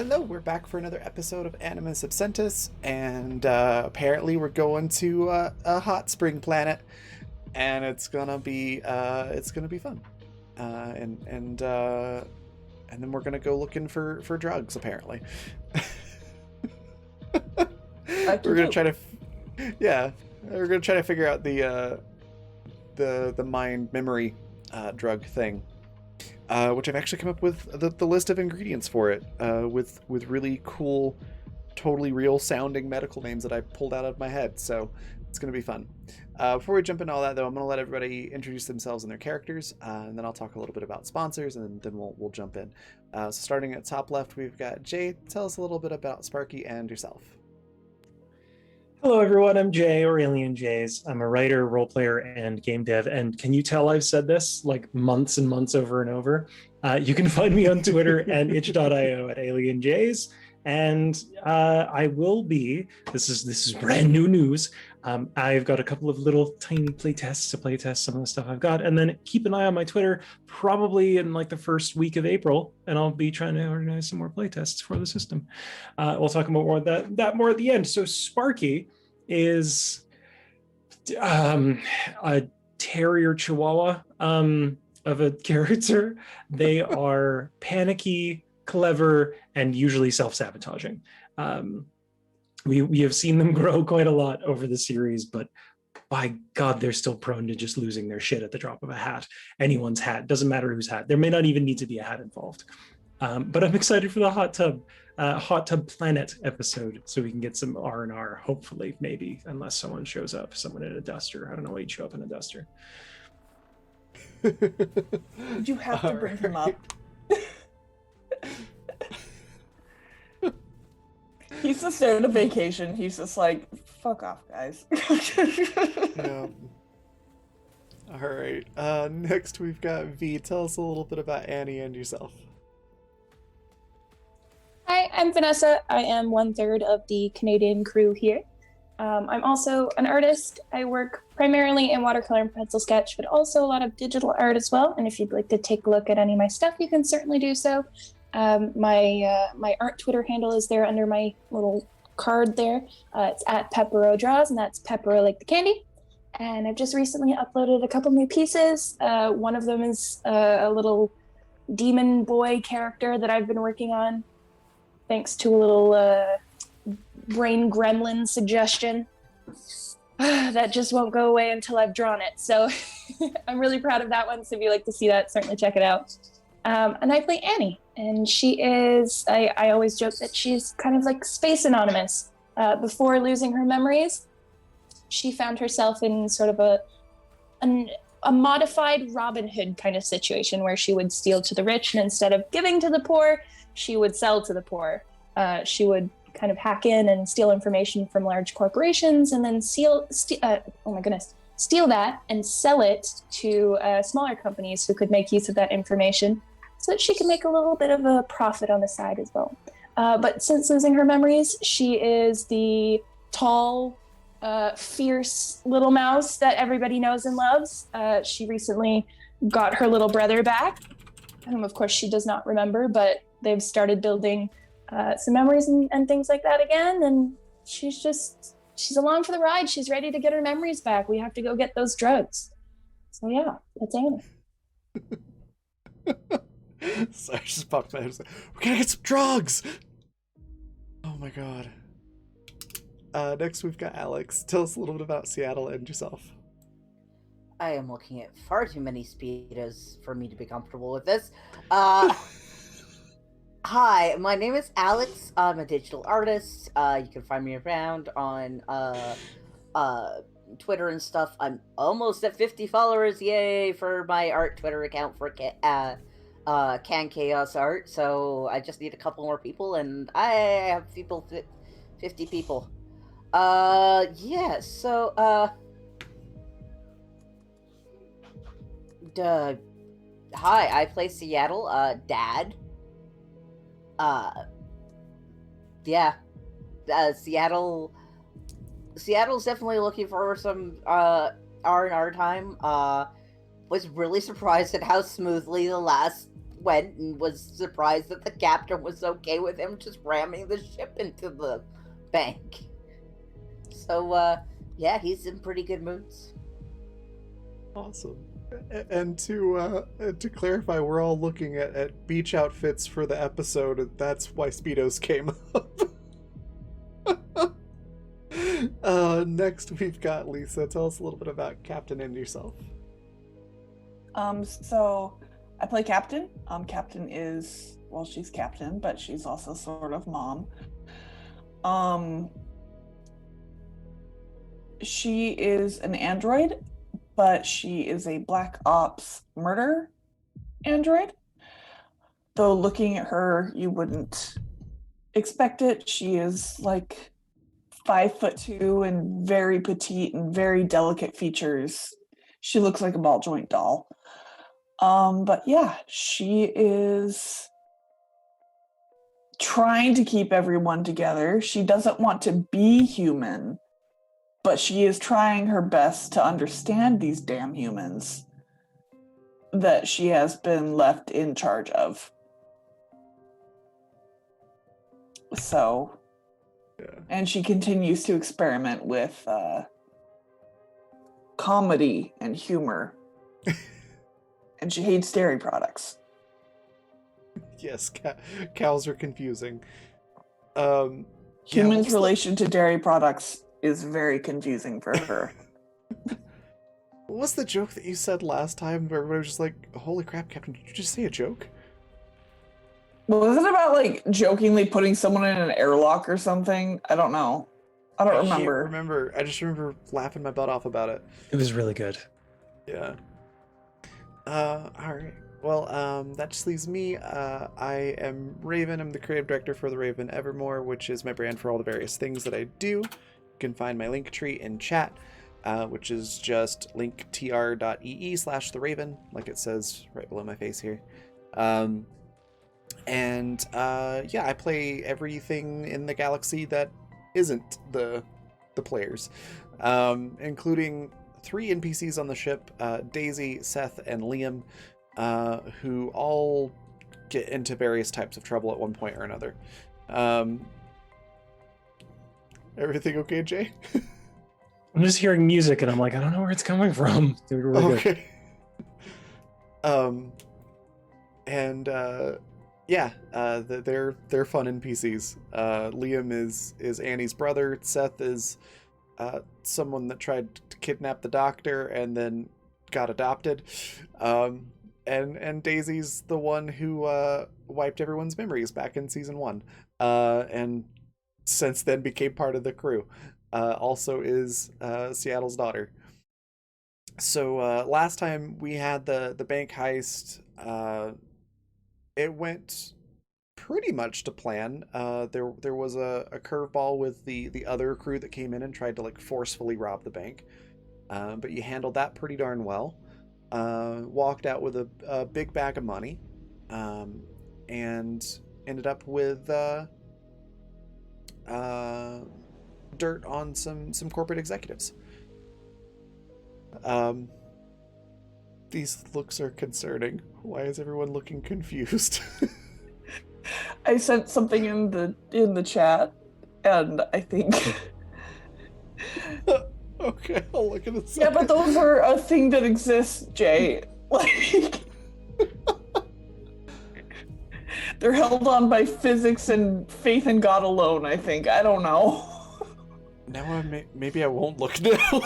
Hello, we're back for another episode of Animus Absentis, and apparently we're going to a hot spring planet, and it's gonna be fun, and then we're gonna go looking for drugs. Apparently, we're gonna try to, yeah, we're gonna try to figure out the mind memory drug thing. Which I've actually come up with the list of ingredients for it, with really cool, totally real sounding medical names that I pulled out of my head. So it's going to be fun. Before we jump into all that, though, I'm going to let everybody introduce themselves and their characters, and then I'll talk a little bit about sponsors, and then we'll jump in. So starting at top left, we've got Jay. Tell us a little bit about Sparky and yourself. Hello, everyone. I'm Jay, Aurelian Jays. I'm a writer, role player, and game dev. And can you tell I've said this like months and months over and over? You can find me on Twitter and itch.io at Alien Jays. And I will be, this is brand new news. I've got a couple of little tiny play tests to play test some of the stuff I've got. And then keep an eye on my Twitter, probably in like the first week of April. And I'll be trying to organize some more play tests for the system. We'll talk about more of that more at the end. So Sparky is a terrier chihuahua of a character. They are panicky, clever, and usually self-sabotaging. We have seen them grow quite a lot over the series, but by God, they're still prone to just losing their shit at the drop of a hat. Anyone's hat, doesn't matter whose hat. There may not even need to be a hat involved. But I'm excited for the Hot Tub Planet episode, so we can get some R&R, hopefully, maybe, unless someone shows up, someone in a duster. I don't know why you'd show up in a duster. Did you have to bring him up? He's just there on a vacation. He's just like, fuck off, guys. Yeah. All right. Next, we've got V. Tell us a little bit about Annie and yourself. Hi, I'm Vanessa. I am 1/3 of the Canadian crew here. I'm also an artist. I work primarily in watercolor and pencil sketch, but also a lot of digital art as well. And if you'd like to take a look at any of my stuff, you can certainly do so. My art Twitter handle is there under my little card there. It's at Peppero Draws, and that's Peppero like the candy. And I've just recently uploaded a couple new pieces. One of them is a little demon boy character that I've been working on, thanks to a little brain gremlin suggestion that just won't go away until I've drawn it. So I'm really proud of that one. So if you like to see that, certainly check it out. And I play Annie, and she is, I always joke that she's kind of like Space Anonymous. Before losing her memories, she found herself in sort of a modified Robin Hood kind of situation where she would steal to the rich, and instead of giving to the poor, she would sell to the poor. She would kind of hack in and steal information from large corporations, and then steal that and sell it to smaller companies who could make use of that information so that she could make a little bit of a profit on the side as well. But since losing her memories, she is the tall, fierce little mouse that everybody knows and loves. She recently got her little brother back. Of course, she does not remember, but they've started building some memories and things like that again. And she's along for the ride. She's ready to get her memories back. We have to go get those drugs. So yeah, that's Annie. Sorry, I just popped my head. We gotta get some drugs! Oh my god. Next we've got Alex. Tell us a little bit about Seattle and yourself. I am looking at far too many speedos for me to be comfortable with this. Hi, my name is Alex. I'm a digital artist. You can find me around on Twitter and stuff. I'm almost at 50 followers. Yay for my art Twitter account for Can Chaos Art. So I just need a couple more people, and I have 50 people. Yeah. So hi, I play Seattle. Dad. Yeah, Seattle's definitely looking for some R&R time. Was really surprised at how smoothly the last went and was surprised that the captain was okay with him just ramming the ship into the bank. So, yeah, he's in pretty good moods. Awesome. And to clarify, we're all looking at beach outfits for the episode, and that's why Speedos came up. Next, we've got Lisa. Tell us a little bit about Captain and yourself. So I play Captain. Captain is, well, she's Captain, but she's also sort of mom. She is an android, but she is a Black Ops murder android. Though looking at her, you wouldn't expect it. She is like 5'2" and very petite and very delicate features. She looks like a ball joint doll. But yeah, she is trying to keep everyone together. She doesn't want to be human, but she is trying her best to understand these damn humans that she has been left in charge of. So, Yeah. and she continues to experiment with comedy and humor. And she hates dairy products. Yes, cows are confusing. Humans' relation to dairy products is very confusing for her. What was the joke that you said last time where everybody was just like, holy crap, Captain, did you just say a joke? Was it about like jokingly putting someone in an airlock or something? I don't know. I don't can't remember. remember. I just remember laughing my butt off about it. It was really good. Yeah. Alright. Well, that just leaves me. I am Raven. I'm the creative director for the Raven Evermore, which is my brand for all the various things that I do. You can find my link tree in chat, which is just linktr.ee/theraven, like it says right below my face here. Yeah, I play everything in the galaxy that isn't the players, including 3 NPCs on the ship, Daisy, Seth, and Liam, who all get into various types of trouble at one point or another. Everything okay, Jay? I'm just hearing music and I'm like, I don't know where it's coming from. We're good. Okay. They're fun NPCs. Liam is Annie's brother. Seth is someone that tried to kidnap the doctor and then got adopted. And Daisy's the one who wiped everyone's memories back in season 1, and since then became part of the crew. Also is Seattle's daughter. So last time we had the bank heist, it went pretty much to plan. There was a curveball with the other crew that came in and tried to like forcefully rob the bank, but you handled that pretty darn well. Walked out with a big bag of money, and ended up with dirt on some corporate executives. These looks are concerning. Why is everyone looking confused? I sent something in the chat, and I think. Okay, I'll look at it. Yeah, but those are a thing that exists, Jay. Like, they're held on by physics and faith in God alone. I think. I don't know. Now maybe I won't look now.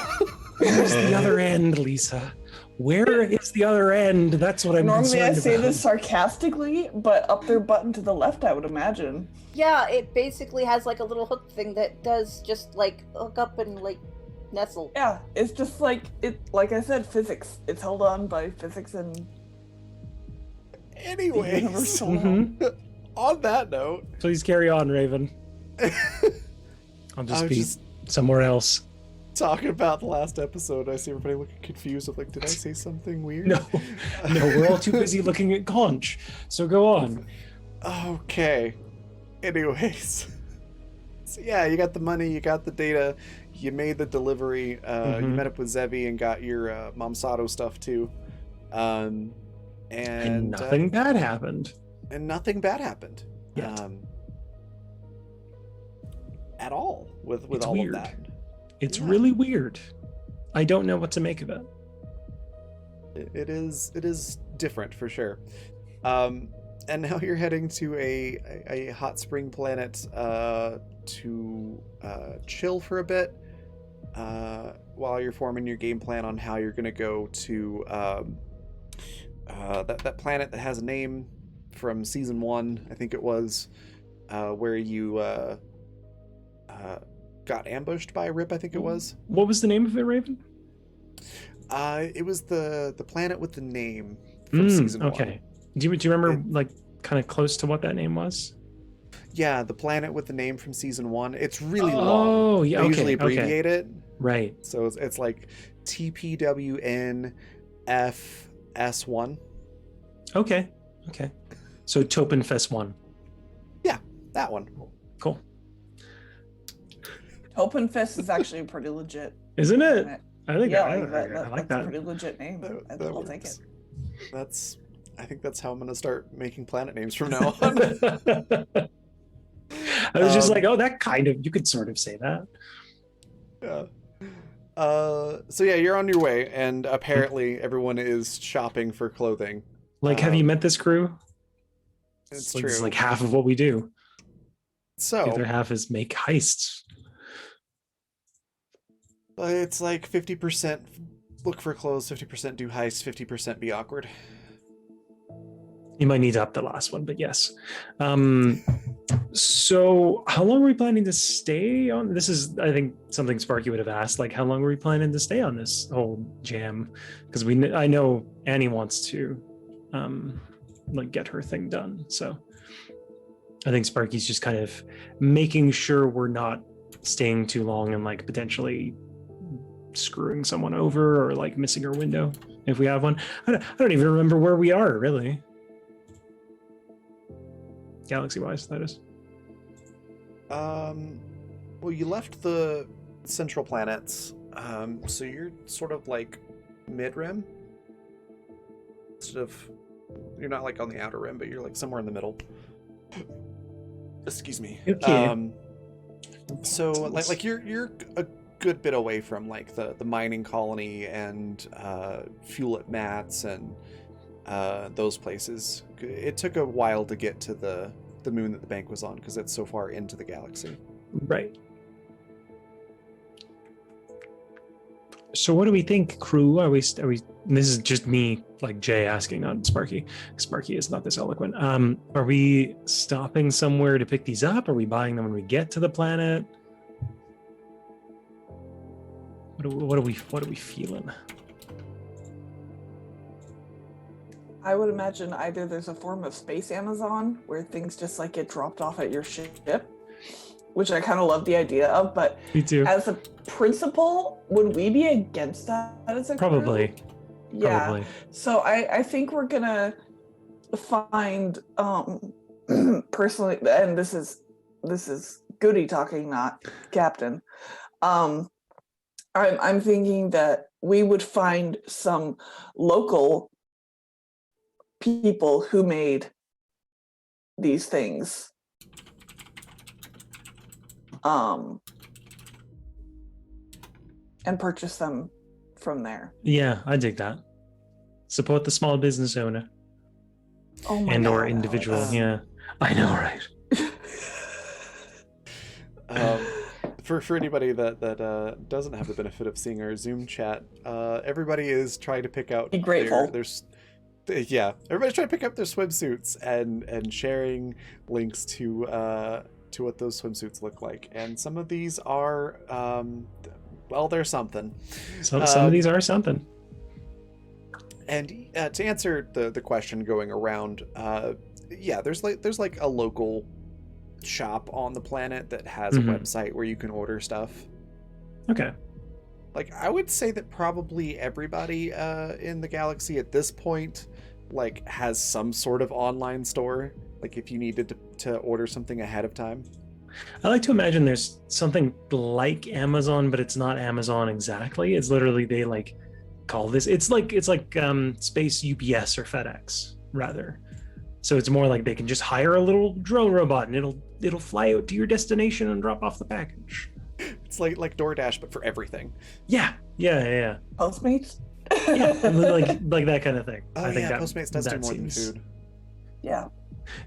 Where's the other end, Lisa? Where is the other end? That's what I'm Normally I concerned say about. this sarcastically, but up their button to the left, I would imagine. Yeah, it basically has like a little hook thing that does just like hook up and like nestle. Yeah, it's just like I said, physics. It's held on by physics and Anyways, universal law. Mhm. on that note, Please carry on, Raven. I'll just be somewhere else. talking about the last episode. I see everybody looking confused. I'm like, did I say something weird? No, we're all too busy looking at conch. So go on. Okay. Anyways. So yeah, you got the money, you got the data, you made the delivery, you met up with Zevi and got your Momsado stuff too. And and nothing bad happened. And nothing bad happened. Yet. At all with It's all weird. of that. It's Yeah. really weird. I don't know what to make of it. It is different for sure. And now you're heading to a hot spring planet to chill for a bit while you're forming your game plan on how you're going to go to that planet that has a name from season 1, I think it was, where you got ambushed by Rip, I think it was. What was the name of it, Raven? It was the planet with the name from season 1. Okay. Do you remember like kind of close to what that name was? Yeah, the planet with the name from season 1. It's really long. Oh, yeah. They Okay, usually abbreviate it. Right. So it's like TPWNFS1. Okay. So Topenfest 1. Yeah, that one. Cool. Open Fist is actually pretty legit. Isn't it? I think Yeah, I like like that's a that. pretty legit name. That I'll take it. works. I think that's how I'm gonna start making planet names from now on. I was just like, oh, that kind of, you could sort of say that. Yeah. So yeah, you're on your way, and apparently everyone is shopping for clothing. Like, have you met this crew? It's Like, true. It's like half of what we do. The other So half is make heists. it's like 50% look for clothes, 50% do heists, 50% be awkward. You might need to up the last one, but yes. So how long are we planning to stay on? This is, I think, something Sparky would have asked. Like, how long are we planning to stay on this whole jam? Because I know Annie wants to, like, get her thing done. So I think Sparky's just kind of making sure we're not staying too long and like potentially screwing someone over or like missing our window if we have one. I don't even remember where we are really. Galaxy-wise, that is. Well, you left the central planets, so you're sort of like mid-rim. You're not like on the outer rim, but you're like somewhere in the middle. Excuse me. Okay. So like you're a good bit away from like the mining colony and Fuelet Mats and those places. It took a while to get to the moon that the bank was on because it's so far into the galaxy. Right. So what do we think, crew? Are we this is just me, like Jay asking, not Sparky. Sparky is not this eloquent. Are we stopping somewhere to pick these up? Are we buying them when we get to the planet? What are we feeling? I would imagine either there's a form of space Amazon where things just like get dropped off at your ship, which I kind of love the idea of, but Me too. as a principle, would we be against that as a crew? Probably. Yeah. Probably. So I think we're gonna find personally, and this is Goody talking, not Captain. I'm thinking that we would find some local people who made these things. And purchase them from there. Yeah, I dig that. Support the small business owner Oh my and God, or I individual. like Yeah, I know, right? For anybody that doesn't have the benefit of seeing our Zoom chat, everybody is trying to pick out Be grateful. Everybody's trying to pick up their swimsuits and sharing links to what those swimsuits look like. And some of these are they're something. Some of these are something. And to answer the question going around, there's like a local shop on the planet that has a website where you can order stuff. Okay. Like, I would say that probably everybody in the galaxy at this point like has some sort of online store, like if you needed to order something ahead of time. I like to imagine there's something like Amazon, but it's not Amazon exactly. It's literally they like call this. It's like space UPS or FedEx rather. So it's more like they can just hire a little drone robot and it'll fly out to your destination and drop off the package. It's like DoorDash, but for everything. Yeah. Postmates. Yeah, like that kind of thing. Oh, I think yeah, Postmates does do more than seems- food. Yeah.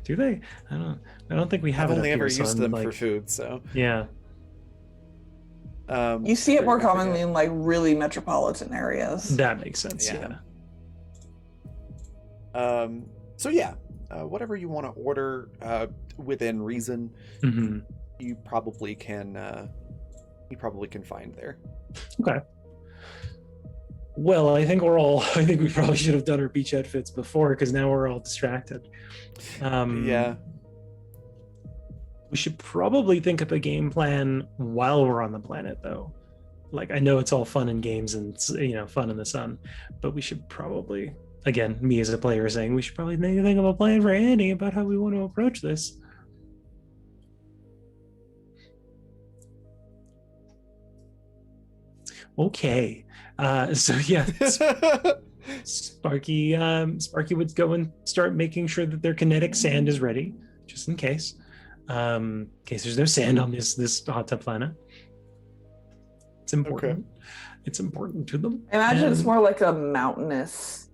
Do they? I don't think we have I've it only up ever here, so used I'm them like, for food, so. Yeah. You see it more I forget. commonly in like really metropolitan areas. That makes sense. Yeah. Yeah. So yeah, whatever you want to order within reason, Hmm. you probably can find there. Okay. Well, I think we probably should have done our beach outfits before because now we're all distracted. Yeah. We should probably think up a game plan while we're on the planet, though. Like, I know it's all fun and games and, fun in the sun, but we should probably, again, me as a player saying, we should probably think of a plan for Andy about how we want to approach this. Okay. So yeah, Sparky would go and start making sure that their kinetic sand is ready, just in case there's no sand on this hot tub planet. It's important. Okay. It's important to them. I imagine it's And- more like a mountainous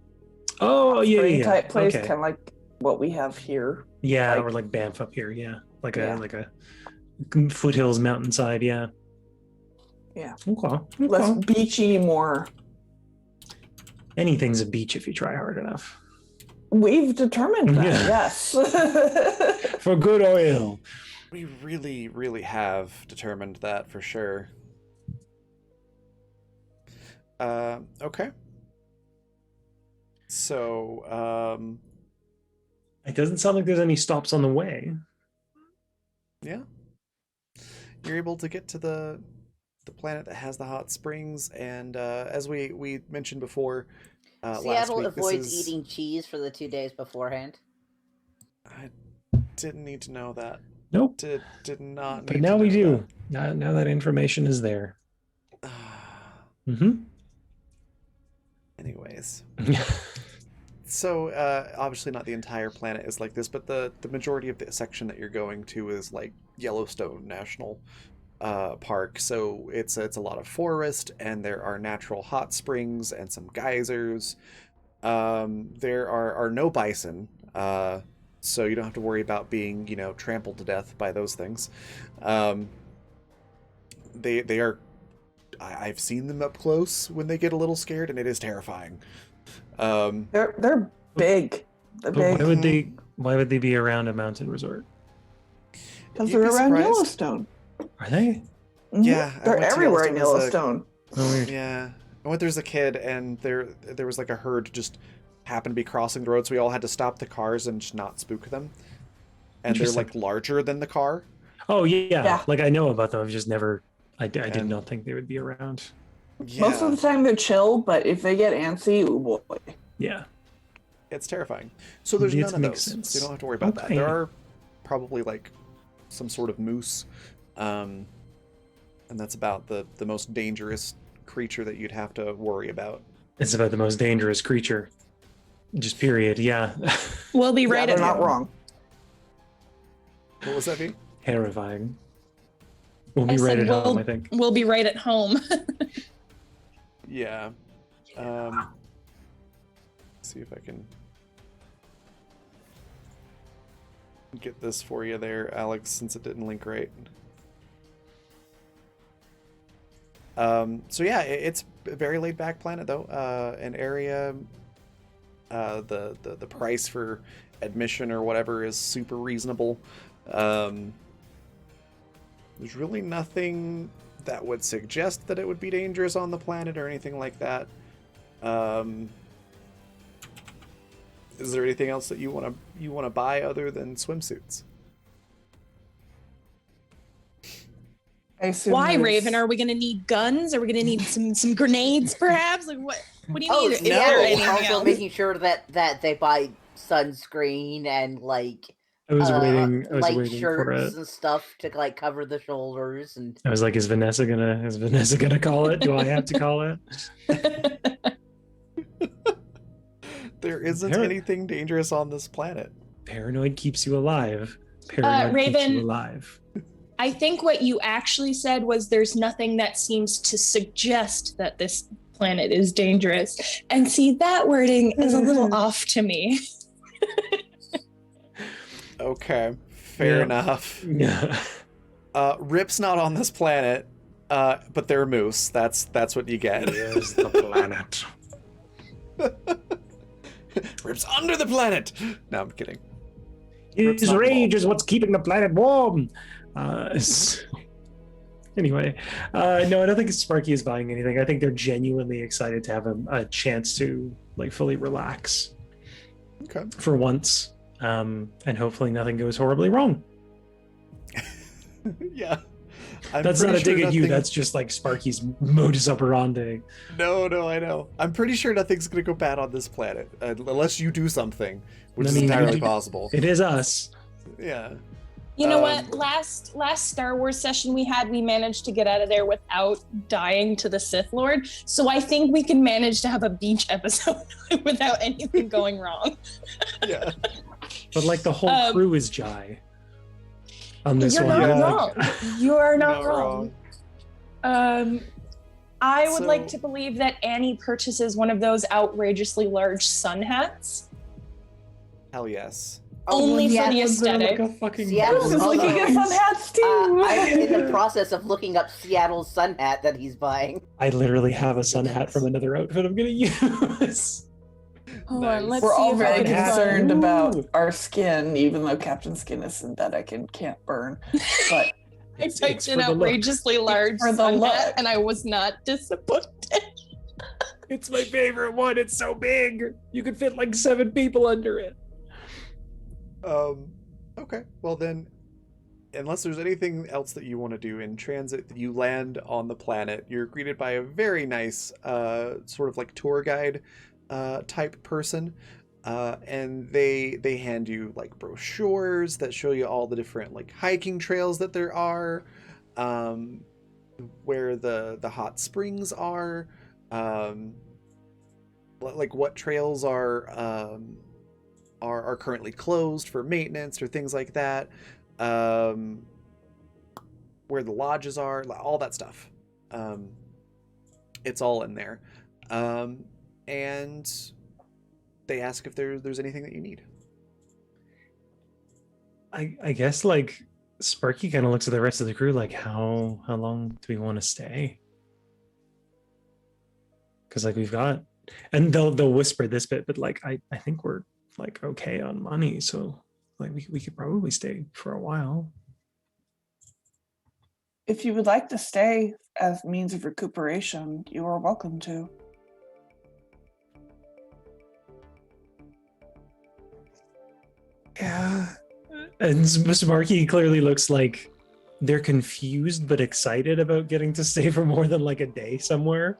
yeah. type place, Okay. kind of like what we have here. Yeah, like- or like Banff up here. Yeah, like Yeah. a foothills mountainside. Yeah. Yeah. Okay. Less beachy, more. Anything's a beach if you try hard enough. We've determined that. Yeah. Yes. For good or ill. We really, really have determined that for sure. Okay. So, It doesn't sound like there's any stops on the way. yeah. You're able to get to the planet that has the hot springs, and as we mentioned before, last Seattle week, avoids this is... eating cheese for the 2 days beforehand. I didn't need to know that. Nope. Did not. But need now to we know do. Now that information is there. that. Mm-hmm. Anyways, so obviously not the entire planet is like this, but the majority of the section that you're going to is like Yellowstone National Park. So it's a lot of forest, and there are natural hot springs and some geysers. There are no bison, so you don't have to worry about being trampled to death by those things. They are. I've seen them up close when they get a little scared, and it is terrifying. They're big. They're But big why would they be around a mountain resort? because You'd they're be around surprised. Yellowstone. Are they? Mhm. Yeah, I They're went to everywhere in Yellowstone as a- Yellowstone. Oh, weird. Yeah, I went there as a kid, and there was like a herd just happened to be crossing the road, so we all had to stop the cars and just not spook them. And they're Interesting. like larger than the car. Oh yeah. Yeah. Like I know about them. I've just never. I did And- not think they would be around. Yeah, Most of the time they're chill, but if they get antsy, oh boy. Yeah. it's terrifying. So there's It none of makes those. sense. So you don't have to worry about that. Okay. There are probably like some sort of moose, and that's about the most dangerous creature that you'd have to worry about. It's about the most dangerous creature. Just period. Yeah. We'll be Yeah, right they're at not home. wrong. What was that, V? Terrifying. We'll be I right said at home, we'll- I think. We'll be right at home. Yeah. See if I can get this for you there, Alex, since it didn't link right. So yeah, it's a very laid back planet though. An area, the price for admission or whatever is super reasonable. There's really nothing that would suggest that it would be dangerous on the planet or anything like that. Is there anything else that you want to buy other than swimsuits? I assume Why, there's- Raven? Are we going to need guns? Are we going to need some grenades, perhaps? Like what? What do you Oh, need? Is no. there anything also else? making sure that they buy sunscreen and like I was waiting. I was light waiting for it. shirts and stuff to like cover the shoulders and I was like, is Vanessa gonna call it? Do I have to call it? There isn't Par- anything dangerous on this planet. Paranoid keeps you alive. Paranoid keeps Raven. you alive. I think what you actually said was there's nothing that seems to suggest that this planet is dangerous. And see, that wording is a little off to me. Okay, fair Yeah. enough. Yeah. Rip's not on this planet, but they're moose. That's what you get. Here's the planet. Rip's under the planet. No, I'm kidding. Rip's His not rage involved. is what's keeping the planet warm. Anyway, no, I don't think Sparky is buying anything. I think they're genuinely excited to have a chance to like fully relax Okay. for once, and hopefully nothing goes horribly wrong. Yeah. I'm That's not a pretty dig sure at you. nothing- That's just like Sparky's modus operandi. No, I know. I'm pretty sure nothing's gonna go bad on this planet unless you do something, which I is mean, entirely you- possible. It is us. Yeah. You know Um, what? Last Star Wars session we had, we managed to get out of there without dying to the Sith Lord. So I think we can manage to have a beach episode without anything going wrong. Yeah. But like the whole crew is Jai. On this You're one. not Yeah. wrong. You are not Not wrong. I would like So- to believe that Annie purchases one of those outrageously large sun hats. Hell yes. Only for the They're aesthetic. like a fucking Seattle's This is also- looking at sun hats too. I'm in the process of looking up Seattle's sun hat that he's buying. I literally have a sun hat from another outfit I'm gonna use. Hold Nice. on, let's We're see all if very I can concerned Ooh. about our skin, even though Captain Skin is synthetic and can't burn. But I It's typed for in the look. outrageously large for the sun look. hat, and I was not disappointed. It's my favorite one. It's so big. You could fit like 7 people under it. Okay. Well then, unless there's anything else that you want to do in transit, you land on the planet. You're greeted by a very nice, sort of like tour guide, type person, and they hand you like brochures that show you all the different like hiking trails that there are, where the hot springs are, like what trails are currently closed for maintenance or things like that, where the lodges are, all that stuff. It's all in there. And they ask if there's anything that you need. I guess like Sparky kind of looks at the rest of the crew like, how long do we want to stay? Because like we've got, and they'll whisper this bit, but like I think we're like okay on money, so like we could probably stay for a while. if you would like to stay as means of recuperation, you are welcome to. Yeah. And Sparky clearly looks like they're confused but excited about getting to stay for more than like a day somewhere.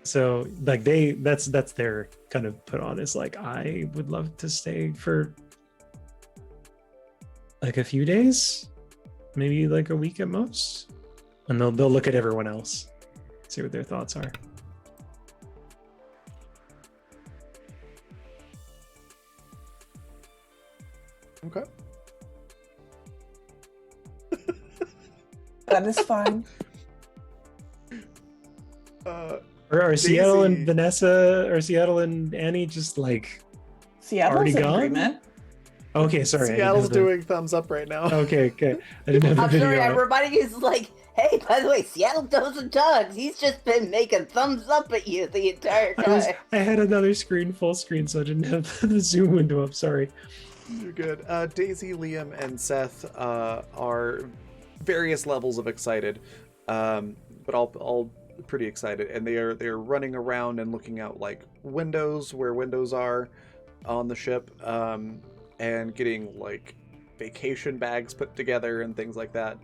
So like that's their kind of put on is like, I would love to stay for like a few days, maybe like a week at most. And they'll look at everyone else, see what their thoughts are. Okay. That is fine. Are Seattle and Daisy. Vanessa or Seattle and Annie just like Seattle's Already in gone? agreement. okay, sorry. I didn't Seattle's have the- doing thumbs up right now. Okay. I didn't have the I'm video. sorry, on. everybody is like, hey, by the way, Seattle doesn't tugs. He's just been making thumbs up at you the entire time. I had another screen full screen, so I didn't have the Zoom window up. Sorry. You're good. Daisy, Liam, and Seth are various levels of excited, but all pretty excited, and they're running around and looking out like windows where windows are on the ship, and getting like vacation bags put together and things like that.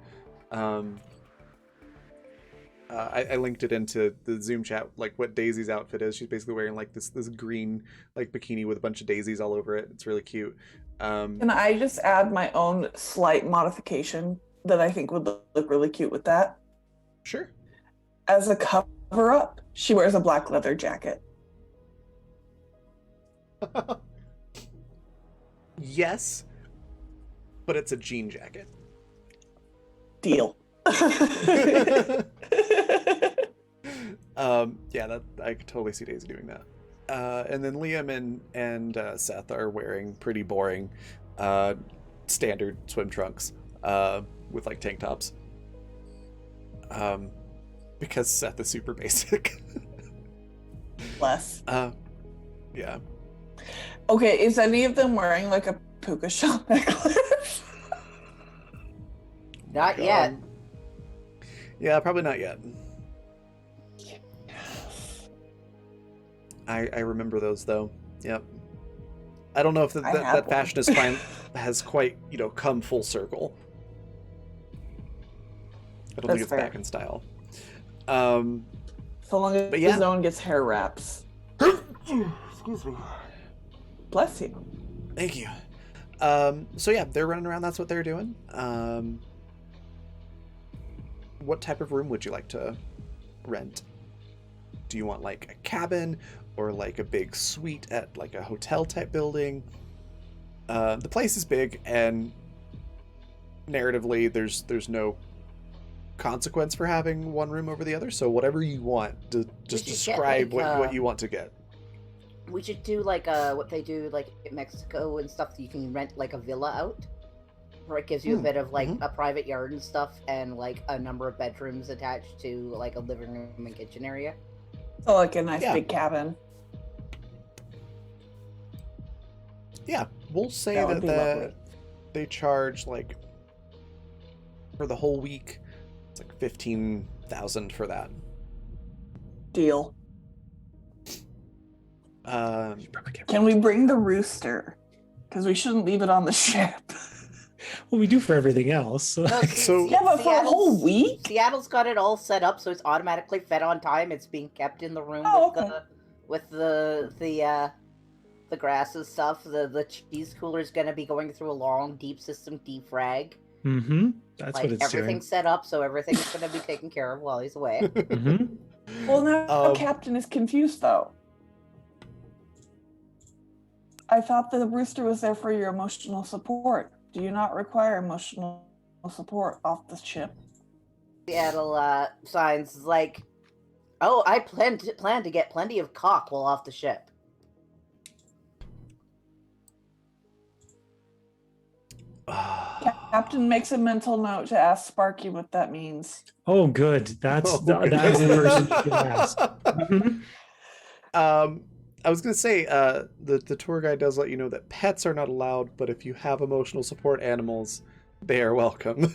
I linked it into the Zoom chat, like what Daisy's outfit is. She's basically wearing like this green like bikini with a bunch of daisies all over it. It's really cute. Can I just add my own slight modification that I think would look really cute with that? Sure. As a cover up, she wears a black leather jacket. Yes, but it's a jean jacket. Deal. Yeah, that I could totally see Daisy doing that. And then Liam and Seth are wearing pretty boring, standard swim trunks, with like tank tops. Because Seth is super basic. Less. Yeah. Okay, is any of them wearing like a puka shell necklace? Not God. yet. Yeah, probably not yet. I remember those though. Yep. I don't know if that fashion is has quite, come full circle. I don't think it's back in style. So long as no one gets hair wraps. Excuse me. Bless you. Thank you. So yeah, they're running around. That's what they're doing. What type of room would you like to rent? Do you want like a cabin or like a big suite at like a hotel type building? The place is big, and narratively, there's no consequence for having one room over the other. So whatever you want, just describe what you want to get. We should do like what they do like in Mexico and stuff. You can rent like a villa out, where it gives you a bit of like a private yard and stuff, and like a number of bedrooms attached to like a living room and kitchen area. So like a nice big cabin. Yeah, we'll say that they charge like for the whole week. It's like 15,000 for that. Deal. Can we bring the rooster? Because we shouldn't leave it on the ship. Well, we do for everything else. No, so yeah, but for a whole week? Seattle's got it all set up, so it's automatically fed on time. It's being kept in the room with the grass and stuff. The cheese cooler is going to be going through a long, deep system defrag. Mm-hmm. That's like, what it's doing. Everything's set up, so everything's going to be taken care of while he's away. Mm-hmm. Well, now the captain is confused, though. I thought the rooster was there for your emotional support. Do you not require emotional support off the ship? Seattle signs like, oh, I plan to get plenty of cock while off the ship. Captain makes a mental note to ask Sparky what that means. Oh, good. That's the person you should ask. Mm-hmm. I was going to say, the tour guide does let you know that pets are not allowed, but if you have emotional support animals, they are welcome.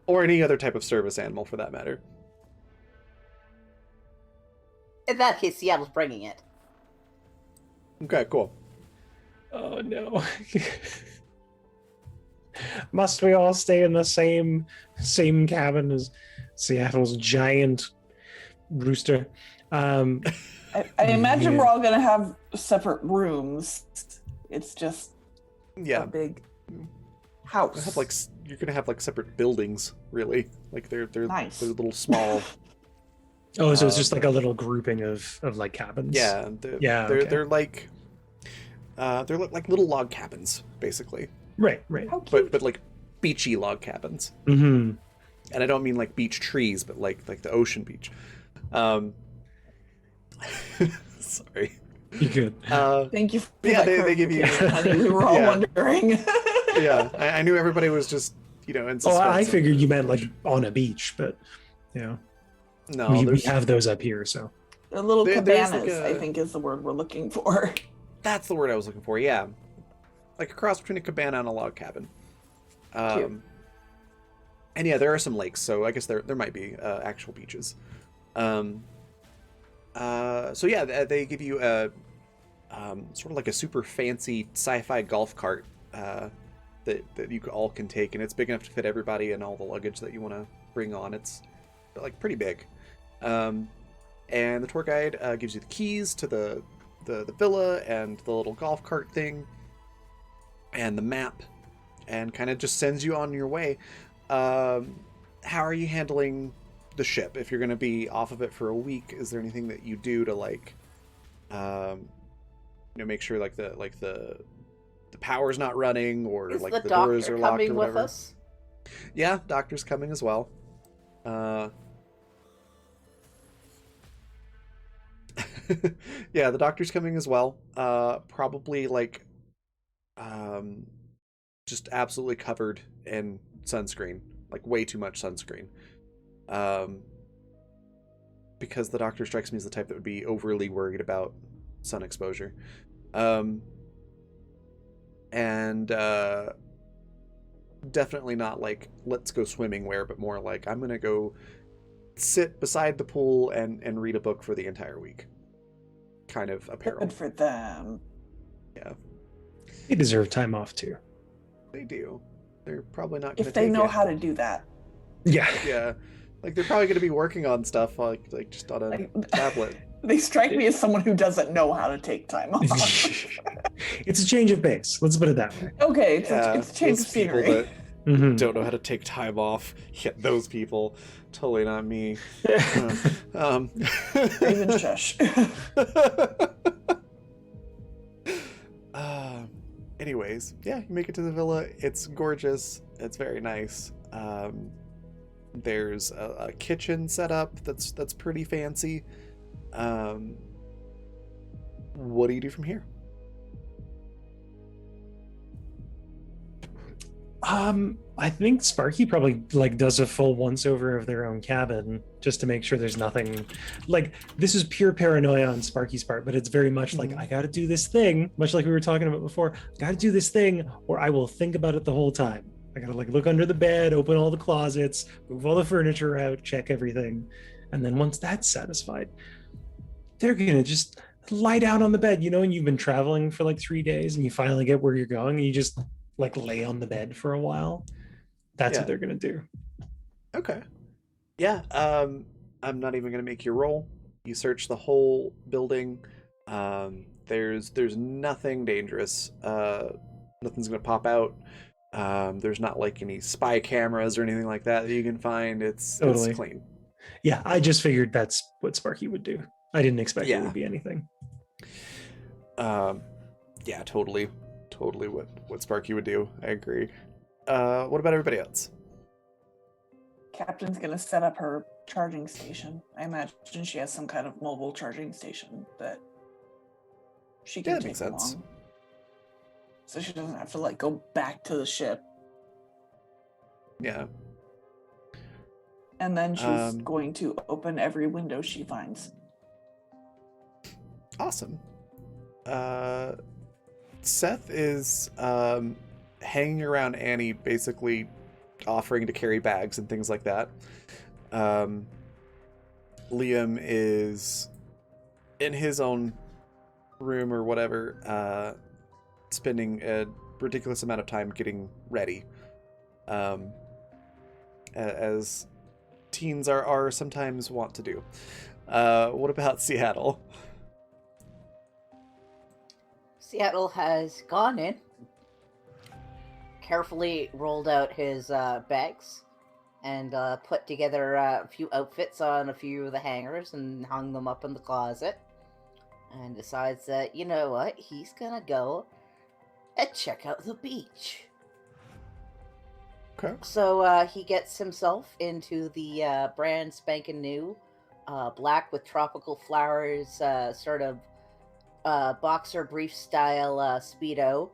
Or any other type of service animal, for that matter. In that case, Seattle's bringing it. Okay, cool. Oh, no. Must we all stay in the same cabin as Seattle's giant rooster? I imagine we're all going to have separate rooms. It's just a big house. You're going to have like separate buildings, really. Like they're nice. They're little small. Oh, so it's just like a little grouping of like cabins. Yeah, they're like little log cabins, basically. Right. But like beachy log cabins. Mm-hmm. And I don't mean like beach trees, but like the ocean beach. Sorry. You good? Thank you. They give you. We were all wondering. Yeah, I knew everybody was just in suspense. Oh, I figured you meant like on a beach, but no, we have those up here. So the little cabanas, I think, is the word we're looking for. That's the word I was looking for. Yeah, like a cross between a cabana and a log cabin. And yeah, there are some lakes, so I guess there might be actual beaches. So yeah, they give you a sort of like a super fancy sci-fi golf cart that you all can take, and it's big enough to fit everybody and all the luggage that you want to bring on. It's like pretty big. And the tour guide gives you the keys to the villa and the little golf cart thing and the map, and kind of just sends you on your way. How are you handling the ship? If you're going to be off of it for a week, is there anything that you do to like make sure like the power's not running, or Is like the the doors doctor are locked coming or with whatever. us? Yeah, doctor's coming as well. Yeah, the doctor's coming as well. Probably like just absolutely covered in sunscreen, like way too much sunscreen. Because the doctor strikes me as the type that would be overly worried about sun exposure. And definitely not like let's go swimming wear, but more like I'm gonna go sit beside the pool and read a book for the entire week kind of apparel. Good for them. Yeah, They deserve time off too. they do. They're probably not gonna If they take know it. how to do that. Yeah. Yeah, like they're probably gonna be working on stuff like just on a Like, tablet. they strike me as someone who doesn't know how to take time off. It's a change of pace. Let's put it that way. Okay, it's Yeah, a change those of people scenery. that Mhm. don't know how to take time off. Yeah, those people. Totally not me. Raven shush. Anyways, yeah, you make it to the villa. It's gorgeous. It's very nice. There's a kitchen set up that's pretty fancy. What do you do from here? I think Sparky probably like does a full once over of their own cabin just to make sure there's nothing like this is pure paranoia on Sparky's part, but it's very much like I got to do this thing, much like we were talking about before. Got to do this thing, or I will think about it the whole time. I got to like look under the bed, open all the closets, move all the furniture out, check everything, and then once that's satisfied, they're gonna just lie down on the bed, and you've been traveling for like 3 days, and you finally get where you're going, and you just like lay on the bed for a while. That's Yeah. what they're gonna do. Okay. Yeah. I'm not even gonna make you roll. You search the whole building. There's nothing dangerous. Nothing's gonna pop out. There's not like any spy cameras or anything like that you can find. It's Totally. clean. Yeah, I just figured that's what Sparky would do. I didn't expect it Yeah. would be anything. Yeah, totally what Sparky would do. I agree. What about everybody else? Captain's gonna set up her charging station. I imagine she has some kind of mobile charging station that she can Yeah, that take makes sense. along. So she doesn't have to like go back to the ship. Yeah. And then she's Um, going to open every window she finds. Awesome. Seth is hanging around Annie, basically offering to carry bags and things like that. Liam is in his own room or whatever, spending a ridiculous amount of time getting ready. As teens are sometimes want to do. What about Seattle? Seattle has gone in, carefully rolled out his bags, and put together a few outfits on a few of the hangers and hung them up in the closet. And decides that, you know what, he's gonna go and check out the beach. Okay. So he gets himself into the brand spanking new, black with tropical flowers, sort of boxer brief style Speedo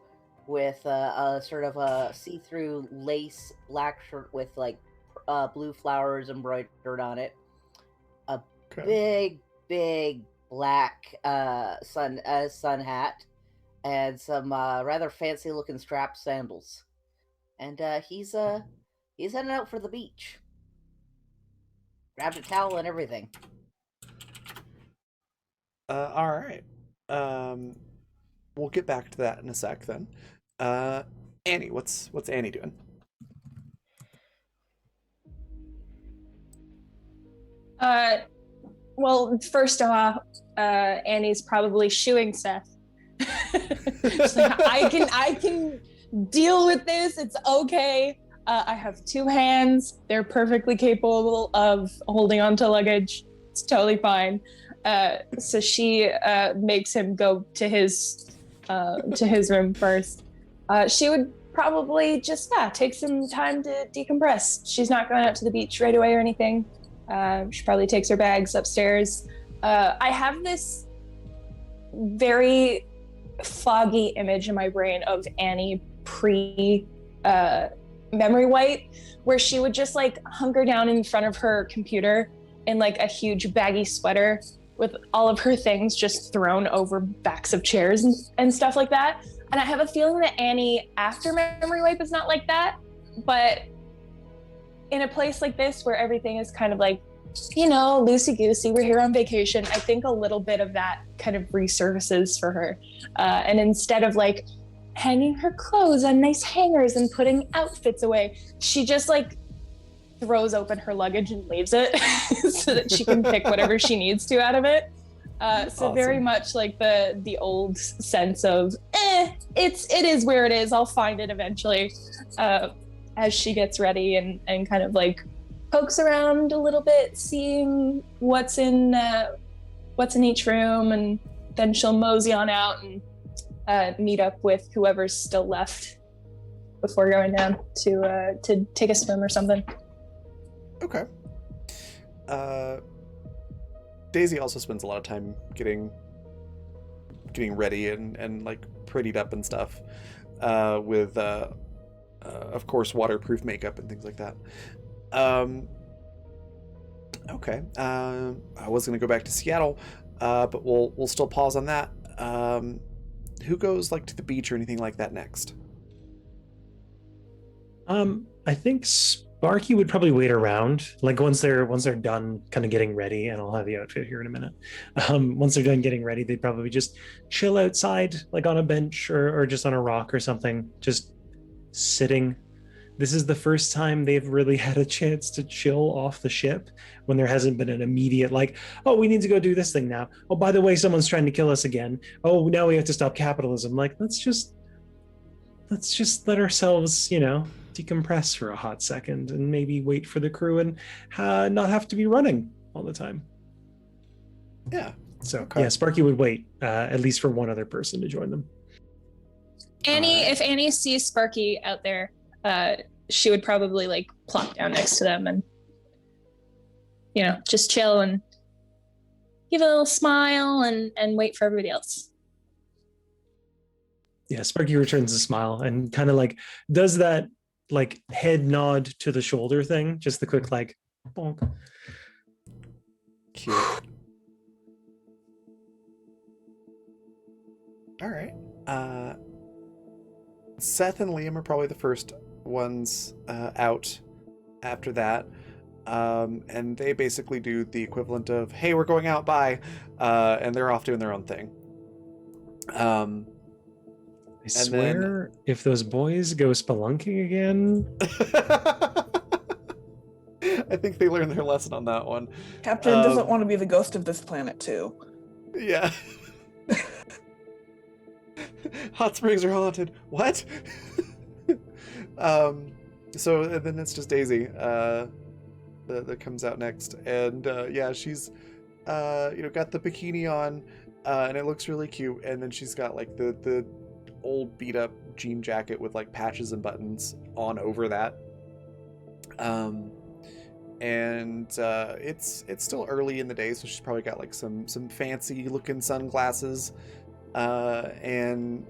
with a sort of a see-through lace black shirt with like blue flowers embroidered on it. A big black sun hat and some rather fancy looking strap sandals. And he's heading out for the beach. Grabbed a towel and everything. All right. We'll get back to that in a sec then. Annie, what's Annie doing? Well, first off, Annie's probably shooing Seth. She's like, I can deal with this. It's okay. I have 2 hands. They're perfectly capable of holding onto luggage. It's totally fine. So she makes him go to his to his room first. She would probably just take some time to decompress. She's not going out to the beach right away or anything. She probably takes her bags upstairs. I have this very foggy image in my brain of Annie pre memory wipe, where she would just like hunker down in front of her computer in like a huge baggy sweater with all of her things just thrown over backs of chairs and stuff like that. And I have a feeling that Annie after memory wipe is not like that, but in a place like this where everything is kind of like, you know, loosey-goosey, we're here on vacation, I think a little bit of that kind of resurfaces for her. And instead of like hanging her clothes on nice hangers and putting outfits away, she just like throws open her luggage and leaves it so that she can pick whatever she needs to out of it. So Awesome. Very much like the old sense of, it is where it is, I'll find it eventually, as she gets ready and kind of like pokes around a little bit, seeing what's in each room, and then she'll mosey on out and meet up with whoever's still left before going down to take a swim or something. Okay. Daisy also spends a lot of time getting ready and like prettied up and stuff, with of course waterproof makeup and things like that. Okay. I was gonna go back to Seattle, but we'll still pause on that. Who goes like to the beach or anything like that next? I think Sparky would probably wait around, like once they're done kind of getting ready, and I'll have the outfit here in a minute. Once they're done getting ready, they'd probably just chill outside, like on a bench or just on a rock or something, just sitting. This is the first time they've really had a chance to chill off the ship when there hasn't been an immediate like, oh, we need to go do this thing now. Oh, by the way, someone's trying to kill us again. Oh, now we have to stop capitalism. Like, let's just let ourselves, decompress for a hot second and maybe wait for the crew and not have to be running all the time. Yeah. So Okay. yeah, Sparky would wait at least for one other person to join them. Annie, Alright. if Annie sees Sparky out there, she would probably like plop down next to them and, just chill and give a little smile and wait for everybody else. Yeah, Sparky returns a smile and kind of like does that like head nod to the shoulder thing, just the quick like bonk. Cute. All right. Seth and Liam are probably the first ones out after that. And they basically do the equivalent of, hey, we're going out, bye. And they're off doing their own thing. I swear, if those boys go spelunking again. I think they learned their lesson on that one. Captain doesn't want to be the ghost of this planet, too. Yeah. Hot springs are haunted. What? So then it's just Daisy that comes out next, and yeah, she's got the bikini on, and it looks really cute. And then she's got like the old beat up jean jacket with like patches and buttons on over that. And it's still early in the day, so she's probably got like some fancy looking sunglasses, and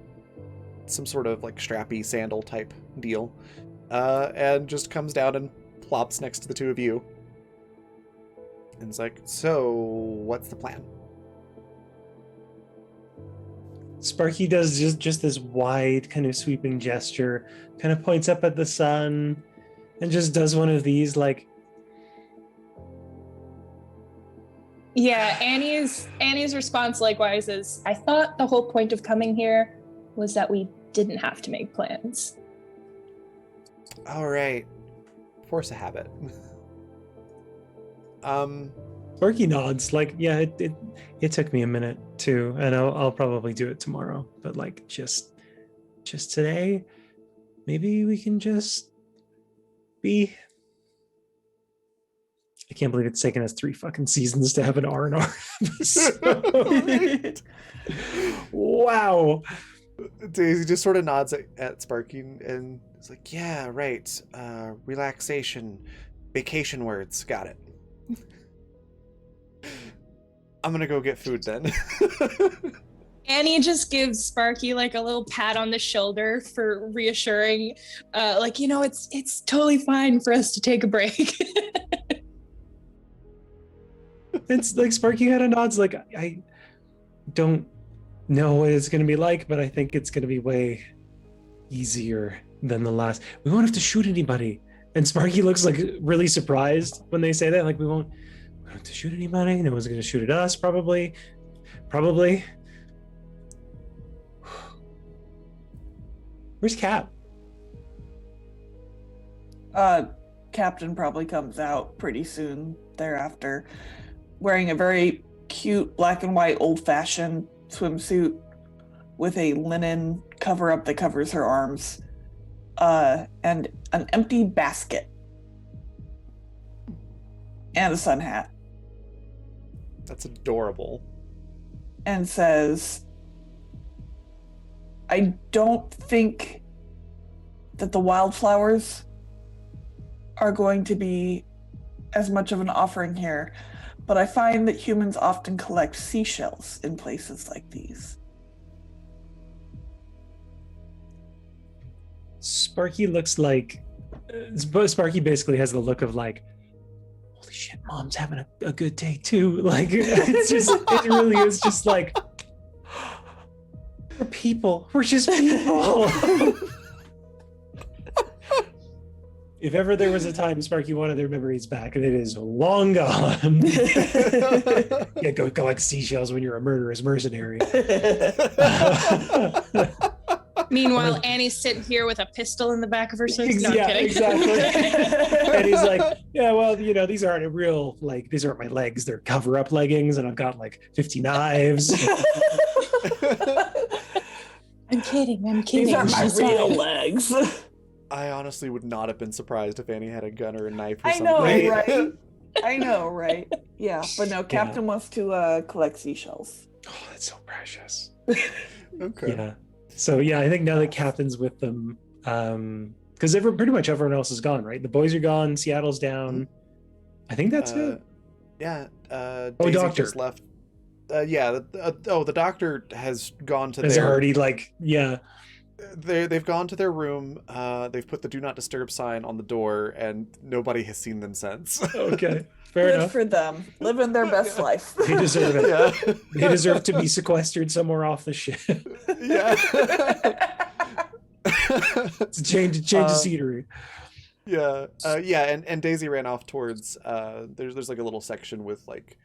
some sort of like strappy sandal type deal, and just comes down and plops next to the two of you. And it's like, so what's the plan? Sparky does just this wide kind of sweeping gesture, kind of points up at the sun, and just does one of these like. Yeah, Annie's response likewise is, I thought the whole point of coming here was that we didn't have to make plans. All right, force a habit. Sparky nods, like, yeah, it took me a minute too, and I'll probably do it tomorrow. But like, just today, maybe we can just be. I can't believe it's taken us 3 fucking seasons to have an R&R episode. Right? Wow. Daisy just sort of nods at Sparky and is like, yeah, right. Relaxation, vacation words. Got it. I'm gonna go get food then. Annie just gives Sparky like a little pat on the shoulder for reassuring, like, it's totally fine for us to take a break. It's like Sparky kind of nods, like, I don't know what it's going to be like, but I think it's going to be way easier than the last. We won't have to shoot anybody. And Sparky looks like really surprised when they say that. Like, we won't have to shoot anybody. No one's going to shoot at us, probably. Where's Cap? Captain probably comes out pretty soon thereafter, wearing a very cute black and white old-fashioned swimsuit with a linen cover-up that covers her arms, and an empty basket and a sun hat, That's adorable. and says, I don't think that the wildflowers are going to be as much of an offering here, but I find that humans often collect seashells in places like these. Sparky looks like Sparky basically has the look of like, holy shit, mom's having a good day too. Like, it really is just like, we're people. We're just people. If ever there was a time Sparky wanted their memories back, and it is long gone. Yeah, go collect seashells when you're a murderous mercenary. Meanwhile, Annie's sitting here with a pistol in the back of her suit. No, I'm Yeah, kidding. exactly. And he's like, yeah, well, these aren't real, like, these aren't my legs. They're cover-up leggings, and I've got like 50 knives. I'm kidding. These are my She's real fine. legs. I honestly would not have been surprised if Annie had a gun or a knife or I something. know, right? I know, right? Yeah, but no, Captain wants to collect seashells. Oh, that's so precious. Okay. Yeah. So yeah, I think now that Captain's with them, because pretty much everyone else is gone, right? The boys are gone. Seattle's down. I think that's it. Yeah. Oh, Daisy doctor. just left. The doctor has gone to Is their. already like, yeah. They've gone to their room. They've put the "Do Not Disturb" sign on the door, and nobody has seen them since. Okay, fair Good enough. for them, living their best life. They deserve it. Yeah. They deserve to be sequestered somewhere off the ship. Yeah. It's a change of scenery. Yeah. And Daisy ran off towards. There's like a little section with like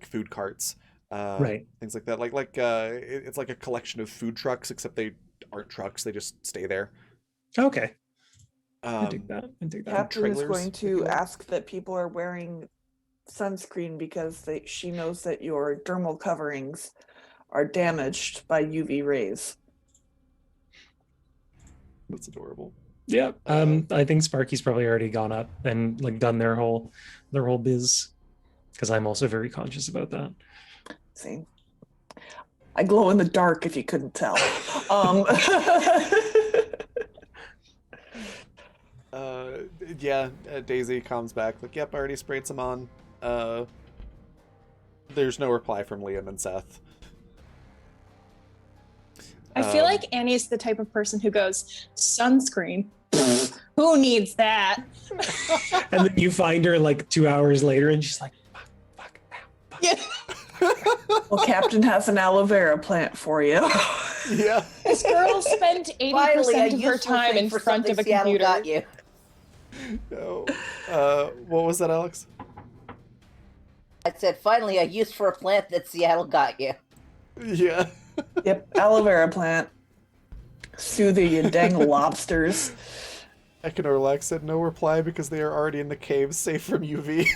food carts. Right. Things like that. It's like a collection of food trucks, except they aren't trucks. They just stay there. Okay. I dig that. Captain is trailers, going if you to will. ask that people are wearing sunscreen because she knows that your dermal coverings are damaged by UV rays. That's adorable. Yeah. I think Sparky's probably already gone up and like done their whole biz, because I'm also very conscious about that. See, I glow in the dark if you couldn't tell. Daisy comes back like, yep, I already sprayed some on. There's no reply from Liam and Seth. I feel like Annie's the type of person who goes, sunscreen? Who needs that? And then you find her like 2 hours later, and she's like, fuck. Yeah. Well, Captain has an aloe vera plant for you. Yeah. This girl spent 80% of her time in front of a Seattle computer. got you. No. What was that, Alex? I said, finally, a use for a plant that Seattle got you. Yeah. Yep, aloe vera plant. Soothe you dang lobsters. Econorlax said no reply because they are already in the cave, safe from UV.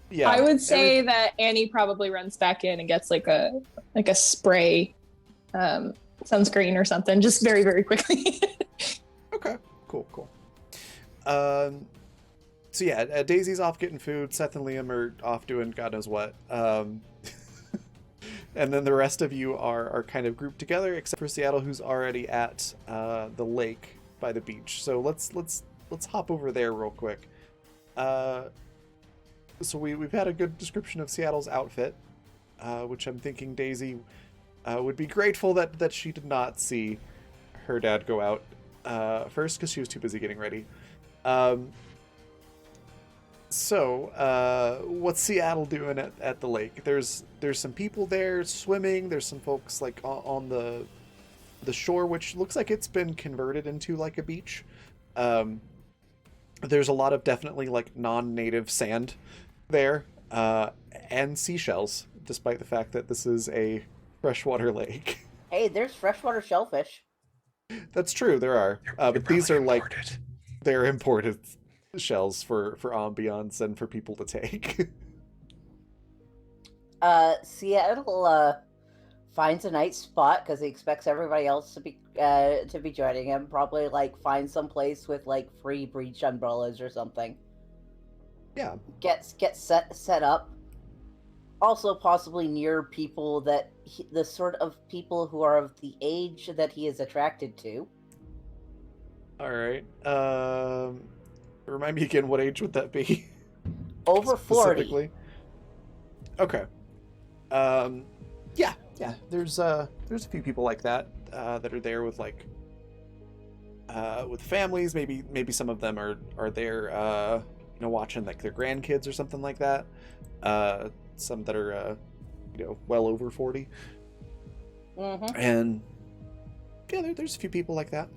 Yeah. I would say that Annie probably runs back in and gets like a spray sunscreen or something, just very, very quickly. Okay. Cool. So yeah, Daisy's off getting food. Seth and Liam are off doing God knows what. And then the rest of you are kind of grouped together, except for Seattle, who's already at the lake by the beach. So let's hop over there real quick. So we've had a good description of Seattle's outfit, which I'm thinking Daisy would be grateful that she did not see her dad go out first, because she was too busy getting ready. So what's Seattle doing at the lake? There's some people there swimming. There's some folks like on the shore, which looks like it's been converted into like a beach. There's a lot of definitely like non-native sand there, and seashells, despite the fact that this is a freshwater lake. Hey, there's freshwater shellfish. That's true, there are. But these are like, they're imported shells for ambiance and for people to take. Seattle finds a nice spot because he expects everybody else to be joining him. Probably like find some place with like free beach umbrellas or something. Yeah. Gets set up. Also, possibly near people that the sort of people who are of the age that he is attracted to. All right. Remind me again, what age would that be? Over 40. Okay. Yeah. There's a few people like that that are there with like with families. Maybe some of them are there watching like their grandkids or something like that. Some that are well over 40. Mm-hmm. And yeah, there's a few people like that.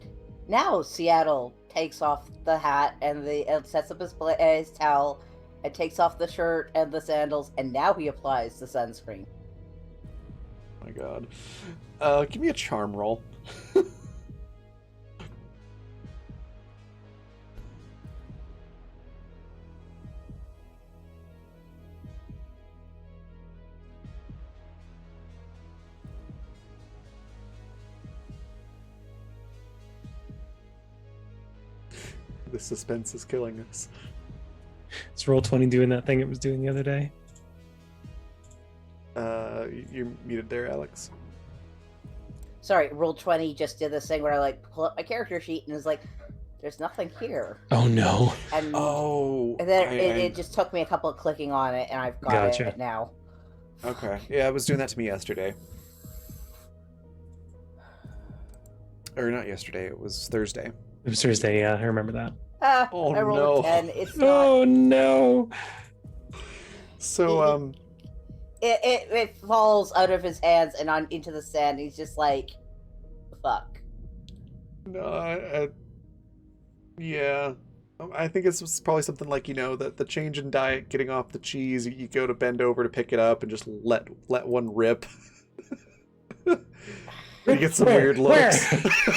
Now Seattle takes off the hat and sets up his towel and takes off the shirt and the sandals, and now he applies the sunscreen. Oh my god. Give me a charm roll. The suspense is killing us. Is Roll20 doing that thing it was doing the other day? You're muted there, Alex. Sorry, Roll20 just did this thing where I like pull up my character sheet and is like, there's nothing here. Oh no. And, Oh. and then it just took me a couple of clicking on it, and I've got it now. Okay. Yeah, it was doing that to me yesterday. Or not yesterday, it was Thursday. It was Thursday, yeah, I remember that. Oh, I rolled no. a 10. It's not. Oh no. So, It falls out of his hands and on into the sand. He's just like, fuck. No, yeah. I think it's probably something like, the change in diet, getting off the cheese, you go to bend over to pick it up and just let one rip. You get some weird looks.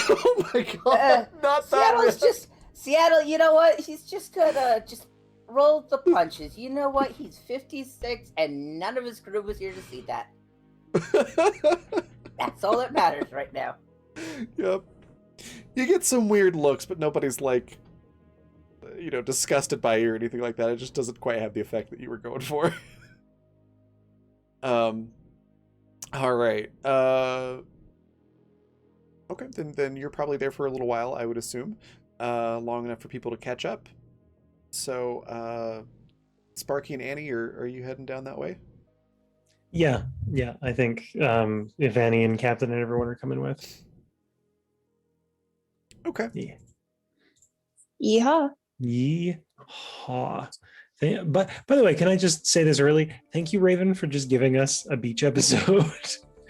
Oh my god, not that Seattle, you know what? He's just gonna just roll the punches. You know what? He's 56 and none of his crew was here to see that. That's all that matters right now. Yep. You get some weird looks, but nobody's like, disgusted by you or anything like that. It just doesn't quite have the effect that you were going for. All right. Okay, then you're probably there for a little while, I would assume. Long enough for people to catch up. So, Sparky and Annie, are you heading down that way? Yeah, I think if Annie and Captain and everyone are coming with. Okay. Yeah. Yeehaw. Yeehaw. But by the way, can I just say this early? Thank you, Raven, for just giving us a beach episode.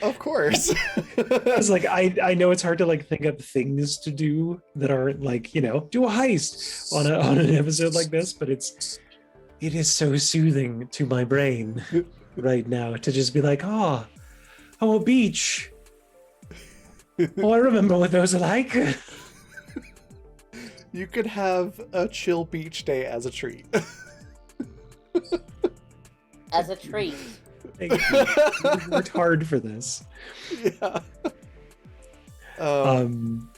Of course. It's like I know it's hard to like think up things to do that are like, do a heist on an episode like this, but it is so soothing to my brain right now to just be like, oh, a beach. Oh, I remember what those are like. You could have a chill beach day as a treat. As a treat. Thank you. You worked hard for this. Yeah.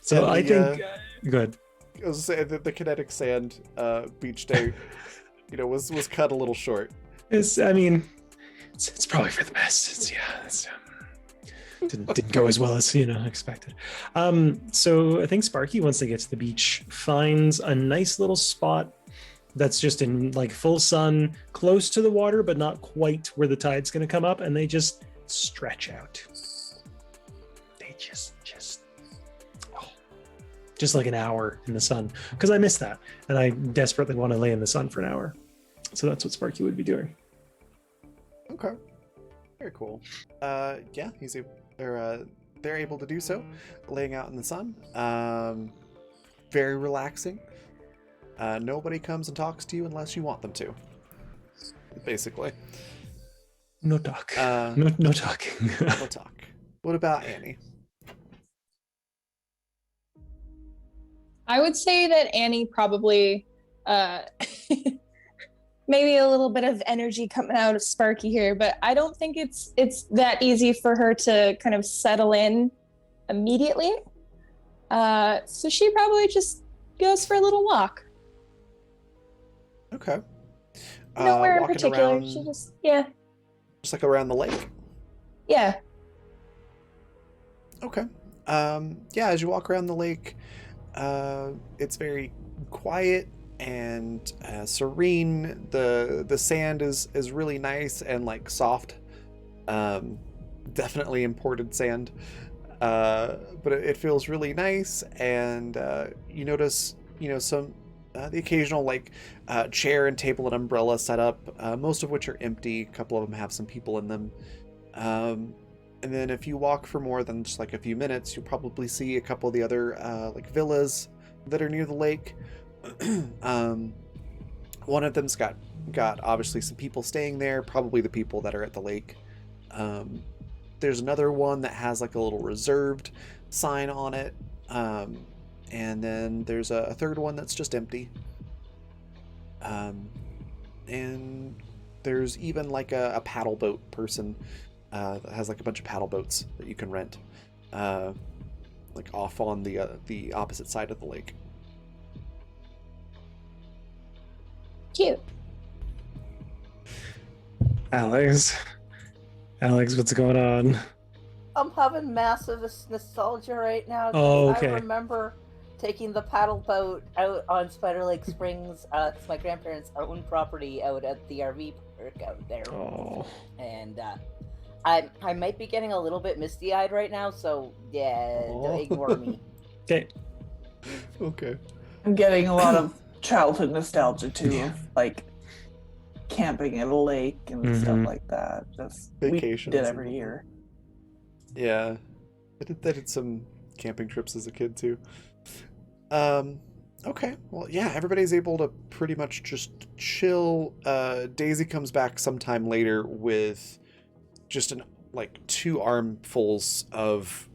So I think good. I was saying that the kinetic sand beach day, was cut a little short. It's probably for the best. didn't go as well as expected. So I think Sparky, once they get to the beach, finds a nice little spot that's just in like full sun, close to the water, but not quite where the tide's going to come up, and they just stretch out. They just like an hour in the sun, because I miss that, and I desperately want to lay in the sun for an hour. So that's what Sparky would be doing. Okay. Very cool. Yeah, they're able to do so, laying out in the sun. Very relaxing. Nobody comes and talks to you unless you want them to. Basically. No talk. No talking. No talk. What about Annie? I would say that Annie probably maybe a little bit of energy coming out of Sparky here, but I don't think it's that easy for her to kind of settle in immediately. So she probably just goes for a little walk. Okay. Nowhere in walking particular. around, She just like around the lake. Yeah. Okay. Yeah, as you walk around the lake, it's very quiet and serene. The sand is really nice and like soft. Definitely imported sand. But it feels really nice, and you notice, some the occasional like chair and table and umbrella set up, most of which are empty. A couple of them have some people in them. And then if you walk for more than just like a few minutes, you'll probably see a couple of the other like villas that are near the lake. One of them's got obviously some people staying there, probably the people that are at the lake. There's another one that has like a little reserved sign on it. And then there's a third one that's just empty. And there's even like a paddle boat person that has like a bunch of paddle boats that you can rent, like off on the opposite side of the lake. Cute. Alex, what's going on? I'm having massive nostalgia right now. 'Cause Oh, okay. I remember taking the paddle boat out on Spider Lake Springs. It's my grandparents' own property out at the RV park out there. Oh. And I might be getting a little bit misty-eyed right now, so yeah, don't ignore me. Okay. Okay. I'm getting a lot of childhood nostalgia too, of like camping at a lake and stuff like that. Just Vacations we did and every year. Yeah, I did some camping trips as a kid too. Okay, well, yeah, everybody's able to pretty much just chill. Daisy comes back sometime later with just like 2 armfuls of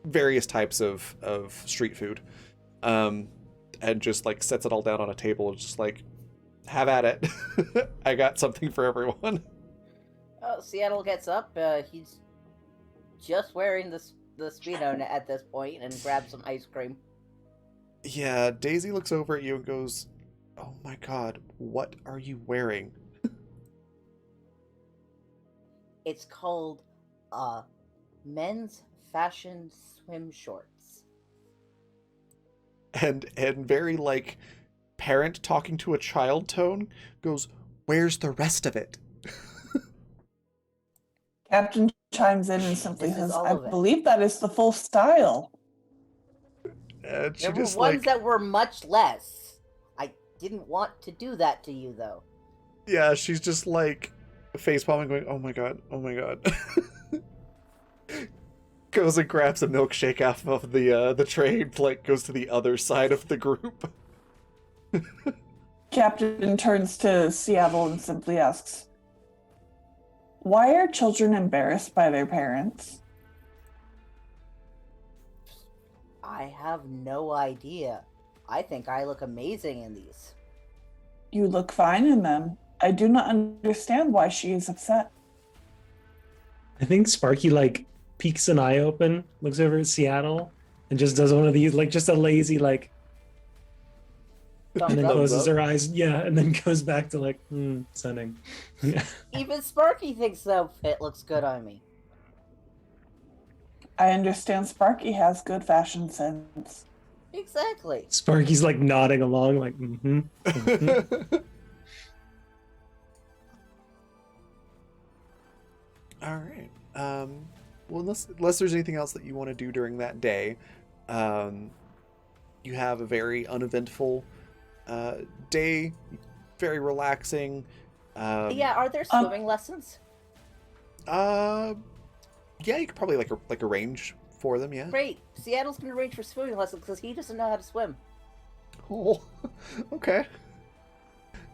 various types of street food, and just like sets it all down on a table and just like, have at it. I got something for everyone. Oh, Seattle gets up. He's just wearing the Speedo at this point and grabs some ice cream. Yeah, Daisy looks over at you and goes, "Oh my god, what are you wearing?" It's called men's fashion swim shorts. And very like parent talking to a child tone goes, "Where's the rest of it?" Captain chimes in and simply This is says, all "I of it." believe that is the full style." And she There were just ones like, that were much less. I didn't want to do that to you, though. yeah, she's just like facepalming, going, "Oh my god, oh my god." Goes and grabs a milkshake off of the tray, and, like goes to the other side of the group. Captain turns to Seattle and simply asks, "Why are children embarrassed by their parents?" I have no idea. I think I look amazing in these. "You look fine in them. I do not understand why she is upset." I think Sparky like peeks an eye open, looks over at Seattle, and just does one of these, like just a lazy like, Thumbs and then up. closes her eyes. Yeah, and then goes back to like, stunning. Yeah. Even Sparky thinks the outfit looks good on me. I understand Sparky has good fashion sense. Exactly. Sparky's like nodding along, like, mm-hmm. Mm-hmm. All right. Well, unless there's anything else that you want to do during that day, you have a very uneventful day, very relaxing. Yeah, are there swimming lessons? Yeah, you could probably like arrange for them. Yeah. Great. Seattle's gonna arrange for swimming lessons because he doesn't know how to swim. Oh, okay.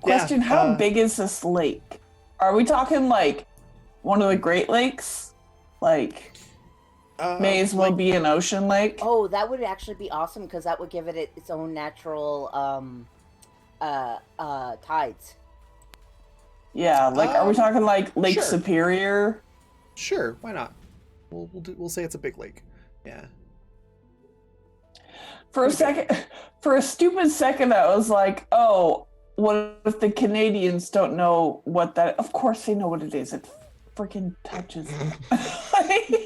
Question, Yeah, how big is this lake? Are we talking like one of the Great Lakes? Like, may as well be an ocean lake? Oh, that would actually be awesome because that would give it its own natural tides. Yeah, like, are we talking like Lake sure. Superior? Sure, why not? We'll say it's a big lake. Yeah. For a stupid second, I was like, oh, what if the Canadians don't know what that? Of course they know what it is. It freaking touches.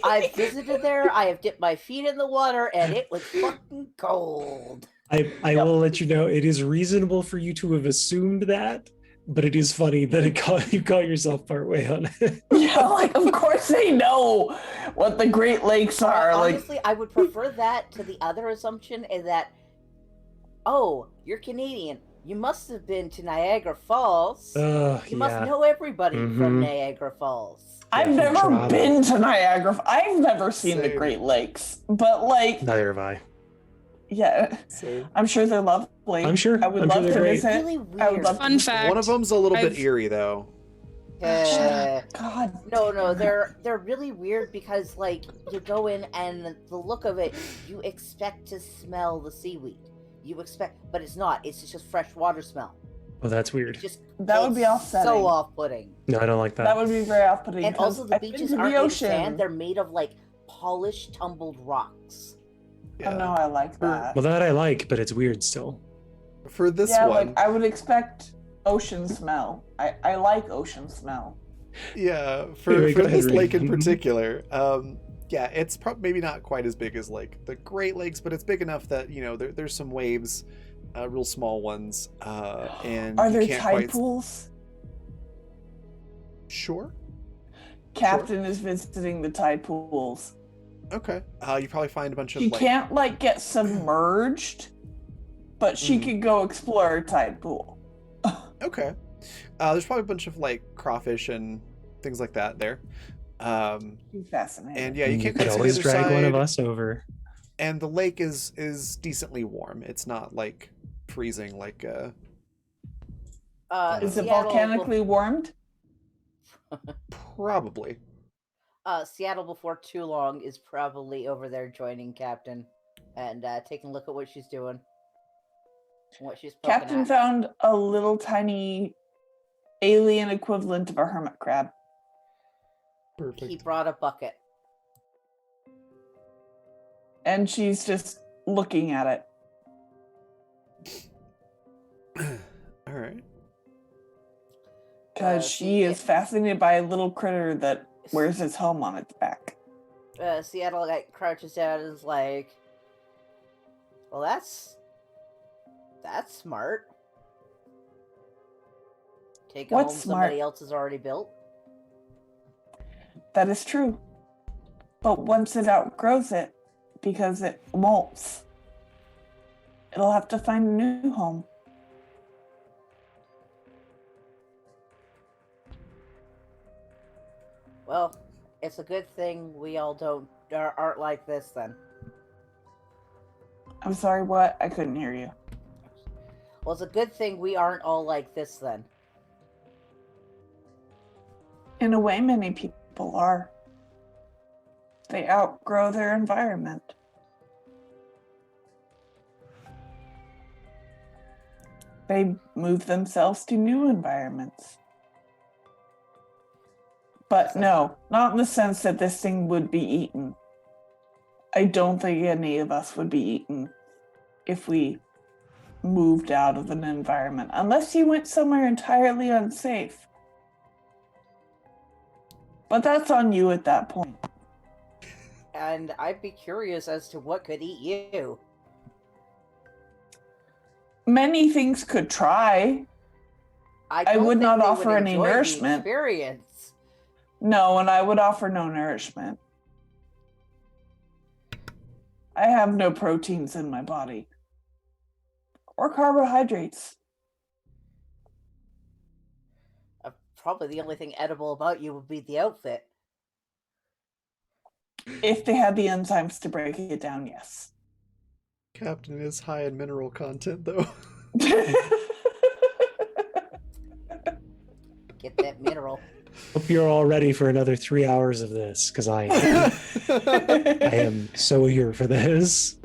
I've visited there. I have dipped my feet in the water, and it was fucking cold. I will let you know it is reasonable for you to have assumed that, but it is funny that you caught yourself partway on it. Yeah, like of course they know what the Great Lakes are. Honestly, I would prefer that to the other assumption is that, oh, you're Canadian. You must have been to Niagara Falls. You must know everybody from Niagara Falls. I've never been to Niagara. I've never seen the Great Lakes, but like neither have I. Yeah, I'm sure they're lovely. I'm sure. I would love to visit. Really weird. I would love Fun fact. One of them's a little bit eerie, though. God. No, they're really weird because like you go in and the look of it, you expect to smell the seaweed. You expect, but it's not. It's just fresh water smell. Oh, that's weird. That would be off-putting. So off-putting. No, I don't like that. That would be very off-putting. And also, the beaches aren't made of sand; they're made of like polished, tumbled rocks. Yeah. Oh no, I like that. Well, that I like, but it's weird still. For this one, like I would expect ocean smell. I like ocean smell. Yeah, for this lake in particular, yeah, it's maybe not quite as big as like the Great Lakes, but it's big enough that there's some waves, real small ones, and are there tide pools? Sure. Captain is visiting the tide pools. Okay. You probably find a bunch of. She can't like get submerged, but she could go explore a tide pool. Okay. There's probably a bunch of like crawfish and things like that there. Fascinating. And yeah, you can't could always drag one of us over. And the lake is decently warm. It's not like freezing like is it volcanically warmed? Probably. Seattle before too long is probably over there joining Captain and taking a look at what she's doing. What she's Captain found a little tiny alien equivalent of a hermit crab. Perfect. He brought a bucket. And she's just looking at it. All right. Because she is fascinated by a little critter that wears its home on its back. Seattle like crouches down and is like, well, that's smart. Take a home somebody else has already built. That is true. But once it outgrows it, because it molts, it'll have to find a new home. Well, it's a good thing we all aren't like this then. I'm sorry, what? I couldn't hear you. Well, it's a good thing we aren't all like this then. In a way, many people are. They outgrow their environment. They move themselves to new environments. But no, not in the sense that this thing would be eaten. I don't think any of us would be eaten if we moved out of an environment, unless you went somewhere entirely unsafe. But that's on you at that point. And I'd be curious as to what could eat you. Many things could try. I don't would think not they offer would any enjoy the nourishment. experience. No, and I would offer no nourishment. I have no proteins in my body. Or carbohydrates. Probably the only thing edible about you would be the outfit. If they had the enzymes to break it down, yes. Captain is high in mineral content, though. Get that mineral. Hope you're all ready for another 3 hours of this, because I am. I am so here for this.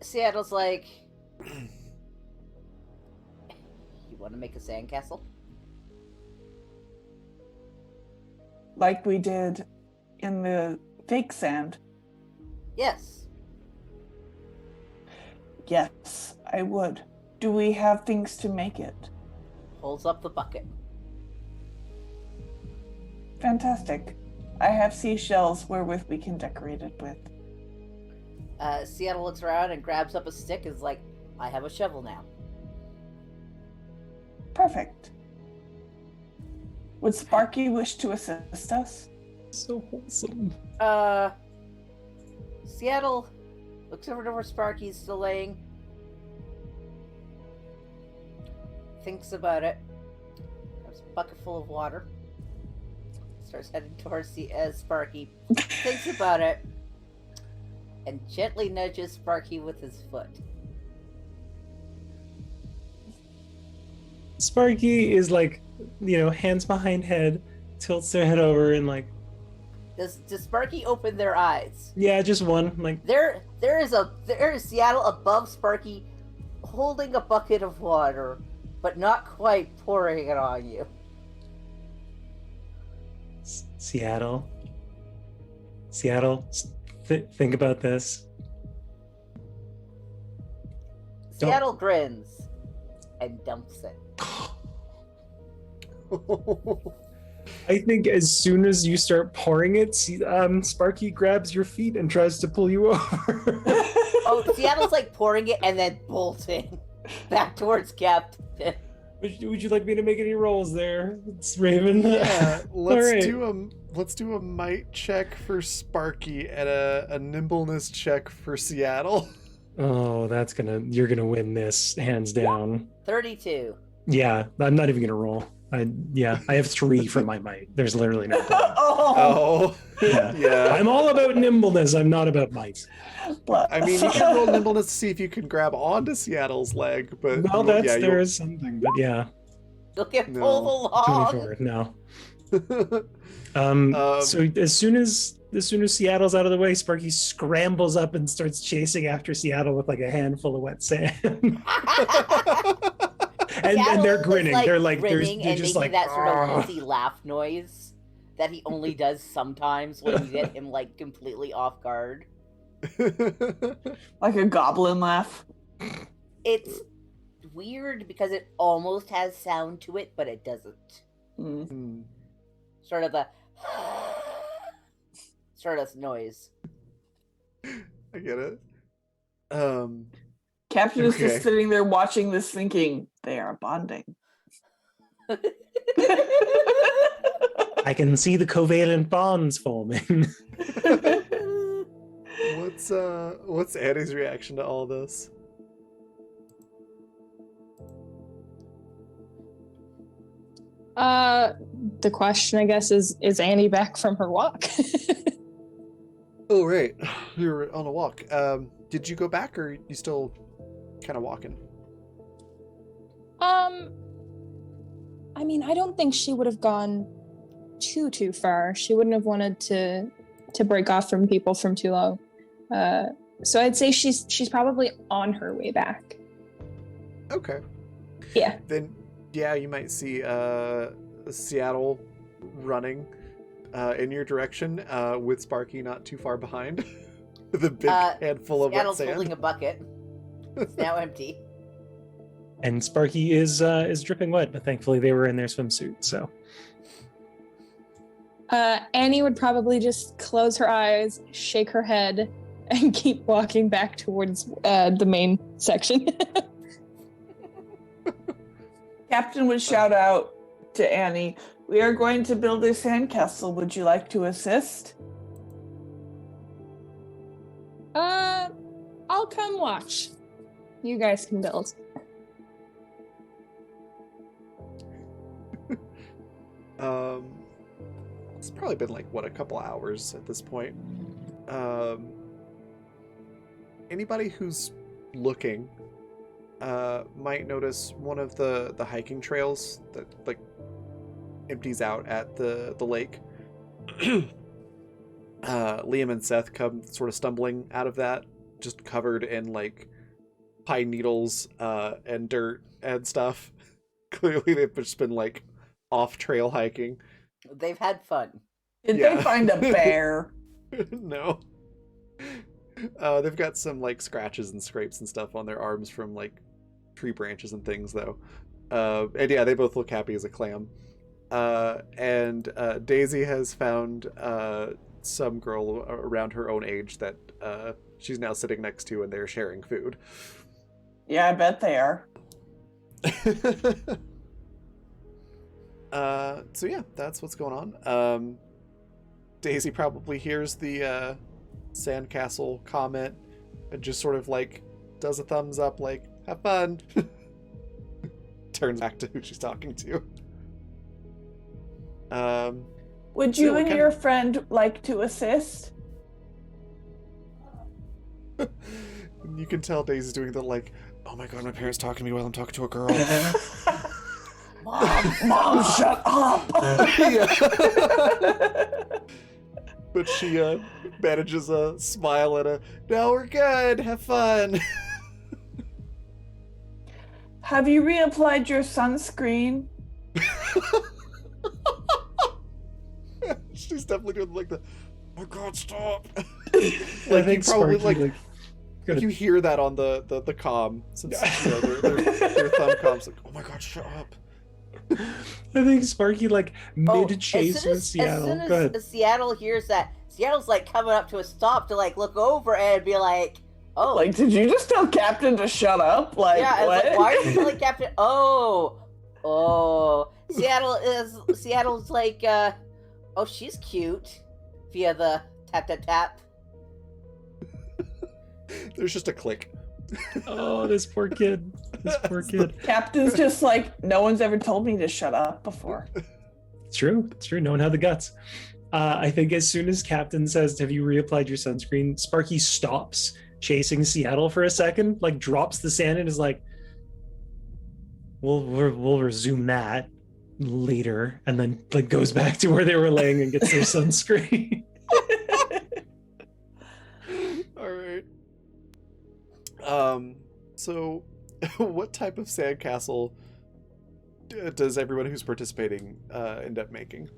Seattle's like, you want to make a sandcastle? Like we did in the fake sand. Yes. Yes, I would. Do we have things to make it? Holds up the bucket. Fantastic. I have seashells wherewith we can decorate it with. Seattle looks around and grabs up a stick and is like, I have a shovel now. Perfect. Would Sparky wish to assist us? So wholesome. Seattle looks over to where Sparky's still laying. Thinks about it. There's a bucket full of water. Starts heading towards Sparky. Thinks about it. And gently nudges Sparky with his foot. Sparky is like, hands behind head, tilts their head over and like, Does Sparky open their eyes? yeah, just one. Like, There is Seattle above Sparky, holding a bucket of water, but not quite pouring it on you. Seattle, think about this. Seattle grins and dumps it. I think as soon as you start pouring it, Sparky grabs your feet and tries to pull you over. Oh, Seattle's like pouring it and then bolting back towards Captain. Would you like me to make any rolls there? It's Raven. Yeah, let's Alright. let's do a might check for Sparky and a nimbleness check for Seattle. Oh, you're gonna win this hands down. 32. Yeah, I'm not even gonna roll. I have 3 for my might. There's literally no point. Oh, Yeah. yeah. I'm all about nimbleness. I'm not about might. I mean, you can roll nimbleness to see if you can grab onto Seattle's leg, but Well, yeah, there is something, but yeah, You'll get No. pulled along. 24. No. Um, So as soon as Seattle's out of the way, Sparky scrambles up and starts chasing after Seattle with like a handful of wet sand. and Seattle they're is, grinning. They're like grinning they're and just making like that sort of "Argh." woozy laugh noise that he only does sometimes when you get him like completely off guard. Like a goblin laugh. It's weird because it almost has sound to it, but it doesn't. Mm. Sort of the sort of noise. I get it. Captain is Okay. just sitting there watching this thinking, they are bonding. I can see the covalent bonds forming. What's Annie's reaction to all this? The question, I guess, is Annie back from her walk? Oh, right. We were on a walk. Did you go back, or you still kind of walking? I mean, I don't think she would have gone too far. She wouldn't have wanted to break off from people from too long. So I'd say she's probably on her way back. Okay. Yeah. Then, yeah, you might see Seattle running in your direction with Sparky not too far behind. The big handful of wet Seattle's sand. holding a bucket. It's now empty. And Sparky is dripping wet, but thankfully they were in their swimsuit. So Annie would probably just close her eyes, shake her head, and keep walking back towards the main section. Captain would shout out to Annie, "We are going to build a sandcastle. Would you like to assist?" I'll come watch. You guys can build. It's probably been like a couple hours at this point. Anybody who's looking might notice one of the hiking trails that like empties out at the lake. Liam and Seth come sort of stumbling out of that, just covered in like pine needles and dirt and stuff. Clearly they've just been like off trail hiking. They've had fun. Did they find a bear? No. They've got some like scratches and scrapes and stuff on their arms from like tree branches and things though. And yeah, they both look happy as a clam. And Daisy has found some girl around her own age that she's now sitting next to, and they're sharing food. Yeah, I bet they are. So yeah, that's what's going on. Daisy probably hears the sandcastle comment and just sort of like does a thumbs up like, have fun. Turns back to who she's talking to. Would So you what and kind your friend like to assist? You can tell Daisy's doing the like, oh my god, my parents talking to me while I'm talking to a girl. Mom, shut up! But she manages a smile and a, no, we're good, have fun. Have you reapplied your sunscreen? She's definitely doing like the, oh my god, stop. I Like, think you probably Sparky, like you hear that on the comm, since you know, their thumb comm's like, oh my god, shut up. I think Sparky like made a as chase soon with as, Seattle. As soon Go as ahead. Seattle hears that, Seattle's like coming up to a stop to like look over and be like, oh. Like, did you just tell Captain to shut up? Like, yeah, I was what? like, why are you telling Captain? Oh. Seattle's like, oh, she's cute. Via the tap tap tap. There's just a click. Oh, this poor kid. This poor kid. Captain's just like, no one's ever told me to shut up before. It's true. It's true. No one had the guts. I think as soon as Captain says, have you reapplied your sunscreen? Sparky stops chasing Seattle for a second, like drops the sand and is like, we'll resume that later, and then like goes back to where they were laying and gets their sunscreen. All right. So what type of sandcastle does everyone who's participating end up making?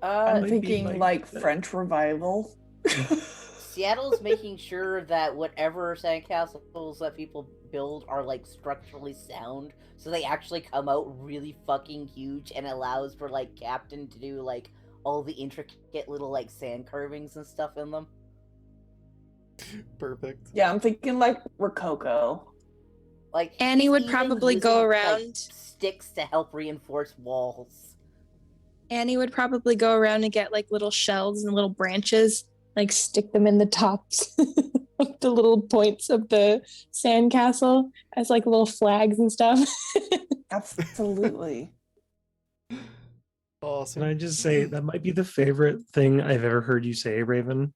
I'm might be thinking like French Revival. Seattle's making sure that whatever sandcastles that people build are like structurally sound, so they actually come out really fucking huge and allows for like Captain to do like all the intricate little like sand carvings and stuff in them. Perfect. Yeah, I'm thinking like Rococo. Like Annie would even probably using, go like, around. sticks to help reinforce walls. Annie would probably go around and get like little shells and little branches, like stick them in the tops of the little points of the sandcastle as like little flags and stuff. Absolutely. Awesome. Can I just say that might be the favorite thing I've ever heard you say, Raven,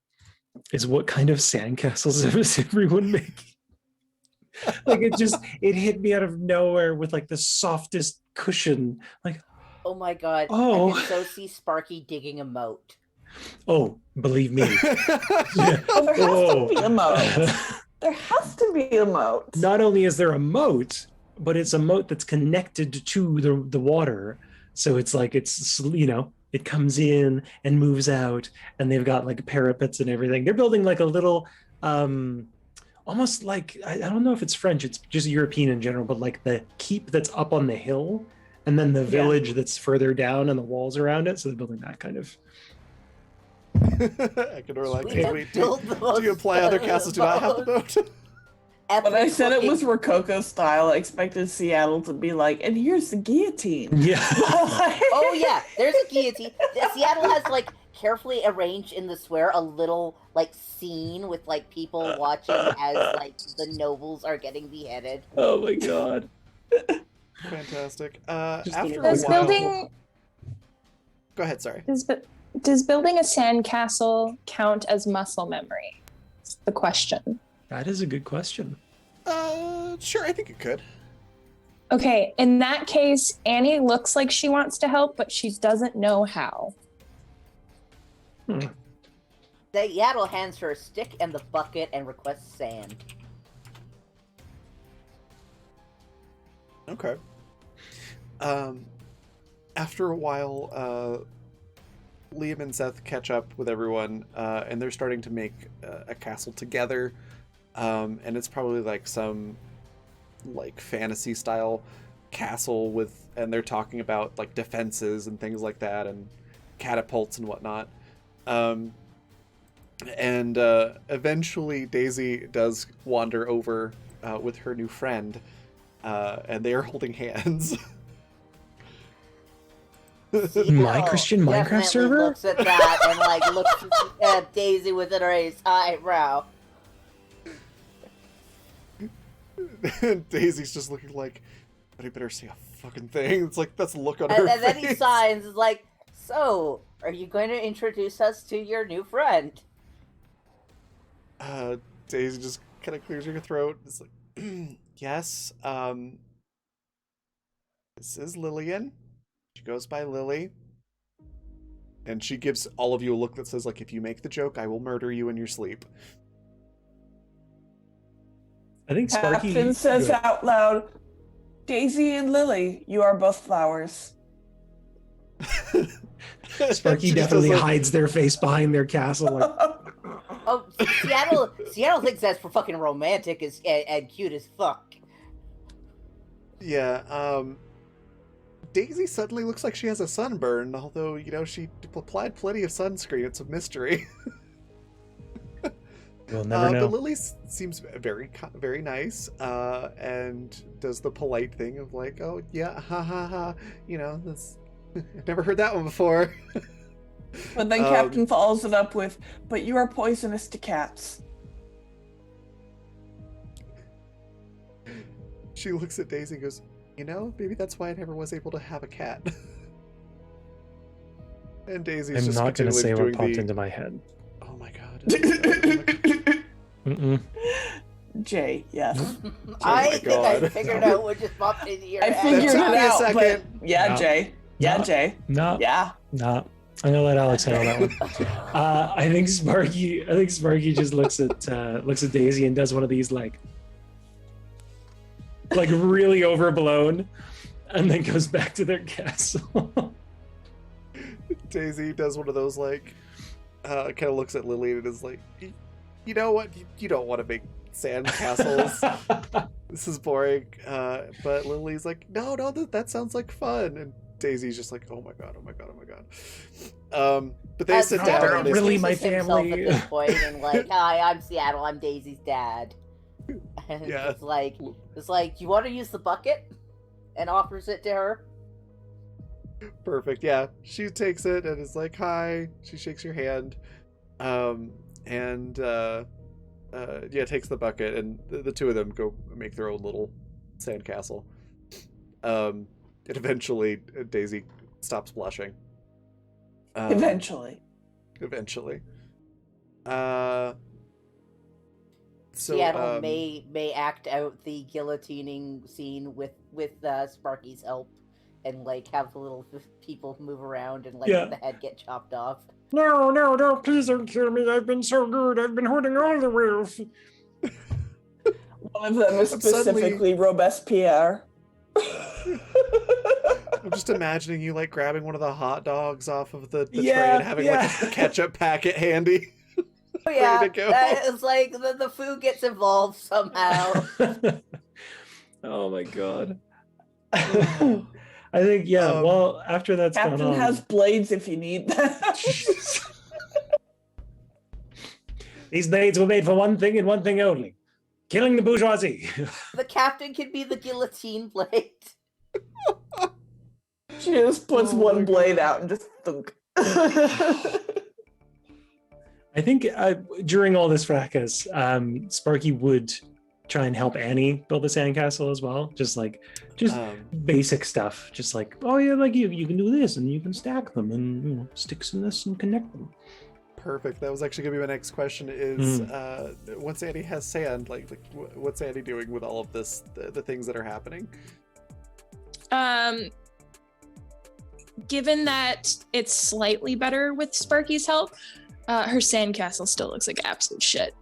is what kind of sandcastles is everyone making? Like it hit me out of nowhere with like the softest cushion. Like, Oh my god, Oh. I can so see Sparky digging a moat. oh, believe me. Well, there has Oh. to be a moat. There has to be a moat. Not only is there a moat, but it's a moat that's connected to the water. So it's like it comes in and moves out, and they've got like parapets and everything. They're building like a little almost like I don't know if it's French, it's just European in general, but like the keep that's up on the hill and then the village that's further down and the walls around it. So they're building that kind of. I can relax. Do you imply other castles do not have the boat? When I said it was Rococo style, I expected Seattle to be like, and here's the guillotine. Yeah. Oh yeah, there's a guillotine. Seattle has like carefully arranged in the square a little like scene with like people watching as like the nobles are getting beheaded. Oh my god. Fantastic. Just After a Does while... building Go ahead, sorry. does building a sandcastle count as muscle memory? That's the question. That is a good question. Sure, I think it could. Okay, in that case, Annie looks like she wants to help, but she doesn't know how. The Yaddle hands her a stick and the bucket and requests sand. Okay. After a while, Liam and Seth catch up with everyone, and they're starting to make a castle together. And it's probably like some like fantasy style castle and they're talking about like defenses and things like that and catapults and whatnot. And eventually Daisy does wander over with her new friend, and they are holding hands. My Christian Minecraft server? Looks at that and like looks at Daisy with a raised eyebrow. Daisy's just looking like, but I better say a fucking thing. It's like, that's a look on her face. And then he signs, is like, so, are you going to introduce us to your new friend? Daisy just kind of clears her throat. It's like, yes, this is Lillian. She goes by Lily. And she gives all of you a look that says, like, if you make the joke, I will murder you in your sleep. I think Sparky Captain says out loud, Daisy and Lily, you are both flowers. Sparky definitely hides their face behind their castle. Like, Oh, Seattle thinks that's for fucking romantic and cute as fuck. Yeah, Daisy suddenly looks like she has a sunburn, although, you know, she applied plenty of sunscreen. It's a mystery. we'll never know. But Lily seems very, very nice, and does the polite thing of like, oh, yeah, ha ha ha, you know, this, I've never heard that one before. But then Captain follows it up with, but you are poisonous to cats. She looks at Daisy and goes, you know, maybe that's why I never was able to have a cat. And Daisy's I'm just not going to say what doing popped into my head. Oh my god. Mm-mm. Jay, yes. I my think God. I figured out what just popped into your I head. figured took it me a out, but second. yeah, No. Jay. Yeah, No. Jay. No, Yeah. no. I'm gonna let Alex handle that one. I think Sparky just looks at Daisy and does one of these like really overblown, and then goes back to their castle. Daisy does one of those, like, kind of looks at Lily and is like, you know what? You don't want to make sand castles. This is boring. But Lily's like, no, that sounds like fun. And Daisy's just like, oh my god. But they sit down. They're And they really my introduces himself family. At this point, and like, hi, I'm Seattle. I'm Daisy's dad. And Yeah. it's like, you want to use the bucket? And offers it to her. Perfect. Yeah, she takes it and is like, hi. She shakes your hand, yeah, takes the bucket, and the two of them go make their own little sandcastle. And eventually, Daisy stops blushing. Eventually. Seattle may act out the guillotining scene with Sparky's help, and like have the little people move around and like Yeah. the head get chopped off. No, please don't kill me. I've been so good. I've been holding all the wealth. One of them is specifically Robespierre. I'm just imagining you like grabbing one of the hot dogs off of the tray Yeah, and having like a ketchup packet handy. Oh yeah, Ready to go. it's like the food gets involved somehow. Oh my god. I I think, yeah, well, after that's Captain gone on. has blades if you need them. These blades were made for one thing and one thing only. Killing the bourgeoisie. The captain can be the guillotine blade. She just puts Oh my one blade God. out and just thunk. I think during all this fracas, Sparky would try and help Annie build the sandcastle as well. Just basic stuff. Just like, oh yeah, like you can do this and you can stack them and sticks in this and connect them. Perfect. That was actually gonna be my next question. Is once Annie has sand, like what's Annie doing with all of this, the things that are happening? Given that it's slightly better with Sparky's help, her sandcastle still looks like absolute shit.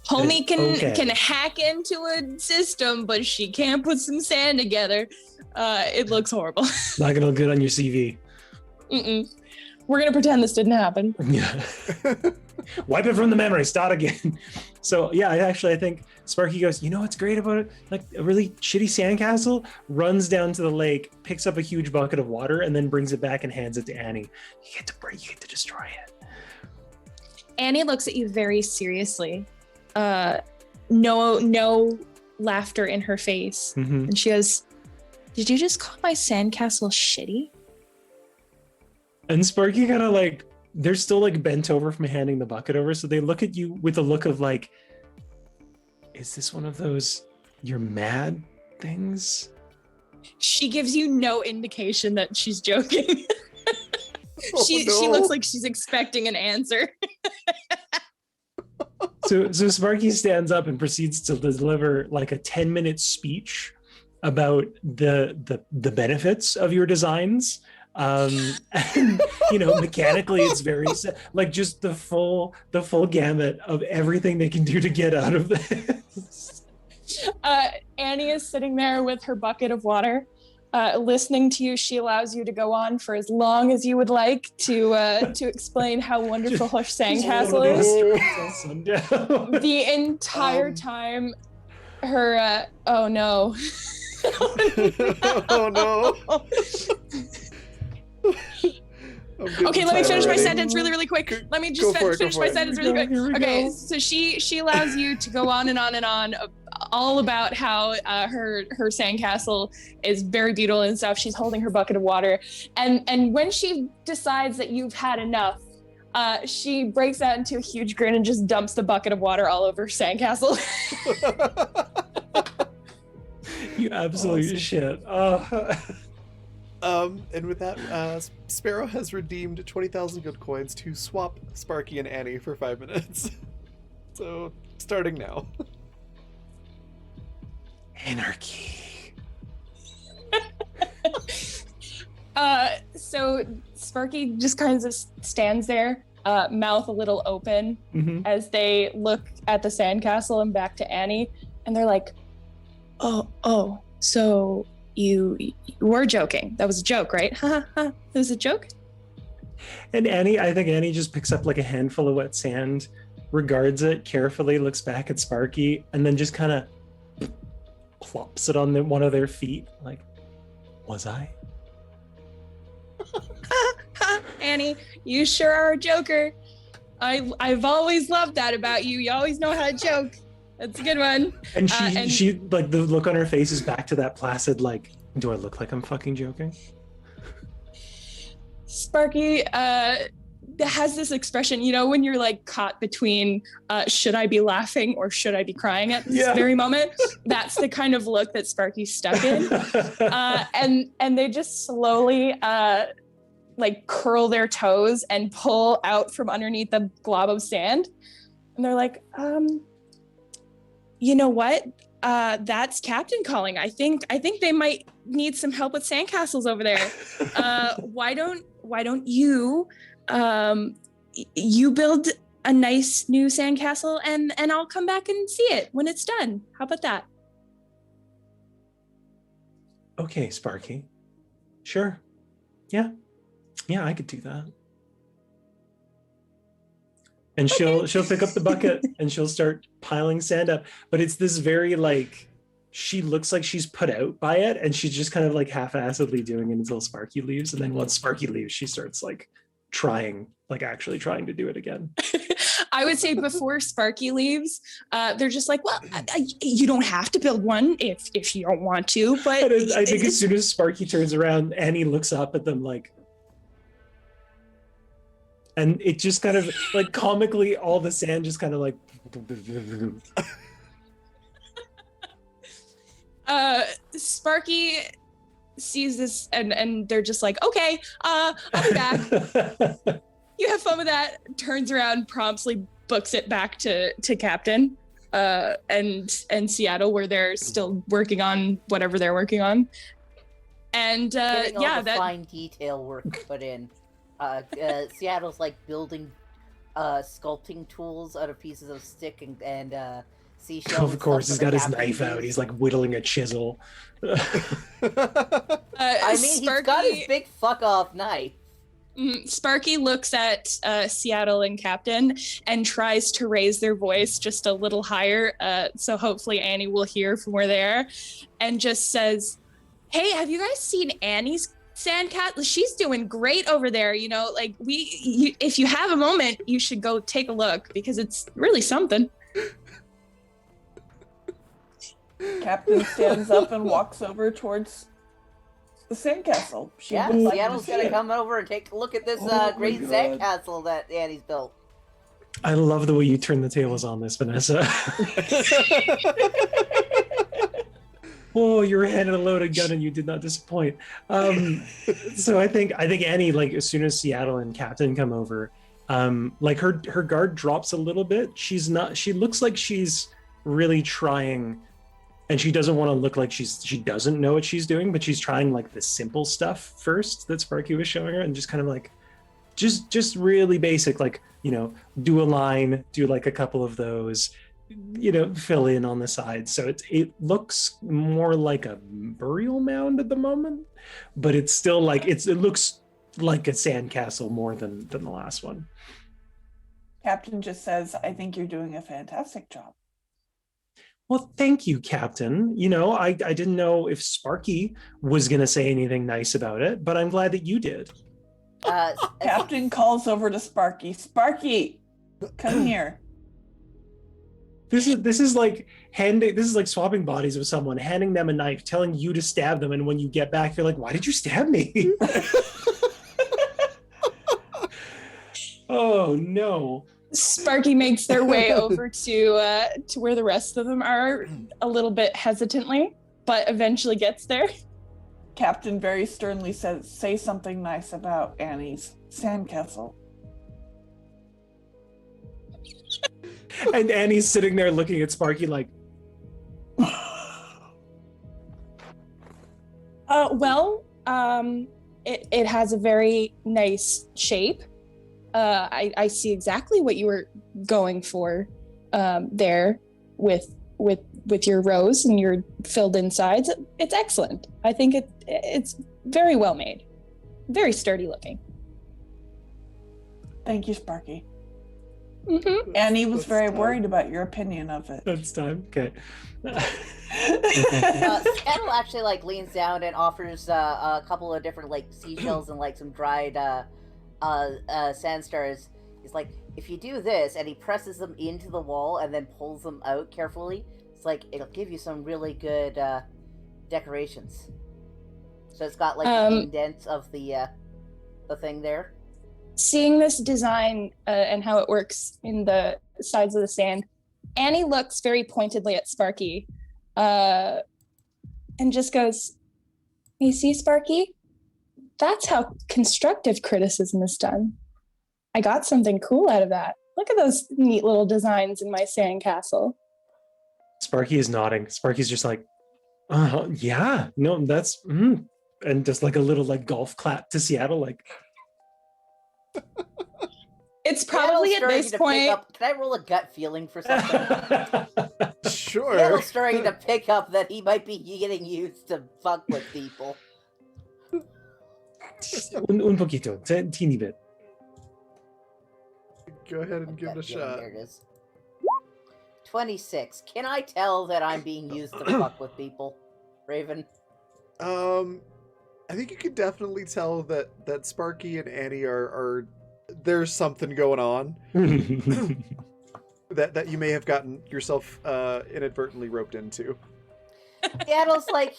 Homie can hack into a system, but she can't put some sand together. It looks horrible. Not gonna look good on your CV. Mm-mm. We're gonna pretend this didn't happen. Yeah. Wipe it from the memory. Start again. So yeah, I think Sparky goes, you know what's great about it? Like a really shitty sandcastle, runs down to the lake, picks up a huge bucket of water, and then brings it back and hands it to Annie. You get to destroy it. Annie looks at you very seriously. No laughter in her face. Mm-hmm. And she goes, "Did you just call my sandcastle shitty?" And Sparky kind of like, they're still like bent over from handing the bucket over. So they look at you with a look of like, is this one of those you're mad things? She gives you no indication that she's joking. She no. looks like she's expecting an answer. So Sparky stands up and proceeds to deliver like a 10-minute speech about the benefits of your designs. And, mechanically it's very like just the full gamut of everything they can do to get out of this. Annie is sitting there with her bucket of water, listening to you. She allows you to go on for as long as you would like to explain how wonderful her sandcastle is. The entire time, her oh no. Oh no. Okay, let me finish my sentence really quick. Let me just finish my sentence really quick. Okay, so she allows you to go on and on and on, all about how her sandcastle is very beautiful and stuff. She's holding her bucket of water, and when she decides that you've had enough, she breaks out into a huge grin and just dumps the bucket of water all over her sandcastle. You absolute shit. And with that, Sparrow has redeemed 20,000 good coins to swap Sparky and Annie for 5 minutes. So, starting now. Anarchy. So Sparky just kind of stands there, mouth a little open, as they look at the sandcastle and back to Annie, and they're like, oh, so you were joking. That was a joke, right? It was a joke? And I think Annie just picks up like a handful of wet sand, regards it carefully, looks back at Sparky, and then just kind of plops it on one of their feet. Like, was I? Annie, you sure are a joker. I've always loved that about you. You always know how to joke. That's a good one. And she like the look on her face is back to that placid, like, do I look like I'm fucking joking? Sparky has this expression, when you're like caught between should I be laughing or should I be crying at this very moment? That's the kind of look that Sparky's stuck in. And they just slowly like curl their toes and pull out from underneath the glob of sand. And they're like, you know what? That's Captain calling. I think they might need some help with sandcastles over there. Why don't you you build a nice new sandcastle and I'll come back and see it when it's done. How about that? Okay, Sparky. Sure. Yeah, I could do that. And she'll pick up the bucket and she'll start piling sand up. But it's this very like she looks like she's put out by it, and she's just kind of like half-assedly doing it until Sparky leaves, and then once Sparky leaves, she starts like actually trying to do it again. I would say before Sparky leaves, they're just like, well, you don't have to build one if you don't want to, but I think as soon as Sparky turns around, Annie looks up at them like, and it just kind of like comically, all the sand just kind of like. Sparky sees this and they're just like, okay, I'll be back. You have fun with that. Turns around, promptly books it back to Captain and Seattle, where they're still working on whatever they're working on. And Getting all yeah, the that fine detail work put in. Seattle's like building sculpting tools out of pieces of stick and seashells. Of course, he's got his Captain knife out. used. He's like whittling a chisel. I mean, he's got his big fuck off knife. Sparky looks at Seattle and Captain and tries to raise their voice just a little higher, so hopefully Annie will hear from where they are, and just says, hey, have you guys seen Annie's sandcat? She's doing great over there. You know, like if you have a moment, you should go take a look because it's really something. Captain stands up and walks over towards the sandcastle. She Yeah, would like to Seattle's see gonna it. come over and take a look at this Oh my great God. sandcastle that Annie's built. I love the way you turn the tables on this, Vanessa. Oh, you were handed a loaded gun and you did not disappoint. So I think Annie, like as soon as Seattle and Captain come over, like her guard drops a little bit. She looks like she's really trying, and she doesn't want to look like she doesn't know what she's doing, but she's trying like the simple stuff first that Sparky was showing her, and just kind of like just really basic, like, you know, do a line, do like a couple of those, you know, fill in on the side. So it looks more like a burial mound at the moment, but it's still like it looks like a sandcastle more than the last one. Captain just says, I think you're doing a fantastic job. Well, thank you, Captain. You know, I didn't know if Sparky was going to say anything nice about it, but I'm glad that you did. Captain calls over to Sparky. Sparky, come here. This is like swapping bodies with someone, handing them a knife, telling you to stab them, and when you get back, you're like, why did you stab me? Oh no. Sparky makes their way over to where the rest of them are, a little bit hesitantly, but eventually gets there. Captain very sternly says, say something nice about Annie's sandcastle. And Annie's sitting there looking at Sparky like, it has a very nice shape. I see exactly what you were going for there with your rows and your filled in sides. It's excellent. I think it's very well made, very sturdy looking. Thank you, Sparky. Mm-hmm. Annie was very worried about your opinion of it. that's time. Okay. Seattle actually like leans down and offers a couple of different like seashells and like some dried sand stars. He's like, if you do this, and he presses them into the wall and then pulls them out carefully, it's like it'll give you some really good decorations. So it's got like the indent of the thing there. Seeing this design and how it works in the sides of the sand, Annie looks very pointedly at Sparky and just goes, you see, Sparky? That's how constructive criticism is done. I got something cool out of that. Look at those neat little designs in my sandcastle. Sparky is nodding. Sparky's just like, yeah, no, that's, and just like a little like golf clap to Seattle, like. It's probably at this point. Can I roll a gut feeling for something? Sure. Seattle's starting to pick up that he might be getting used to fuck with people. un poquito, teeny bit. Go ahead and give it a Gut feeling, shot. there it is. 26. Can I tell that I'm being used to fuck with people, Raven? I think you can definitely tell that Sparky and Annie are there's something going on that you may have gotten yourself inadvertently roped into. Seattle's like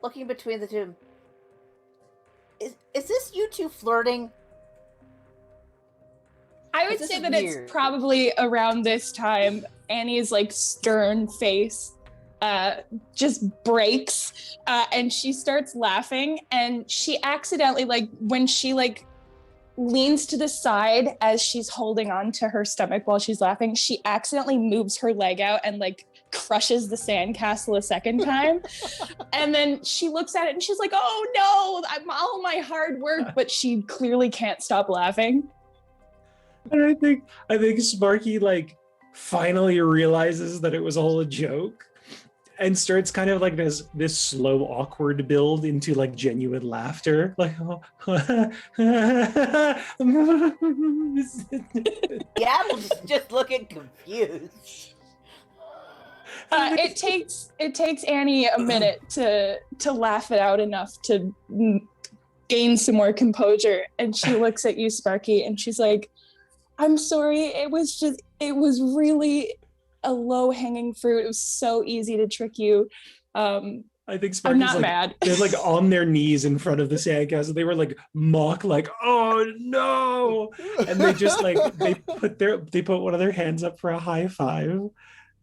looking between the two. Is this you two flirting? I would This say is that weird. it's probably around this time Annie's like stern face just breaks and she starts laughing, and she accidentally, like when she like leans to the side as she's holding on to her stomach while she's laughing, she accidentally moves her leg out and like crushes the sandcastle a second time. And then she looks at it and she's like, oh no, I'm all my hard work, but she clearly can't stop laughing. And I think Sparky like finally realizes that it was all a joke and starts kind of like this slow awkward build into like genuine laughter, like Seattle's just looking confused. It takes Annie a minute to laugh it out enough to gain some more composure, and she looks at you, Sparky, and she's like, I'm sorry, it was really a low-hanging fruit. It was so easy to trick you. I think Sparky's I'm not like, mad. they're like on their knees in front of the sandcastle. They were like mock, like, oh no. And they just like they put one of their hands up for a high five.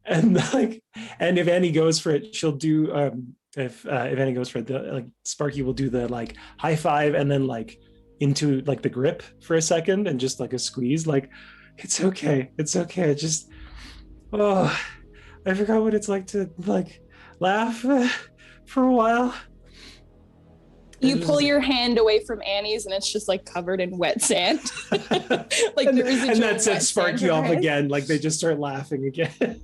And like, and if Annie goes for it, she'll do if Annie goes for it, like Sparky will do the like high five and then like into like the grip for a second and just like a squeeze, like it's okay. Just I forgot what it's like to like laugh for a while. You pull your hand away from Annie's and it's just like covered in wet sand. Like and, the residual and that sets wet Sparky sand off from her again. Like they just start laughing again.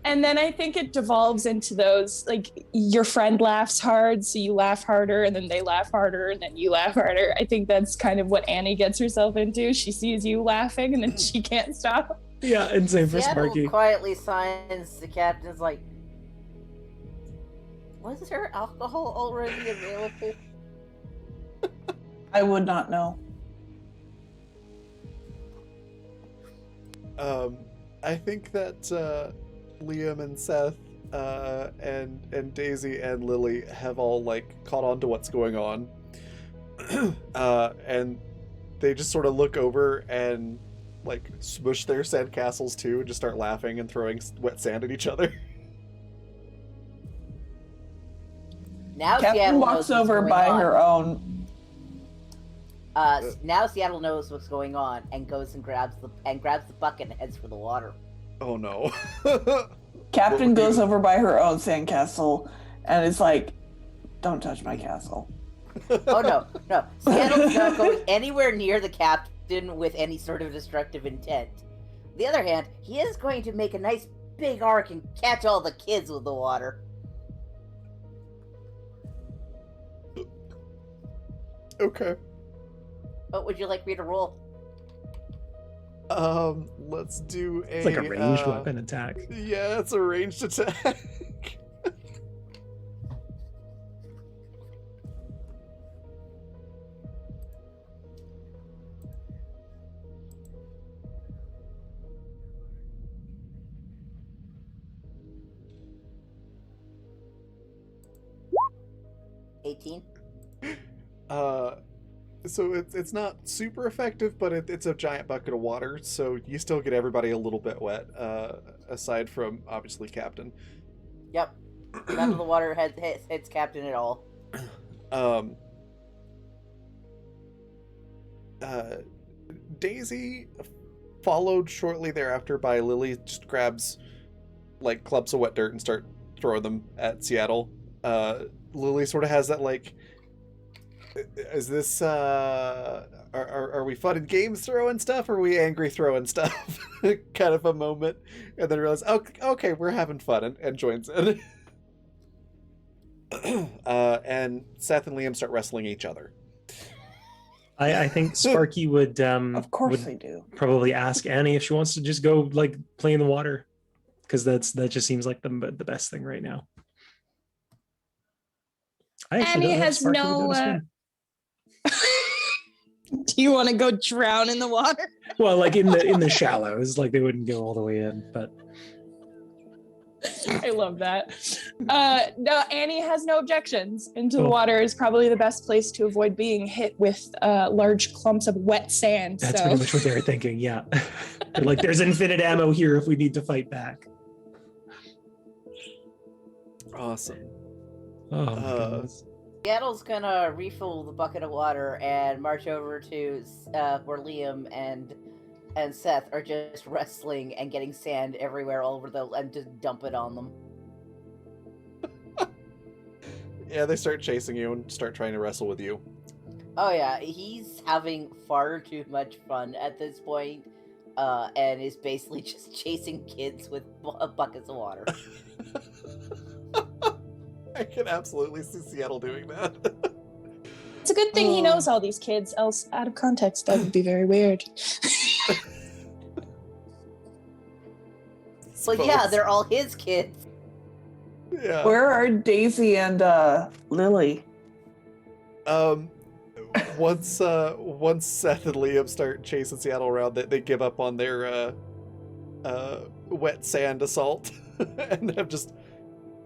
And then I think it devolves into those, like, your friend laughs hard, so you laugh harder, and then they laugh harder, and then you laugh harder. I think that's kind of what Annie gets herself into. She sees you laughing, and then she can't stop. Yeah, and same for Seattle Sparky. quietly signs the captain's like, was there alcohol already available? I would not know. I think that Liam and Seth and Daisy and Lily have all like caught on to what's going on, and they just sort of look over and like smush their sandcastles too, and just start laughing and throwing wet sand at each other. Now Captain Seattle knows walks what's over going by on. her own. Now Seattle knows what's going on and goes and grabs the bucket and heads for the water. Oh no. Captain goes over by her own sandcastle and is like, don't touch my castle. Oh no. Seattle's not going anywhere near the captain with any sort of destructive intent. On the other hand, he is going to make a nice big arc and catch all the kids with the water. Okay. What would you like me to roll? Let's do a. It's like a ranged weapon attack. Yeah, it's a ranged attack. $18. So it's not super effective, but it's a giant bucket of water, so you still get everybody a little bit wet, aside from obviously Captain. Yep. None of the water hits Captain at all. Daisy, followed shortly thereafter by Lily, just grabs like clumps of wet dirt and start throwing them at Seattle. Lily sort of has that like, is this are we fun and games throwing stuff, or are we angry throwing stuff? Kind of a moment, and then realize, okay, we're having fun, and joins in. And Seth and Liam start wrestling each other. I think Sparky would Of course would they do. probably ask Annie if she wants to just go like play in the water. because that just seems like the best thing right now. I actually Annie don't know if has Sparky would know no. to swim. Do you want to go drown in the water? Well, like in the shallows, like they wouldn't go all the way in, but I love that. No, Annie has no objections. Into the Cool. water is probably the best place to avoid being hit with large clumps of wet sand. that's so pretty much what they were thinking. Yeah, they're like, there's infinite ammo here if we need to fight back. Awesome. Oh my goodness. Seattle's gonna refill the bucket of water and march over to where Liam and Seth are just wrestling and getting sand everywhere all over and just dump it on them. Yeah, they start chasing you and start trying to wrestle with you. Oh yeah, he's having far too much fun at this point, and is basically just chasing kids with buckets of water. I can absolutely see Seattle doing that. it's a good thing he knows all these kids, else out of context that would be very weird. Well, yeah, they're all his kids. Yeah. Where are Daisy and Lily? Once Seth and Liam start chasing Seattle around, they give up on their wet sand assault and have just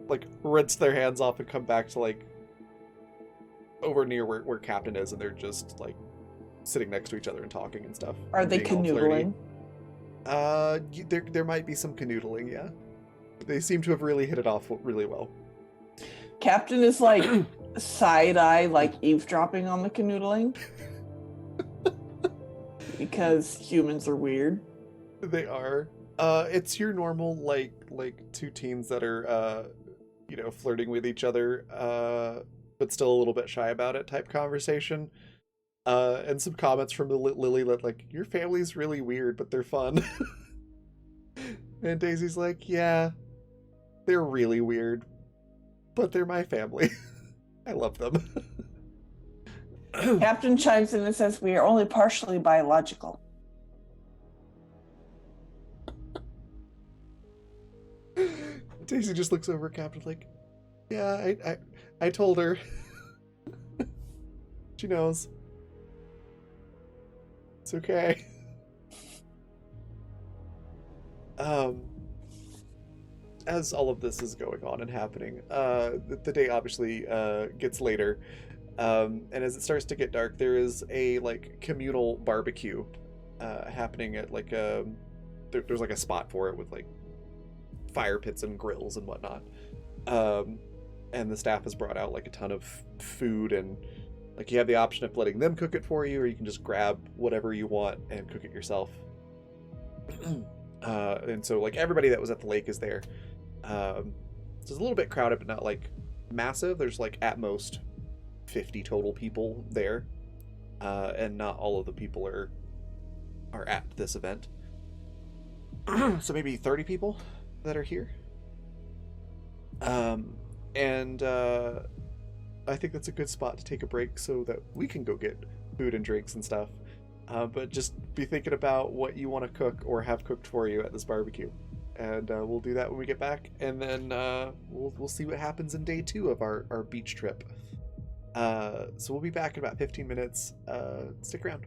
like rinsed their hands off and come back to like over near where Captain is, and they're just like sitting next to each other and talking and stuff. Are and they being all flirty. canoodling? There might be some canoodling, yeah. They seem to have really hit it off really well. Captain is like side-eye, like eavesdropping on the canoodling. Because humans are weird. They are. It's your normal like two teens that are flirting with each other, but still a little bit shy about it type conversation. And some comments from Lily that like, your family's really weird, but they're fun. And Daisy's like, yeah, they're really weird, but they're my family. I love them. Captain chimes in and says, we are only partially biological. Daisy just looks over at Captain like, yeah, I told her. She knows. It's okay. As all of this is going on and happening, the day obviously gets later, and as it starts to get dark, there is a like communal barbecue happening at like there's like a spot for it with like fire pits and grills and whatnot, and the staff has brought out like a ton of food, and like you have the option of letting them cook it for you, or you can just grab whatever you want and cook it yourself. And so like everybody that was at the lake is there. So it's a little bit crowded, but not like massive. There's like at most 50 total people there, and not all of the people are at this event. So maybe 30 people that are here. And I think that's a good spot to take a break so that we can go get food and drinks and stuff. But just be thinking about what you want to cook or have cooked for you at this barbecue. And we'll do that when we get back. And then we'll see what happens in day 2 of our beach trip. So we'll be back in about 15 minutes. Stick around.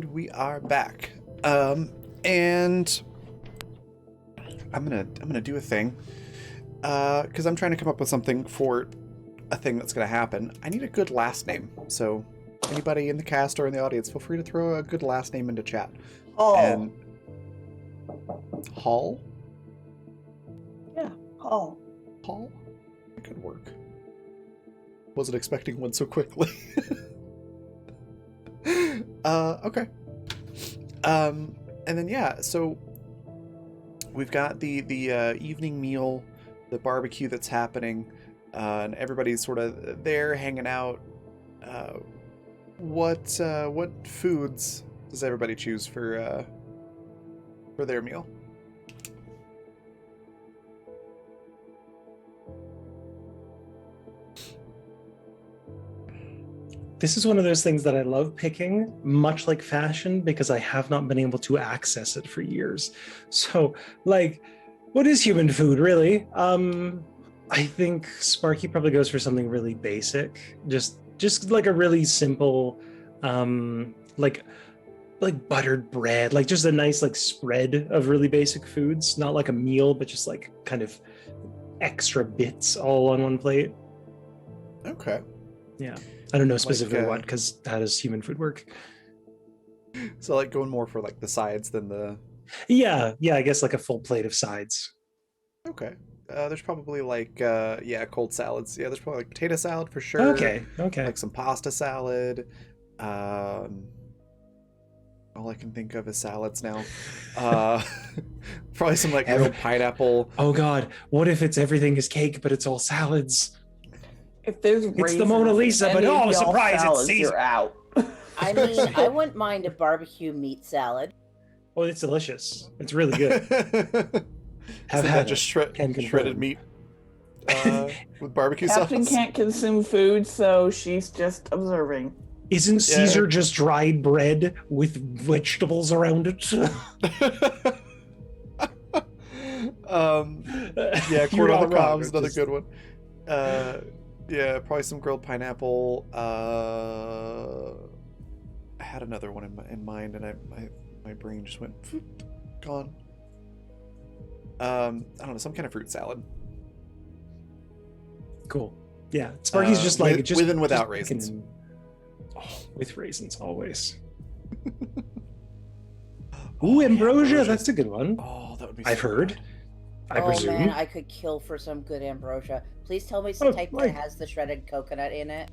And we are back. And I'm gonna do a thing. Because I'm trying to come up with something for a thing that's gonna happen. I need a good last name. So anybody in the cast or in the audience, feel free to throw a good last name into chat. Oh, And Hall? yeah. Oh, Hall? That could work. Wasn't expecting one so quickly. Okay. And then yeah, so we've got the evening meal, the barbecue that's happening, and everybody's sort of there hanging out. What foods does everybody choose for their meal? This is one of those things that I love picking, much like fashion, because I have not been able to access it for years. So, like, what is human food, really? I think Sparky probably goes for something really basic, just like a really simple, like buttered bread, like just a nice like spread of really basic foods, not like a meal, but just like kind of extra bits all on one plate. Okay. Yeah. I don't know specifically Like, what, because how does human food work? So like going more for like the sides than the... Yeah, I guess like a full plate of sides. Okay. There's probably like cold salads. Yeah, there's probably like potato salad for sure. Okay. Like some pasta salad. All I can think of is salads now. Probably some like grilled pineapple. Oh God, what if it's everything is cake, but it's all salads? if there's It's the Mona Lisa, but oh, surprise, it's Caesar. You're out. I mean, I wouldn't mind a barbecue meat salad. Oh, it's delicious. It's really good. Have Isn't had that just it. Can confirm. shredded meat with barbecue Captain sauce? can't consume food, so she's just observing. Isn't Caesar just dried bread with vegetables around it? Yeah, You're corn on the not wrong, cob's it's another just- good one. Yeah, probably some grilled pineapple. I had another one in mind, and my brain just went gone. I don't know, some kind of fruit salad. Cool. Yeah, Sparky's just like with and without just raisins. picking- Oh, with raisins always. Ooh, yeah, ambrosia. ambrosia. That's a good one. Oh, that would be. I've so heard. good. I oh presume. man, I could kill for some good ambrosia. Please tell me it's the Oh, type like- that has the shredded coconut in it.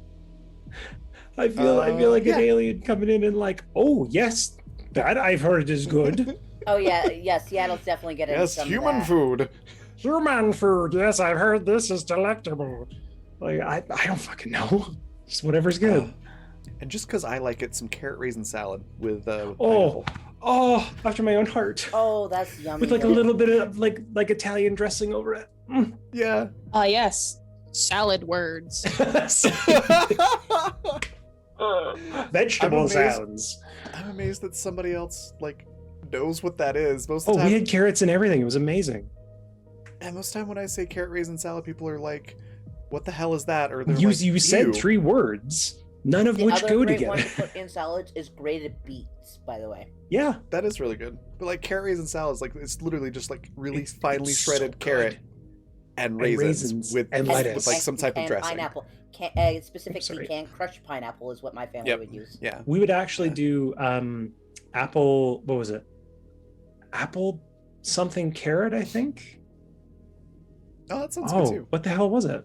I feel like yeah. an alien coming in and like, oh yes, that I've heard is good. Oh yeah, Seattle's definitely getting Yes, some human of that. food. Human food. Yes, I've heard this is delectable. Like I don't fucking know. Just whatever's good. And just because I like it, some carrot raisin salad with Oh, pineapple. oh, after my own heart. Oh, that's yummy. With like a though. little bit of like Italian dressing over it. Mm. Yeah. Yes. Salad words. Vegetable I'm amazed- sounds. I'm amazed that somebody else like knows what that is. Most of Oh, the we time, had carrots and everything. It was amazing. and most of the time when I say carrot raisin salad, people are like, "What the hell is that?" Or they're You like, you said "Ew." 3 words, none of The which other go great one to together. put in salads is grated beets, by the way. Yeah. That is really good. But like carrot raisin salad is like it's literally just like really It's- finely it's so shredded carrot good. and And raisins, raisins with and with lettuce. like some type of and dressing. Pineapple. Specifically sorry. canned crushed pineapple is what my family Yep. would use. Yeah. We would actually Yeah. do apple, what was it? Apple something carrot, I think. Oh, that sounds good Oh, too. what the hell was it?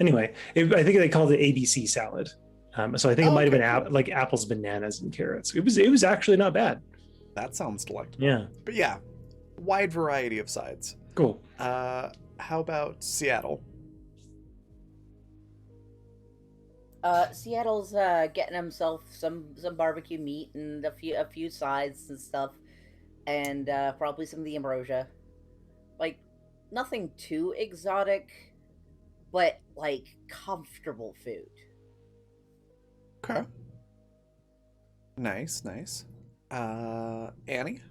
Anyway, I think they called it ABC salad. So I think it Oh, might have okay, been cool. like apples, bananas, and carrots. It was actually not bad. That sounds delightful. Yeah, But yeah, wide variety of sides. cool. How about Seattle? Seattle's getting himself some barbecue meat and a few sides and stuff, and probably some of the ambrosia. Like nothing too exotic, but like comfortable food. Okay. Nice. Annie?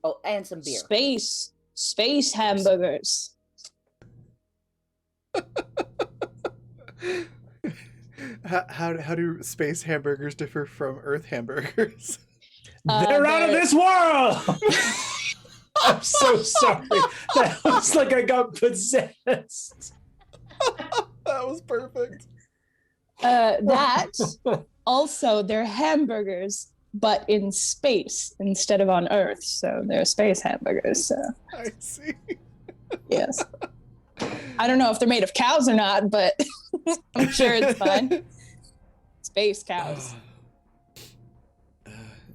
Oh, and some beer. Space hamburgers. How do space hamburgers differ from Earth hamburgers? They're out of this world. I'm so sorry. That was like I got possessed. That was perfect. That also they're hamburgers, but in space instead of on Earth. So they're space hamburgers. So I see. yes. I don't know if they're made of cows or not, but I'm sure it's fine. Space cows.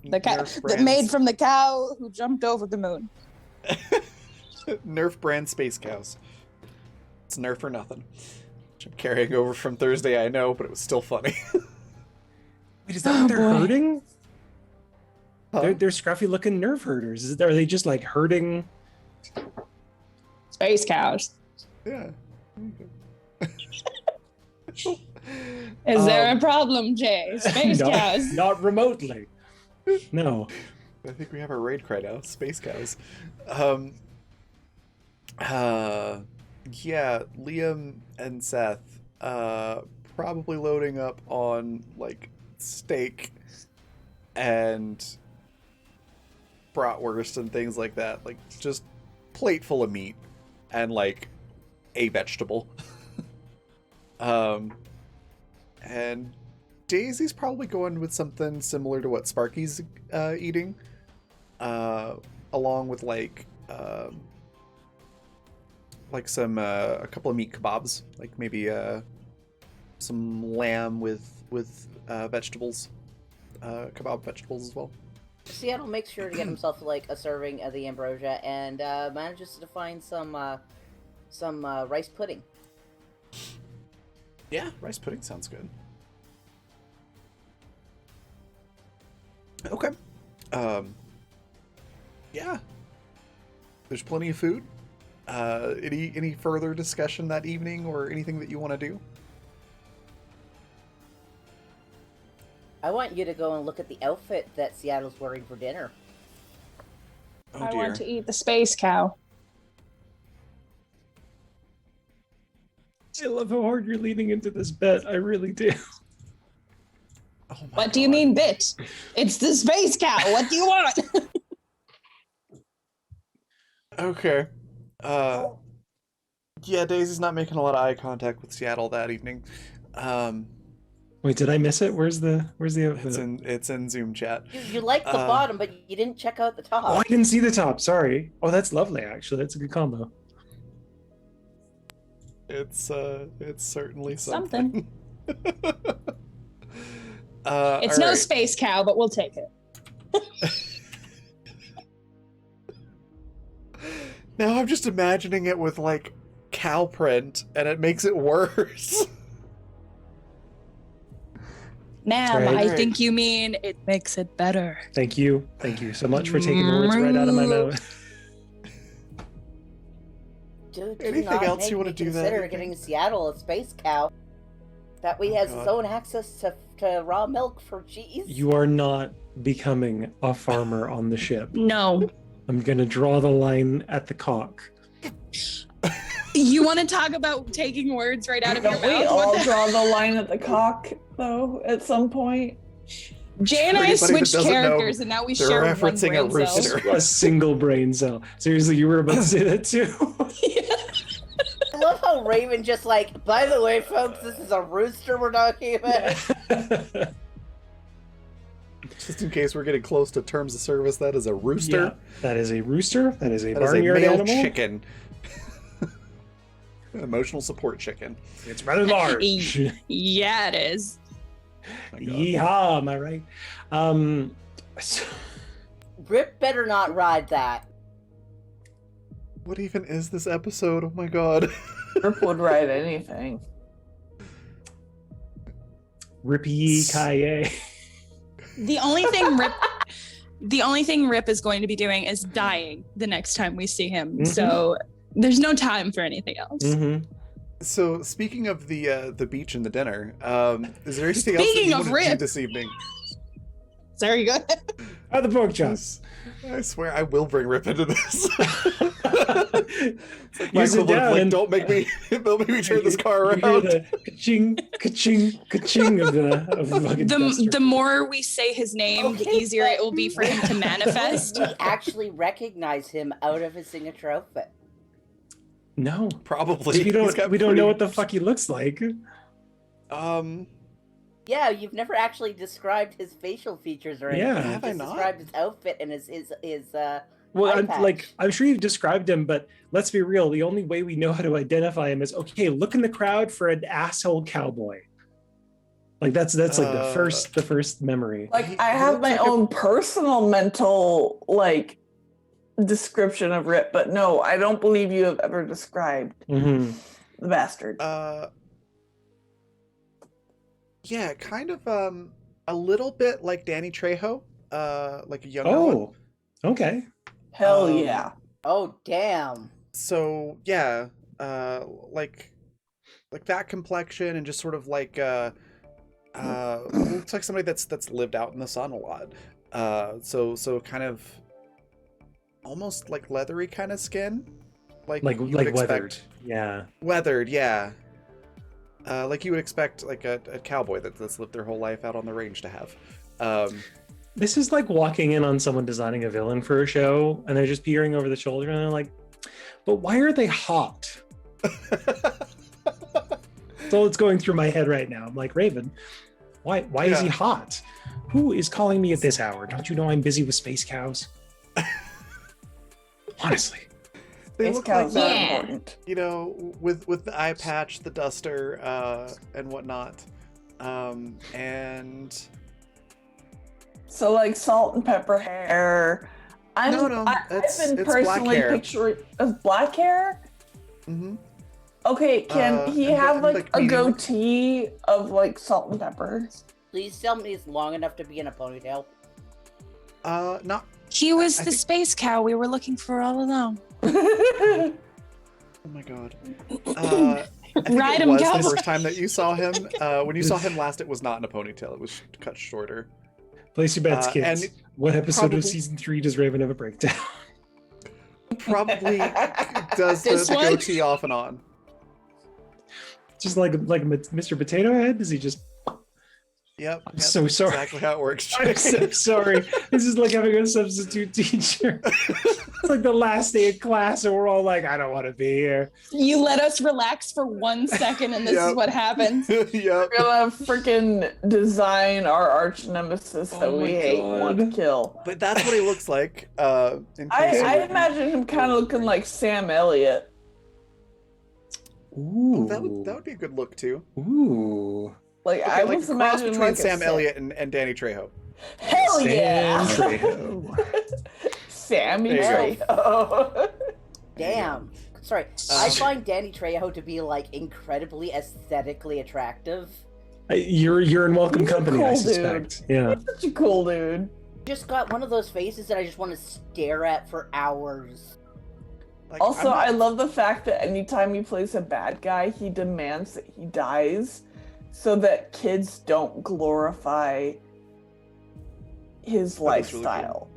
The cow that made from the cow who jumped over the moon. Nerf brand space cows. It's Nerf or nothing. Which I'm carrying over from Thursday, I know, but it was still funny. Wait, is that what they're herding? Huh? They're scruffy looking nerve herders. Are they just like herding Space cows. Yeah. Is there a problem, Jay? Space no, cows. Not remotely. No. I think we have our raid cry now. Space cows. Yeah, Liam and Seth probably loading up on like steak and bratwurst and things like that. Like just plate full of meat and like a vegetable. And Daisy's probably going with something similar to what Sparky's eating, along with like some a couple of meat kebabs, like maybe some lamb with vegetables, kebab vegetables as well. Seattle makes sure to get himself like a serving of the ambrosia and manages to find some rice pudding. Yeah, rice pudding sounds good. Okay. Yeah. There's plenty of food. Any further discussion that evening or anything that you want to do? I want you to go and look at the outfit that Seattle's wearing for dinner. Oh, I dear. want to eat the space cow. I love how hard you're leaning into this bet. I really do. Oh my What do you God. mean, bit? It's the space cow. What do you want? Okay. Yeah, Daisy's not making a lot of eye contact with Seattle that evening. Wait, did I miss it? Where's the It's in Zoom chat. You liked the bottom, but you didn't check out the top. Oh, I didn't see the top. Sorry. Oh, that's lovely. Actually, that's a good combo. It's certainly Something. something. It's all no right. space cow, but we'll take it. Now I'm just imagining it with like cow print, and it makes it worse. Ma'am, Right. I think you mean it makes it better. Thank you. Thank you so much for taking the words right out of my mouth. Dude, do Anything not else make you wanna me do that consider evening? getting Seattle a space cow. That way he has his God. own access to raw milk for cheese. You are not becoming a farmer on the ship. No. I'm gonna draw the line at the cock. You want to talk about taking words right out of your Don't we mouth? all What the- draw the line at the cock, though, at some point? Jay and I For anybody that switched doesn't know, characters, and now we they're share one referencing a brain cell. rooster. A single brain cell. Seriously, you were about to say that too? I love how Raven just like, by the way, folks, this is a rooster we're talking about. Just in case we're getting close to terms of service, that is a rooster. Yeah, that is a rooster. That is a That is a barnyard male animal. chicken. An emotional support chicken. It's rather large. Yeah, it is. My God. Yeehaw, am I right? So- Rip better not ride that. What even is this episode? Oh my God. Rip would ride anything. Rippy Kaye. The only thing Rip is going to be doing is dying the next time we see him. Mhm. So there's no time for anything else. Mm-hmm. So speaking of the beach and the dinner, is there anything else that Speaking you of want to do Rip. this evening? Very good. How the pork chops? I swear I will bring Rip into this. It's like my You sit equivalent of, down like, and- don't make me turn this car You hear around. the ka-ching, ka-ching, ka-ching of the fucking duster. The more we say his name, the Okay, easier but- it will be for him to manifest. We actually recognize him out of his signature outfit. No. Probably. We He's don't got know pretty- what the fuck he looks like. Yeah, you've never actually described his facial features or anything. Yeah. You've Have I just not? described his outfit and his Well, eye I'm patch. I'm sure you've described him, but let's be real. The only way we know how to identify him is okay. Look in the crowd for an asshole cowboy. Like that's like the first memory. Like He- I he have looks my like a- own personal mental like description of Rip, but no, I don't believe you have ever described Mhm. the bastard. Yeah, kind of a little bit like Danny Trejo, like a younger one. Oh, okay. Hell um, yeah. Oh damn! So yeah, like that complexion and just sort of like looks like somebody that's lived out in the sun a lot. So kind of almost like leathery kind of skin, like you would expect. weathered. Yeah. Weathered, yeah. Like you would expect like a cowboy that's lived their whole life out on the range to have. This is like walking in on someone designing a villain for a show, and they're just peering over the shoulder, and they're like, "But why are they hot?" That's all that's going through my head right now. I'm like, Raven, why is he Yeah. hot? Who is calling me at this hour? Don't you know I'm busy with space cows? Honestly. They Space look cows like are that, important. you know, with the eye patch, the duster, and whatnot. And So like salt and pepper hair. I've it's been black personally hair. picturing of black hair. Mhm. Okay, can he and have and, like a medium- goatee of like salt and pepper? Please tell me it's long enough to be in a ponytail. Not. He was I the think- space cow we were looking for all along. Oh my god. I think Ride it him, was the cowboy. first time that you saw him. When you saw him last, it was not in a ponytail. It was cut shorter. Place your bets, kids. and What episode probably- of season 3 does Raven have a breakdown? Probably does This the one? goatee off and on. Just like Mr. Potato Head? Does he just... Yep. I'm so sorry. Exactly how it works. I'm so sorry. This is like having a substitute teacher. It's like the last day of class, and we're all like, I don't want to be here. You let us relax for 1 second, and this Yep. is what happens. Yep. We're gonna freaking design our arch nemesis that Oh we my hate and want to God. kill. But that's what he looks like. In I case you- imagine him kind of looking like Sam Elliott. Ooh. that would be a good look too. Ooh. Like Okay, I like was a cross imagining between like a Sam Elliott and Danny Trejo. Hell yeah, Sam Trejo. Sammy There you Trejo. Damn. Sorry, I find Danny Trejo to be like incredibly aesthetically attractive. You're in welcome He's a company, I cool suspect. Yeah. Such a cool dude. Just got one of those faces that I just want to stare at for hours. Like, Also, I'm I not- love the fact that anytime he plays a bad guy, he demands that he dies so that kids don't glorify his That is really cool. lifestyle.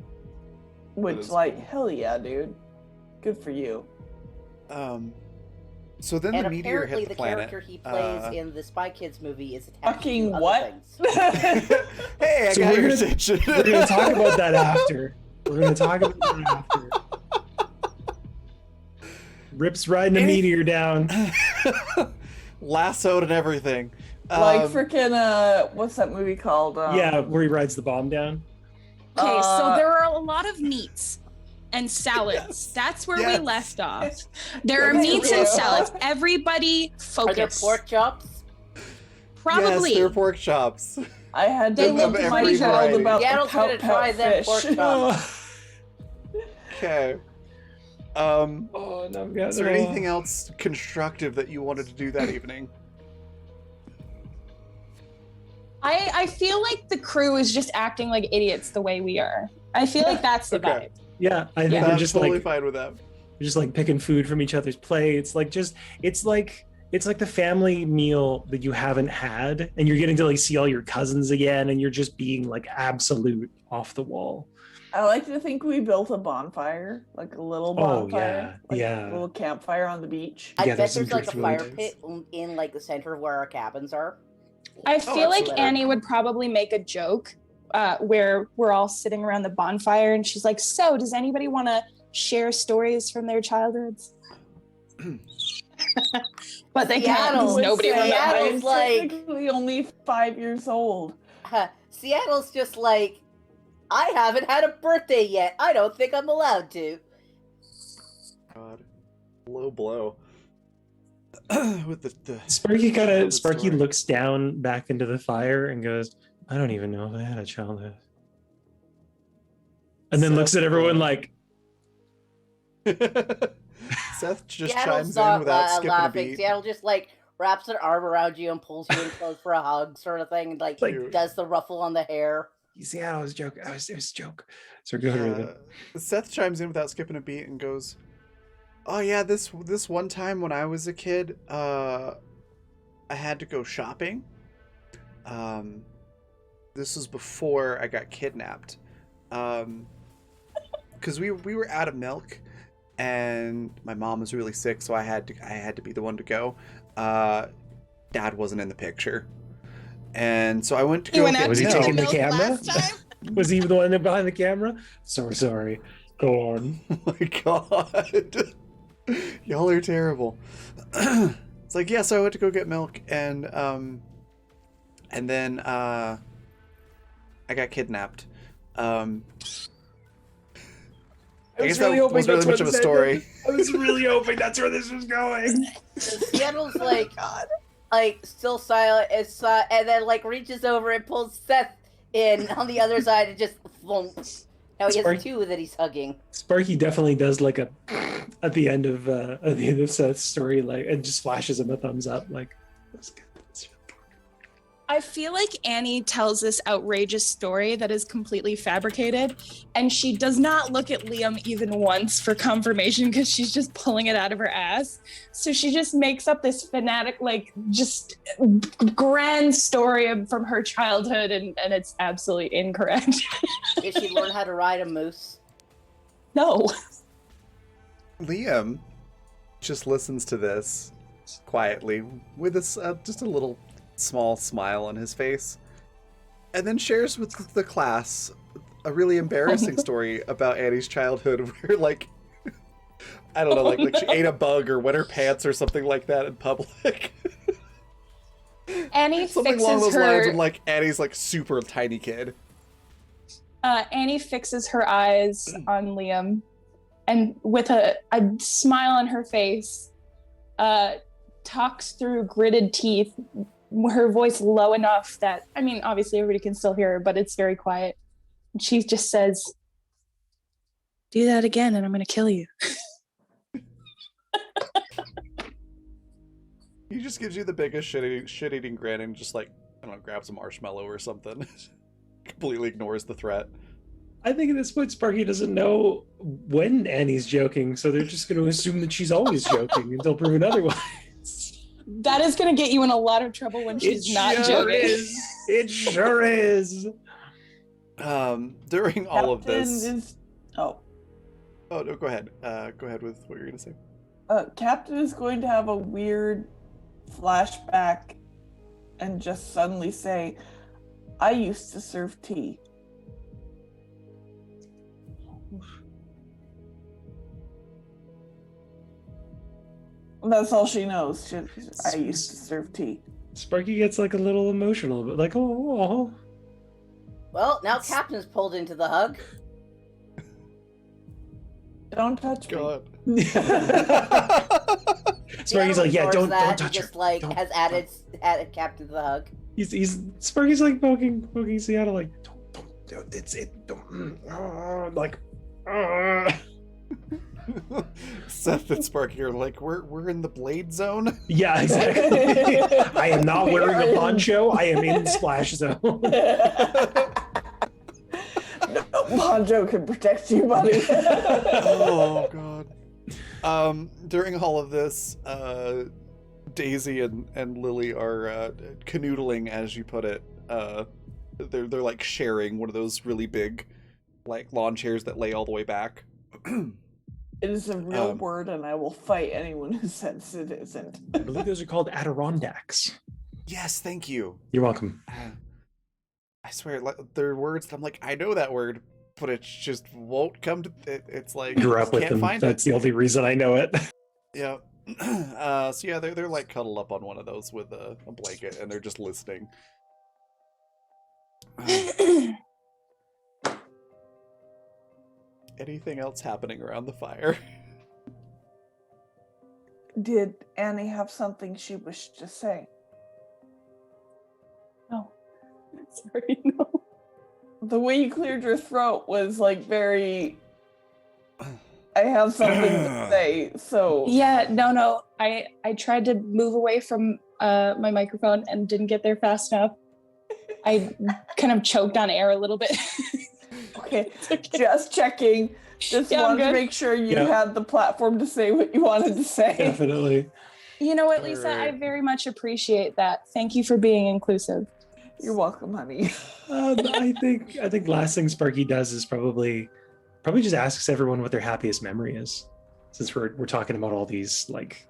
Which, is like, cool. hell yeah, dude. Good for you. So then And the meteor apparently hit the the planet. character he plays in the Spy Kids movie is attached Fucking to what? other things. Hey, I So got we're your gonna- attention. We're going to talk about that after. We're going to talk about that after. Rip's riding a Any- meteor down. Lassoed and everything. Like, Um, freaking, what's that movie called? Yeah, where he rides the bomb down. Okay, so Uh, there are a lot of meats and salads. Yes. That's where Yes. we left off. There are Thank meats you. and salads. Everybody Are there focus. pork chops? Probably. Yes, they're pork chops. I had They to look look pretty my child variety. about Yaddle's the gonna try pout them fish. pork chops. Okay. Oh, no, Is there anything else constructive that you wanted to do that evening? I feel like the crew is just acting like idiots the way we are. I feel like that's the Okay. vibe. Yeah, I think Yeah. we're I'm just totally like fine with that. we're just like picking food from each other's plates. Like just it's like it's like the family meal that you haven't had, and you're getting to like see all your cousins again, and you're just being like absolute off the wall. I like to think we built a bonfire, like a little bonfire, like a little campfire on the beach. I Yeah, bet there's there's like a some fire food. pit in like the center of where our cabins are. I feel like absolutely. Annie would probably make a joke where we're all sitting around the bonfire and she's like, so does anybody want to share stories from their childhoods? But they can't because nobody Seattle's remembers. like technically only 5 years old. Seattle's just like, I haven't had a birthday yet. I don't think I'm allowed to. God, low blow. With the Sparky story. looks down back into the fire and goes, I don't even know if I had a childhood. And then looks at everyone like, Seth just Seattle's chimes not in without skipping a laughing. beat. Seattle just like wraps an arm around you and pulls you in close for a hug, sort of thing. And, like Like- does the ruffle on the hair. you see, I was a joke. It was a joke. So go ahead. Seth chimes in without skipping a beat and goes, "Oh yeah, this one time when I was a kid, I had to go shopping. This was before I got kidnapped. Because we were out of milk, and my mom was really sick, so I had to be the one to go. Dad wasn't in the picture, and so I went to go. Was he taking the milk camera? last time? Was he the one behind the camera? So sorry. Go on. Oh my god. Y'all are terrible. It's like, yeah, so I went to go get milk, and then I got kidnapped. I guess that was really much of a story. I was really hoping that's where this was going. Seattle's like still silent, and then like reaches over and pulls Seth in on the other side and just flumps. Now he has two that he's hugging. Sparky definitely does like a at the end of Seth's story, like, and just flashes him a thumbs up, like, that's good. I feel like Annie tells this outrageous story that is completely fabricated, and she does not look at Liam even once for confirmation because she's just pulling it out of her ass. So she just makes up this fanatic, like, just grand story from her childhood, and it's absolutely incorrect. Did she learn how to ride a moose? No. Liam just listens to this quietly with this just a little small smile on his face, and then shares with the class a really embarrassing story about Annie's childhood where, like, I don't know, like she ate a bug or wet her pants or something like that in public. Annie Something fixes along those her lines when, like, Annie's like super tiny kid. Annie fixes her eyes on Liam, and with a smile on her face, talks through gritted teeth, her voice low enough that, I mean, obviously everybody can still hear her, but it's very quiet. And she just says, "Do that again and I'm going to kill you." He just gives you the biggest shit-eating grin and just, like, I don't know, grabs a marshmallow or something. Completely ignores the threat. I think at this point Sparky doesn't know when Annie's joking, so they're just going to assume that she's always joking until proven otherwise. That is going to get you in a lot of trouble when she's not joking. It sure is. During all of this... Oh, no, go ahead. Go ahead with what you're going to say. Captain is going to have a weird flashback and just suddenly say, "I used to serve tea." That's all she knows. I used to serve tea. Sparky gets like a little emotional, but like, oh. Well, now Captain's pulled into the hug. Don't touch me. God. Sparky's like, yeah, don't touch her. Just like Don't- has added Captain to the hug. He's Sparky's like poking Seattle, like, don't, it's it, don't, like, Seth and Sparky are like, we're in the blade zone. yeah, exactly. I am not wearing a poncho. I am in the splash zone. No poncho can protect you, buddy. Oh god. During all of this, Daisy and Lily are canoodling, as you put it. They're like sharing one of those really big, like lawn chairs that lay all the way back. It is a real word, and I will fight anyone who says it isn't. I believe those are called Adirondacks. Yes, thank you. You're welcome. I swear, they're words that I'm like, I know that word, but it just won't come to. It's like Grew up with can't them. find That's it. the only reason I know it. Yeah. So yeah, they're like cuddled up on one of those with a blanket, and they're just listening. Anything else happening around the fire? Did Annie have something she wished to say? No. Sorry, no. The way you cleared your throat was like very. I have something to say, so. Yeah, no. I tried to move away from my microphone and didn't get there fast enough. I kind of choked on air a little bit. Okay, just checking. Just Yeah, I'm wanted to good. make sure you Yeah. had the platform to say what you wanted to say. Definitely. You know what, Lisa? Alright. I very much appreciate that. Thank you for being inclusive. You're welcome, honey. I think last thing Sparky does is probably just asks everyone what their happiest memory is, since we're talking about all these like,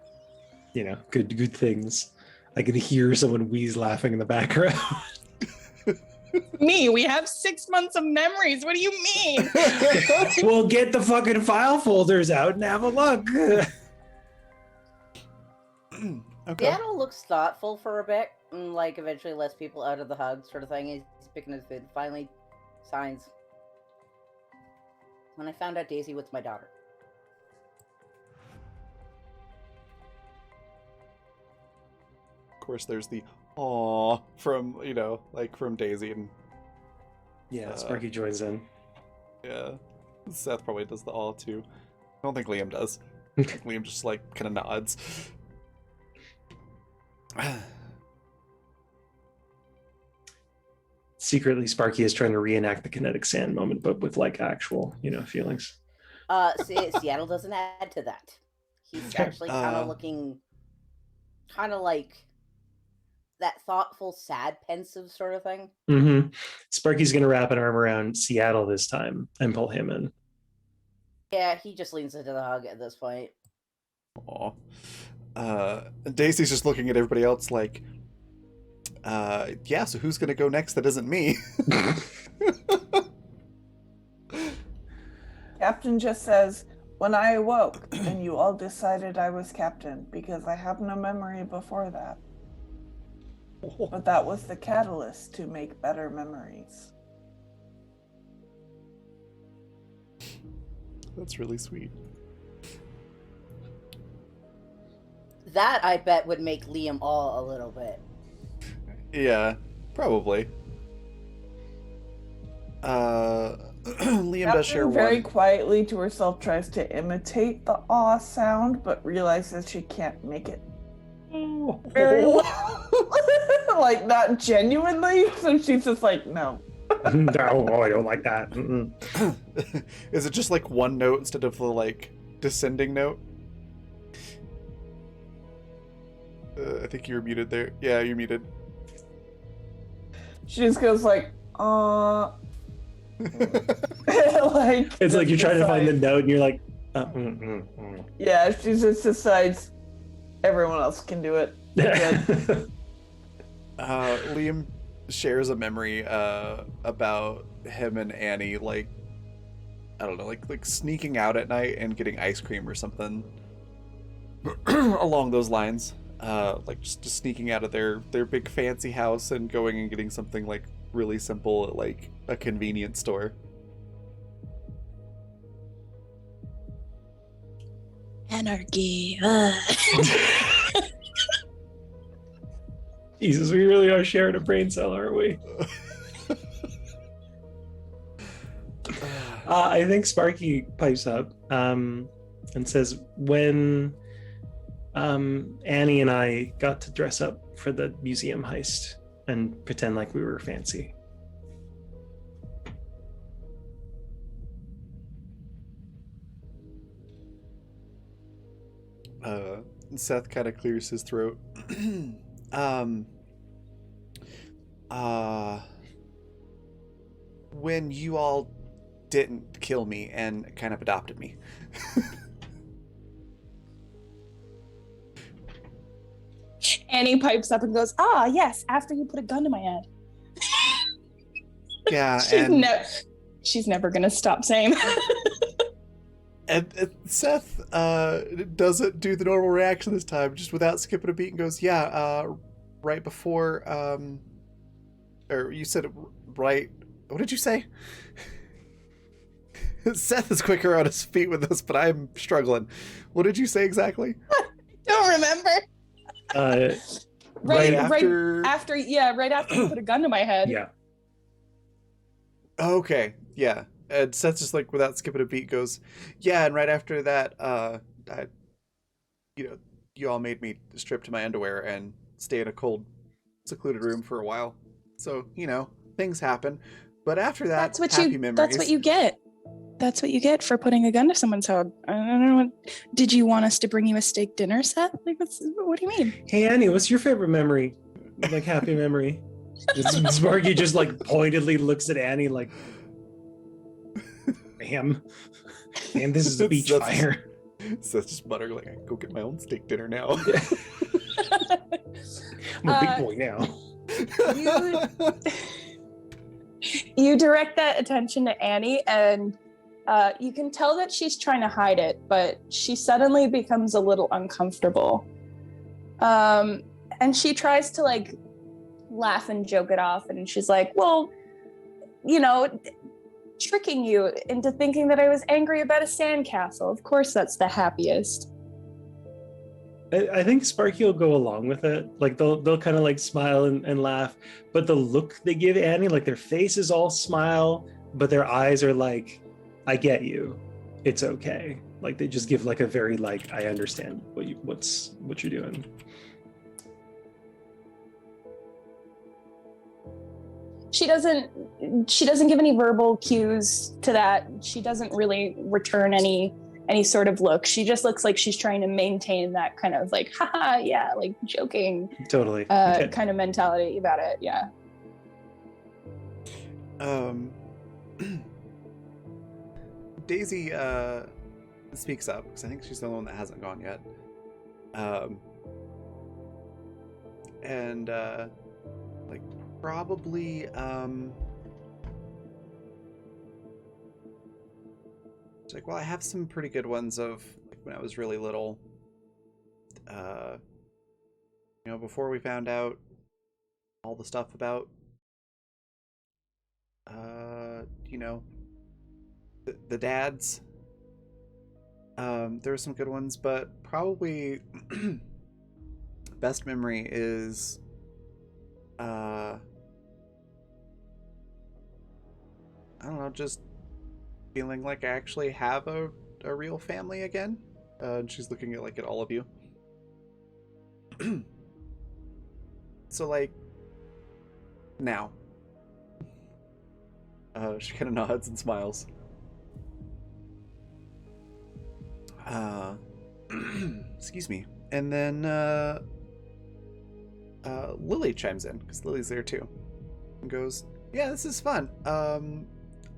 good things. I can hear someone wheeze laughing in the background. Me, we have 6 months of memories. What do you mean? Well, get the fucking file folders out and have a look. Okay. Seattle looks thoughtful for a bit, and like eventually lets people out of the hug sort of thing. He's picking his food. Finally, signs. When I found out Daisy was my daughter. Of course, there's the "aw" from from Daisy and Yeah, Sparky joins in. yeah. Seth probably does the "aw" too. I don't think Liam does. I think Liam just like kind of nods. Secretly, Sparky is trying to reenact the kinetic sand moment, but with like actual, feelings. Seattle doesn't add to that. He's actually kind of looking, kind of like that thoughtful, sad, pensive sort of thing. Mm-hmm. Sparky's gonna wrap an arm around Seattle this time and pull him in. Yeah, he just leans into the hug at this point. Aw. Daisy's just looking at everybody else like, yeah, so who's gonna go next that isn't me? Captain just says, when I awoke, and you all decided I was captain, because I have no memory before that. But that was the catalyst to make better memories. That's really sweet. That, I bet, would make Liam all a little bit. Yeah, probably. Liam does share Captain very one. quietly to herself tries to imitate the aw sound, but realizes she can't make it very well. Like, not genuinely, so she's just like, no. No, I don't like that. Mm-mm. Is it just like one note instead of the like descending note? I think you're muted there. Yeah, you're muted. She just goes like, like, It's like you're trying to find the decides- note and you're like, Yeah, she just decides everyone else can do it. Good. Liam shares a memory about him and Annie, like, I don't know, like sneaking out at night and getting ice cream or something along those lines. Like just sneaking out of their big fancy house and going and getting something like really simple at like a convenience store. Anarchy. Jesus, we really are sharing a brain cell, aren't we? I think Sparky pipes up and says, when Annie and I got to dress up for the museum heist and pretend like we were fancy. Seth kind of clears his throat. When you all didn't kill me and kind of adopted me. Annie pipes up and goes, "Ah, yes, after you put a gun to my head." Yeah, She's never gonna stop saying that. and Seth doesn't do the normal reaction this time, just without skipping a beat, and goes, "Yeah, right before, or you said right. What did you say?" Seth is quicker on his feet with this, but I'm struggling. What did you say exactly? Don't remember. Right after you put a gun to my head. Yeah. Okay, yeah. And Seth just like without skipping a beat goes, "Yeah, and right after that, you all made me strip to my underwear and stay in a cold, secluded room for a while. So, things happen. But after that, happy memories." That's what you get. That's what you get for putting a gun to someone's head. I don't know. Did you want us to bring you a steak dinner, Seth? Like, what do you mean? Hey, Annie, what's your favorite memory? Like, happy memory? Sparky just like pointedly looks at Annie like, "Ma'am, this is a beach fire." Seth's just muttering like, "I can go get my own steak dinner now." I'm a big boy now. You direct that attention to Annie, and you can tell that she's trying to hide it, but she suddenly becomes a little uncomfortable. And she tries to like laugh and joke it off, and she's like, "Well, tricking you into thinking that I was angry about a sandcastle. Of course that's the happiest." I think Sparky will go along with it. Like they'll kind of like smile and laugh, but the look they give Annie, like their face is all smile, but their eyes are like, "I get you. It's okay." Like they just give like a very like, "I understand what you're doing." She doesn't give any verbal cues to that. She doesn't really return any sort of look. She just looks like she's trying to maintain that kind of like, haha, yeah, like joking Totally. Okay. kind of mentality about it. Yeah. Daisy speaks up because I think she's the only one that hasn't gone yet. And like probably it's like, well, I have some pretty good ones of like when I was really little. Before we found out all the stuff about the dads. There were some good ones, but probably best memory is I don't know, just feeling like I actually have a real family again. And she's looking at all of you. So like now. She kind of nods and smiles. Excuse me. And then Lily chimes in because Lily's there too and goes, "Yeah, this is fun.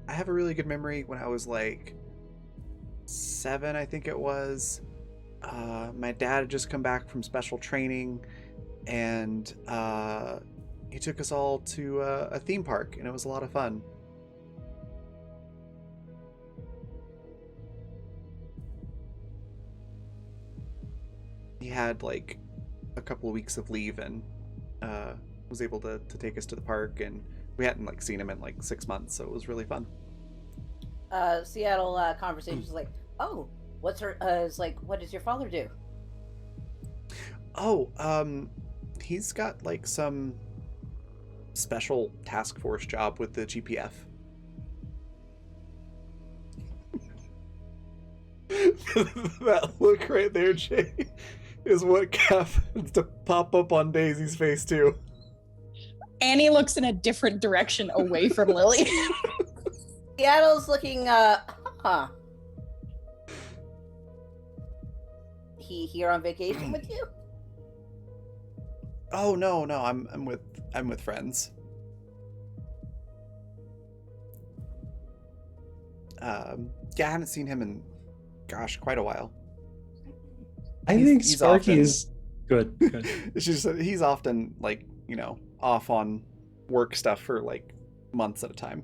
I have a really good memory when I was like 7, I think it was. My dad had just come back from special training, and he took us all to a theme park, and it was a lot of fun." He had like a couple of weeks of leave and was able to take us to the park, and we hadn't like seen him in like 6 months, so it was really fun. Seattle conversations like, "Oh, what's her?" It's like, "What does your father do?" Oh, he's got like some special task force job with the GPF. That look right there, Jay, is what happens to pop up on Daisy's face too. Annie looks in a different direction away from Lily. Seattle's looking, he here on vacation with you? Oh no, I'm with friends. Yeah, I haven't seen him in, gosh, quite a while. I think he's Sparky often- is good. Good. It's just he's often like, off on work stuff for like months at a time.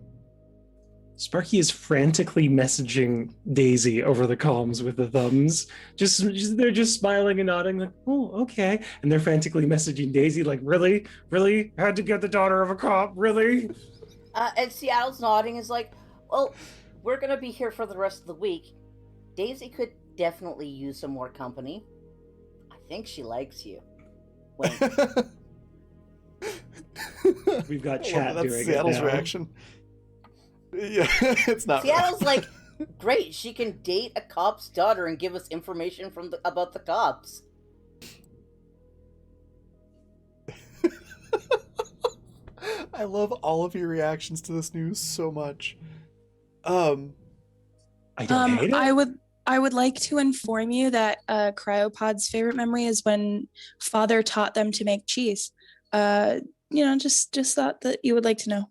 Sparky is frantically messaging Daisy over the comms with the thumbs. Just they're just smiling and nodding, like, oh, okay. And they're frantically messaging Daisy, like, really? Really? Had to get the daughter of a cop, really? And Seattle's nodding is like, well, we're gonna be here for the rest of the week. Daisy could definitely use some more company. I think she likes you. Wink. We've got I love chat that. doing That's Seattle's it now. reaction. Yeah, it's not. Seattle's like, great, she can date a cop's daughter and give us information about the cops. I love all of your reactions to this news so much. I don't hate it. I would like to inform you that Cryopod's favorite memory is when father taught them to make cheese. Just thought that you would like to know.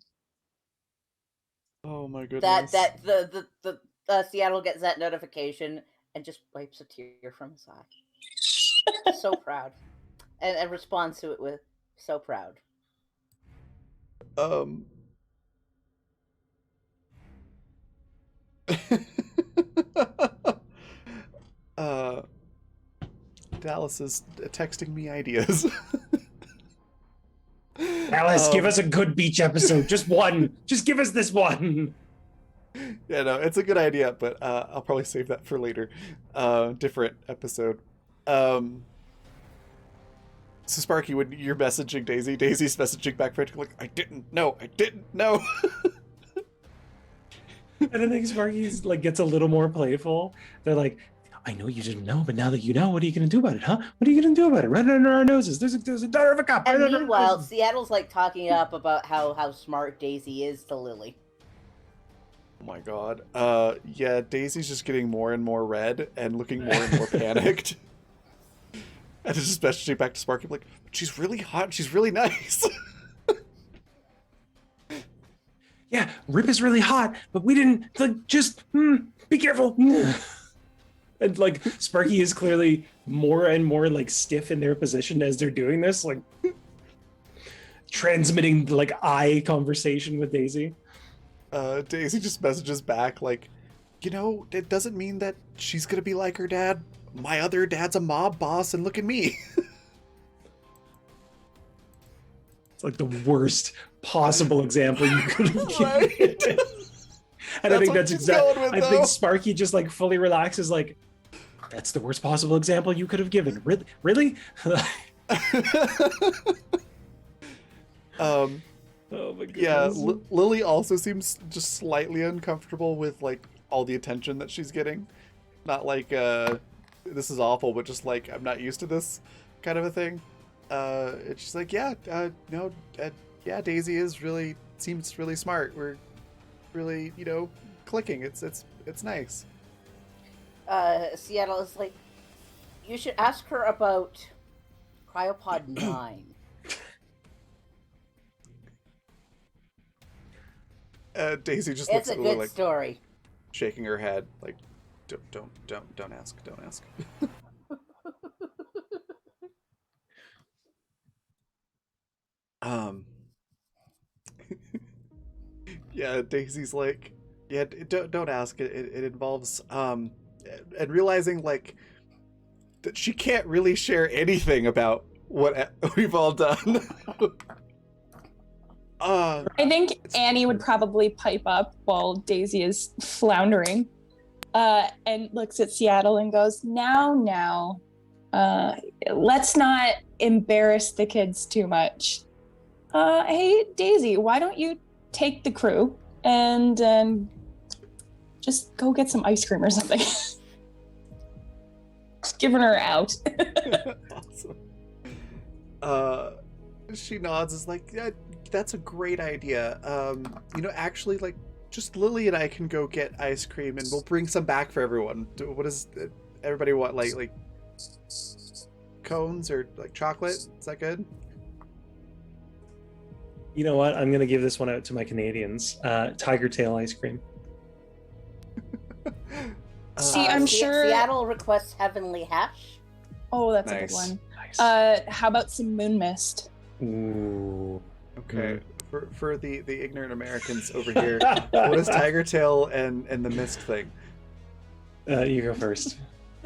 Oh my goodness. That the Seattle gets that notification and just wipes a tear from his eye. So proud. And responds to it with so proud. Dallas is texting me ideas. Alice, give us a good beach episode. Just one. Just give us this one. Yeah, no, it's a good idea, but I'll probably save that for later. Different episode. So Sparky, when you're messaging Daisy, Daisy's messaging back frantically like, I didn't know. And I think Sparky's like gets a little more playful. They're like, I know you didn't know, but now that you know, what are you going to do about it, huh? What are you going to do about it? Right under our noses. There's a daughter of a cop. And right under our meanwhile, noses. Seattle's like talking up about how smart Daisy is to Lily. Oh my god. Yeah, Daisy's just getting more and more red and looking more and more panicked. And it's just messaging back to Sparky like, she's really hot, she's really nice. Yeah, Rip is really hot, but we didn't, like, just, be careful. And, like, Sparky is clearly more and more, like, stiff in their position as they're doing this, like, transmitting, like, eye conversation with Daisy. Daisy just messages back like, it doesn't mean that she's gonna be like her dad. My other dad's a mob boss, and look at me. It's like the worst possible example you could have given. Right? And I think what that's she's exactly. going with, I though. think Sparky just like fully relaxes, like, that's the worst possible example you could have given. Really? Oh my goodness. Yeah, Lily also seems just slightly uncomfortable with like all the attention that she's getting. Not like this is awful, but just like I'm not used to this kind of a thing. And she's like, yeah, Daisy seems really smart. We're really, clicking. It's nice. Seattle is like, you should ask her about Cryopod 9. Daisy just It's looks a at Lily good like story. shaking her head, like, don't ask. Yeah, Daisy's like, yeah, don't ask. It involves and realizing like that she can't really share anything about what we've all done. I think Annie would probably pipe up while Daisy is floundering, and looks at Seattle and goes, now, let's not embarrass the kids too much. Hey, Daisy, why don't you take the crew and just go get some ice cream or something? Just giving her out. Awesome. She nods, is like, yeah, that's a great idea. Actually, like, just Lily and I can go get ice cream and we'll bring some back for everyone. What does everybody want? Like cones or like chocolate. Is that good? You know what? I'm gonna give this one out to my Canadians. Tiger tail ice cream. See, I'm sure. Seattle requests heavenly hash. Oh, that's a Nice. good one. Nice. How about some moon mist? Ooh. Okay. For the ignorant Americans over here, what is Tiger Tail and the mist thing? You go first.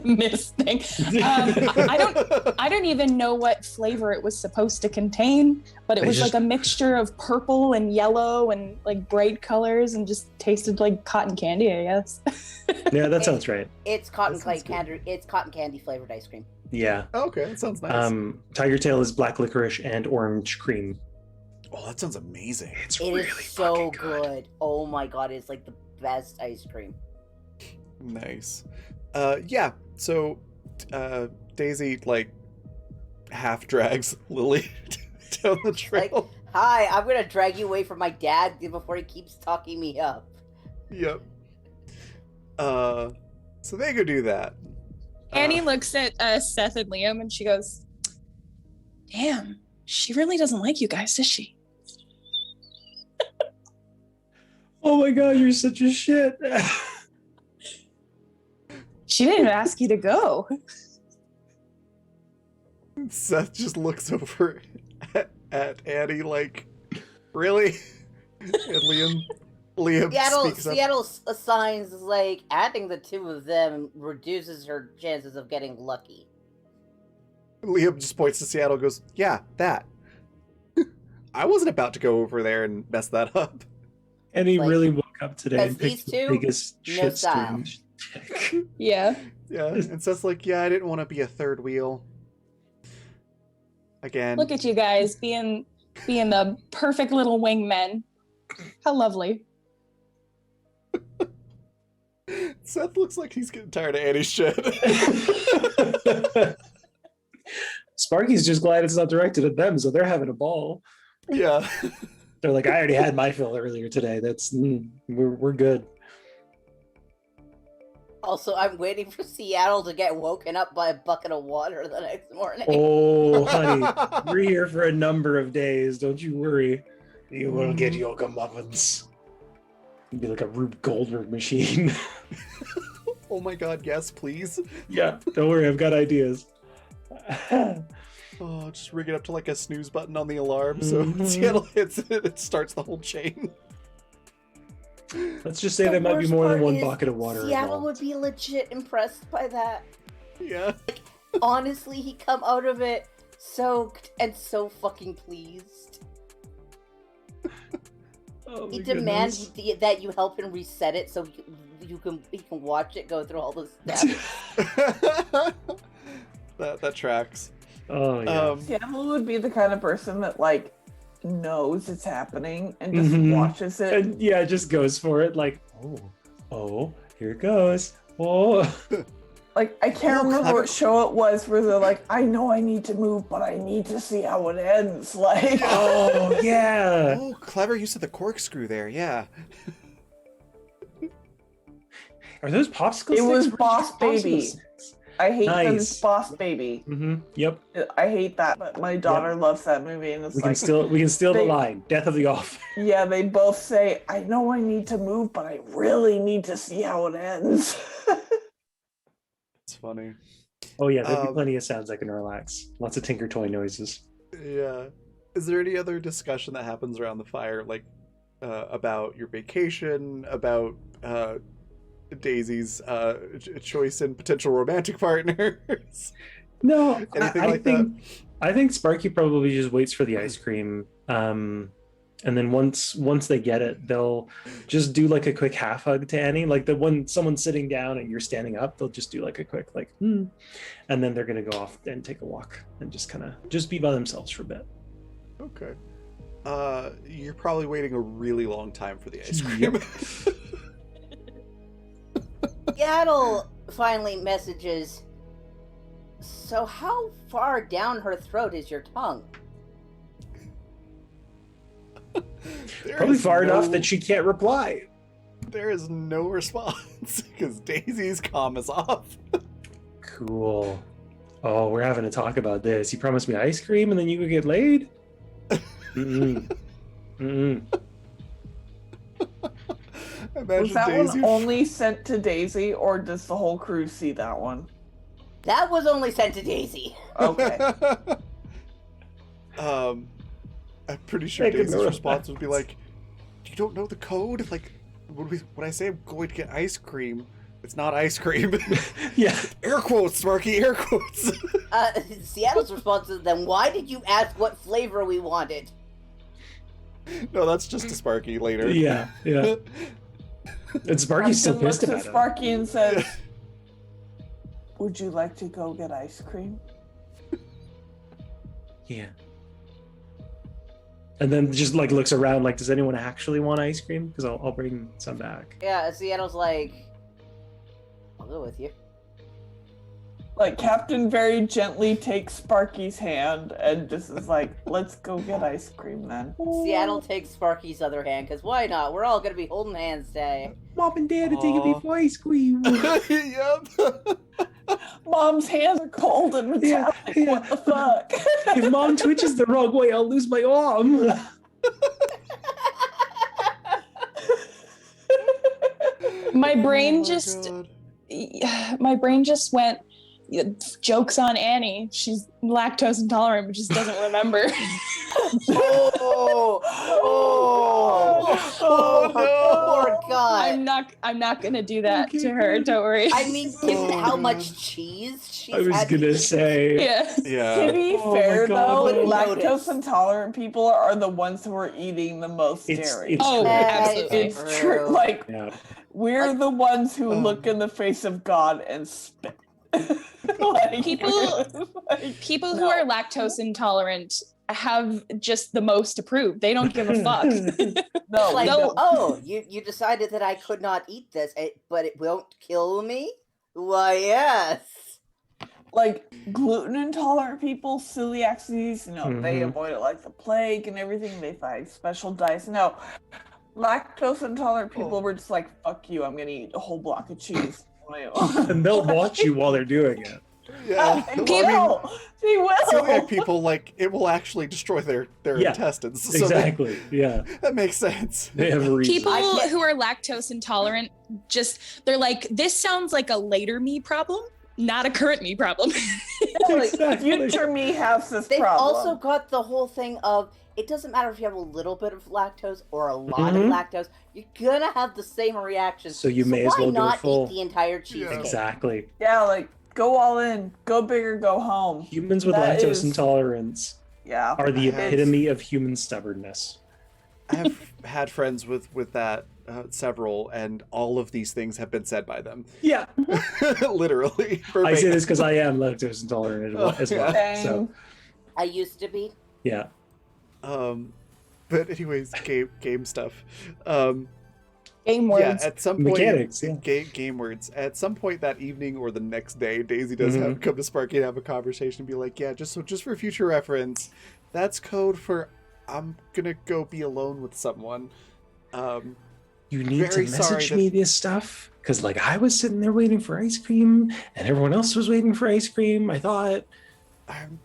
Mist thing. I don't even know what flavor it was supposed to contain, but it They was just- like a mixture of purple and yellow and like bright colors and just tasted like cotton candy, I guess. Yeah, that sounds right. It's cotton That sounds candy. It's cotton candy flavored ice cream. Yeah. Okay, that sounds nice. Tiger tail is black licorice and orange cream. Oh, that sounds amazing. It's It really is so fucking good. Oh my god, it's like the best ice cream. Nice. Yeah. So, Daisy like half drags Lily down the trail. Hi, I'm gonna drag you away from my dad before he keeps talking me up. Yep. So they go do that. Annie looks at Seth and Liam and she goes, "Damn, she really doesn't like you guys, does she?" Oh my god, you're such a shit. She didn't even ask you to go. Seth just looks over at Annie like, really? And Liam speaks up. Seattle assigns like adding the two of them reduces her chances of getting lucky. Liam just points to Seattle and goes, yeah, that. I wasn't about to go over there and mess that up. And he Like, really woke up today and these picked the two, biggest no shit style. stream. Yeah. Yeah, and Seth's like, yeah, I didn't want to be a third wheel. Again. Look at you guys being the perfect little wingmen. How lovely. Seth looks like he's getting tired of Annie's shit. Sparky's just glad it's not directed at them, so they're having a ball. Yeah. They're like, I already had my fill earlier today. We're good. Also, I'm waiting for Seattle to get woken up by a bucket of water the next morning. Oh, honey, we're here for a number of days. Don't you worry. You will get your comeuppance. You'll be like a Rube Goldberg machine. Oh my god, yes, please. Yeah, don't worry, I've got ideas. Oh, just rig it up to like a snooze button on the alarm so Mhm. Seattle hits it, it starts the whole chain. Let's just say The there might be worst more than part one is bucket of water. Seattle involved. would be legit impressed by that. Yeah. Honestly, he come out of it soaked and so fucking pleased. Oh He my demands goodness. that you help him reset it so he can watch it go through all the steps. that tracks. Oh yeah. Seattle would be the kind of person that like knows it's happening and just Mhm. watches it. And yeah, just goes for it. Like, oh, here it goes. Oh, Like I can't Oh, remember clever. what show it was where they're like, I know I need to move, but I need to see how it ends. Like oh yeah. Oh, clever use of the corkscrew there, yeah. Are those popsicle It sticks? was Where'd you Boss get popsicle Baby. sticks? I hate Nice. this Boss Baby. Mm-hmm. Yep. I hate that, but my daughter loves that movie, and it's We can like, steal the they- line. Death of the off. yeah, they both say, I know I need to move, but I really need to see how it ends. It's funny. Oh yeah, there'd be Um, plenty of sounds I can relax. Lots of Tinker Toy noises. Yeah. Is there any other discussion that happens around the fire, like about your vacation, about Daisy's choice in potential romantic partners? No, Anything I like think I think Sparky probably just waits for the ice cream, and then once they get it, they'll just do like a quick half hug to Annie. Like when someone's sitting down and you're standing up, they'll just do like a quick and then they're gonna go off and take a walk and just be by themselves for a bit. Okay. You're probably waiting a really long time for the ice cream. Seattle finally messages, so how far down her throat is your tongue? There Probably is far enough no- that she can't reply. There is no response because Daisy's comm is off. Cool. Oh, we're having to talk about this. You promised me ice cream and then you could get laid? Mm-mm. Mm-mm. Imagine Was that Daisy. one only sent to Daisy, or does the whole crew see that one? That was only sent to Daisy. Okay. I'm pretty sure Take a Daisy's note of response that. would be like, "You don't know the code? Like, when I say I'm going to get ice cream, it's not ice cream." Yeah. Air quotes, Sparky, air quotes. Seattle's response is, then why did you ask what flavor we wanted? No, that's just a Sparky later. Yeah. And Sparky's still Captain pissed looks about at it. Sparky and says, "Would you like to go get ice cream?" Yeah. And then just like looks around like, does anyone actually want ice cream? Because I'll bring some back. Yeah, Seattle's like, I'll go with you. Like, Captain very gently takes Sparky's hand and just is like, "Let's go get ice cream then." Seattle takes Sparky's other hand, because why not? We're all going to be holding hands today. Mom and Dad are taking Aw. me for ice cream. Yep. Mom's hands are cold and metallic. Yeah. What the fuck? If Mom twitches the wrong way, I'll lose my arm. My brain Oh my just God. my brain just went, jokes on Annie. She's lactose intolerant, but just doesn't remember. Oh, Oh, no. poor God. I'm not gonna do that Okay, to her. good. Don't worry. I mean, given Oh, how God. much cheese she's I was had gonna to say. yeah. To Yeah. be Oh my fair, God. though, Wouldn't lactose notice. intolerant people are the ones who are eating the most It's dairy. Oh, true. absolutely. It's true. Like, Yeah. we're Like- the ones who Um, look in the face of God and spit. Like, People- like, People who No. are lactose intolerant have just the most to prove. They don't give a fuck. no, like, we don't. oh, you decided that I could not eat this, but it won't kill me? Why, yes. Like, gluten intolerant people, celiac disease, they Mhm. avoid it like the plague and everything. They find special diets. No, lactose intolerant people were just like, "Fuck you, I'm gonna eat a whole block of cheese." And they'll watch you while they're doing it. Yeah. They Well, will. They will. celiac people, like, it will actually destroy their Yeah, intestines. So Exactly. Yeah. that makes sense. They have a reason. People I can't- who are lactose intolerant they're like, this sounds like a later me problem, not a current me problem. Like, Exactly. future me has this They've problem. also got the whole thing of, it doesn't matter if you have a little bit of lactose or a lot Mhm. of lactose, you're gonna have the same reaction. So you may as why well go not full. eat the entire cheesecake? Exactly. Yeah, like, go all in, go big or go home. Humans with That lactose is- intolerance Yeah. are the I have- epitome of human stubbornness. I have had friends with that, several, and all of these things have been said by them. Yeah. Literally. I say verbatim. this because I am lactose intolerant as well. Dang. So I used to be. yeah. But anyways, game stuff. Game Yeah, words. at some point, Mechanics, yeah. game words. At some point that evening or the next day, Daisy does Mhm. come to Sparky and have a conversation and be like, "Yeah, just for future reference, that's code for I'm gonna go be alone with someone." You need to Very sorry message that- me this stuff because, like, I was sitting there waiting for ice cream, and everyone else was waiting for ice cream. I thought, I'm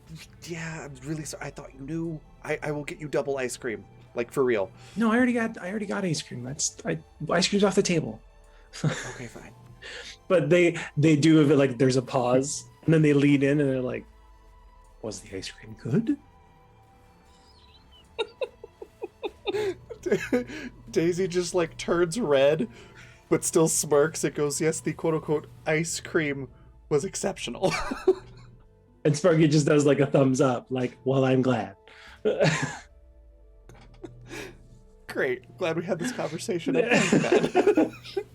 really sorry. I thought you knew. I will get you double ice cream, like for real. no, I already got ice cream. Ice cream's off the table. Okay, fine. But they do have it like there's a pause, and then they lean in and they're like, "Was the ice cream good?" Daisy just like turns red, but still smirks. It goes, "Yes, the quote unquote ice cream was exceptional." And Sparky just does like a thumbs up, like, "Well, I'm glad." Great. Glad we had this conversation. I'm glad.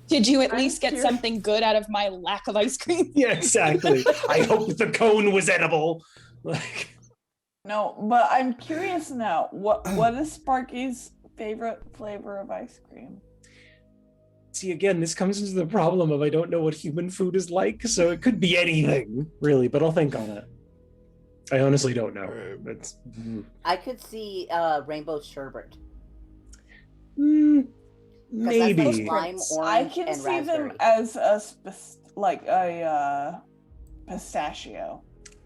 Did you at I'm least get curious. something good out of my lack of ice cream? Yeah, exactly. I hope the cone was edible. Like, No, but I'm curious now. What is Sparky's favorite flavor of ice cream? see, again, this comes into the problem of I don't know what human food is like, so it could be anything, really. But I'll think on it. I honestly don't know. It's I could see rainbow sherbet. mm, 'Cause that's like maybe. lime, I orange, can and see them raspberry. as a pistachio.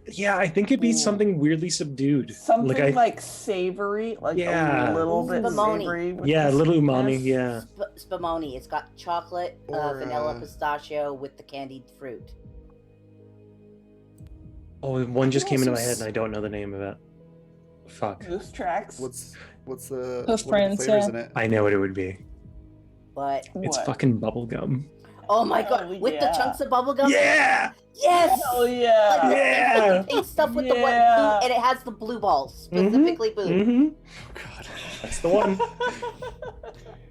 Yeah, I think it'd be Ooh. something weirdly subdued. Something like savory, like Yeah. a little bit Spumoni. savory. With Yeah, a the little umami. sweetness. Yeah. Spumoni. It's got chocolate, Or, vanilla, pistachio with the candied fruit. Oh, one just could came into my also head and I don't know the name of it. Fuck. Goose tracks. What's the Hoof what are the prints, flavors yeah. in it? I know what it would be. But It's What? fucking bubblegum. oh my god, Oh, with the yeah. chunks of bubblegum? Yeah! Yes! Hell yeah! Like the Yeah. pink stuff with the Yeah. white blue, and it has the blue balls, specifically blue. Mm-hmm. Oh god. That's the one.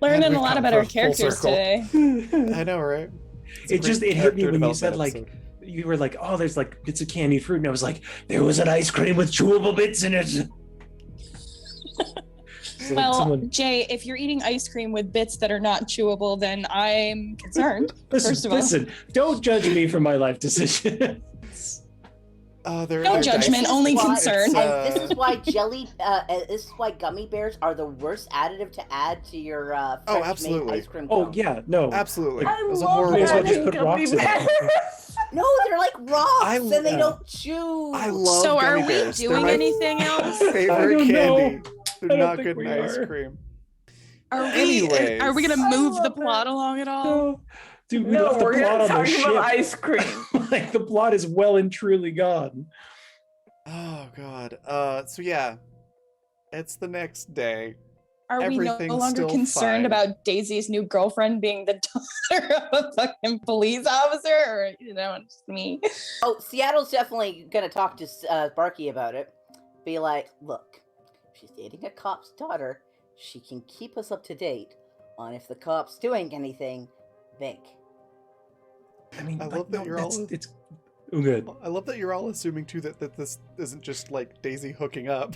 Learning we've a lot come about our full characters circle. today. I know, right? It's a It just great it hit me character when you said development like episode. you were like, oh, there's like bits of candied fruit, and I was like, there was an ice cream with chewable bits in it. So Well, someone- Jay, if you're eating ice cream with bits that are not chewable, then I'm concerned. first of all. listen, don't judge me for my life decision. They're No judgment, dicey. only Why- concern. It's, And this is why this is why gummy bears are the worst additive to add to your fresh made absolutely. ice cream Oh cone. yeah, no. Absolutely. I It was a love horrible May as well adding just put gummy rocks in it. bears. No, they're like rocks, I- and they yeah. don't chew. I love So are gummy we bears. They're doing my anything else? favorite I don't know. candy. I They're don't not think good we in ice are. cream. Are we gonna I move the love plot it. along at all? No. Dude, we No, left the we're plot gonna on talk the about ship. ice cream. Like the plot is well and truly gone. Oh god. So yeah, it's the next day. Are we no Everything's longer still concerned fine. about Daisy's new girlfriend being the daughter of a fucking police officer? Or, just me. Oh, Seattle's definitely gonna talk to Sparky about it. Be like, look, if she's dating a cop's daughter, she can keep us up to date on if the cop's doing anything big. I mean, I but love that no, you're that's- all- it's good. I love that you're all assuming too that this isn't just like Daisy hooking up.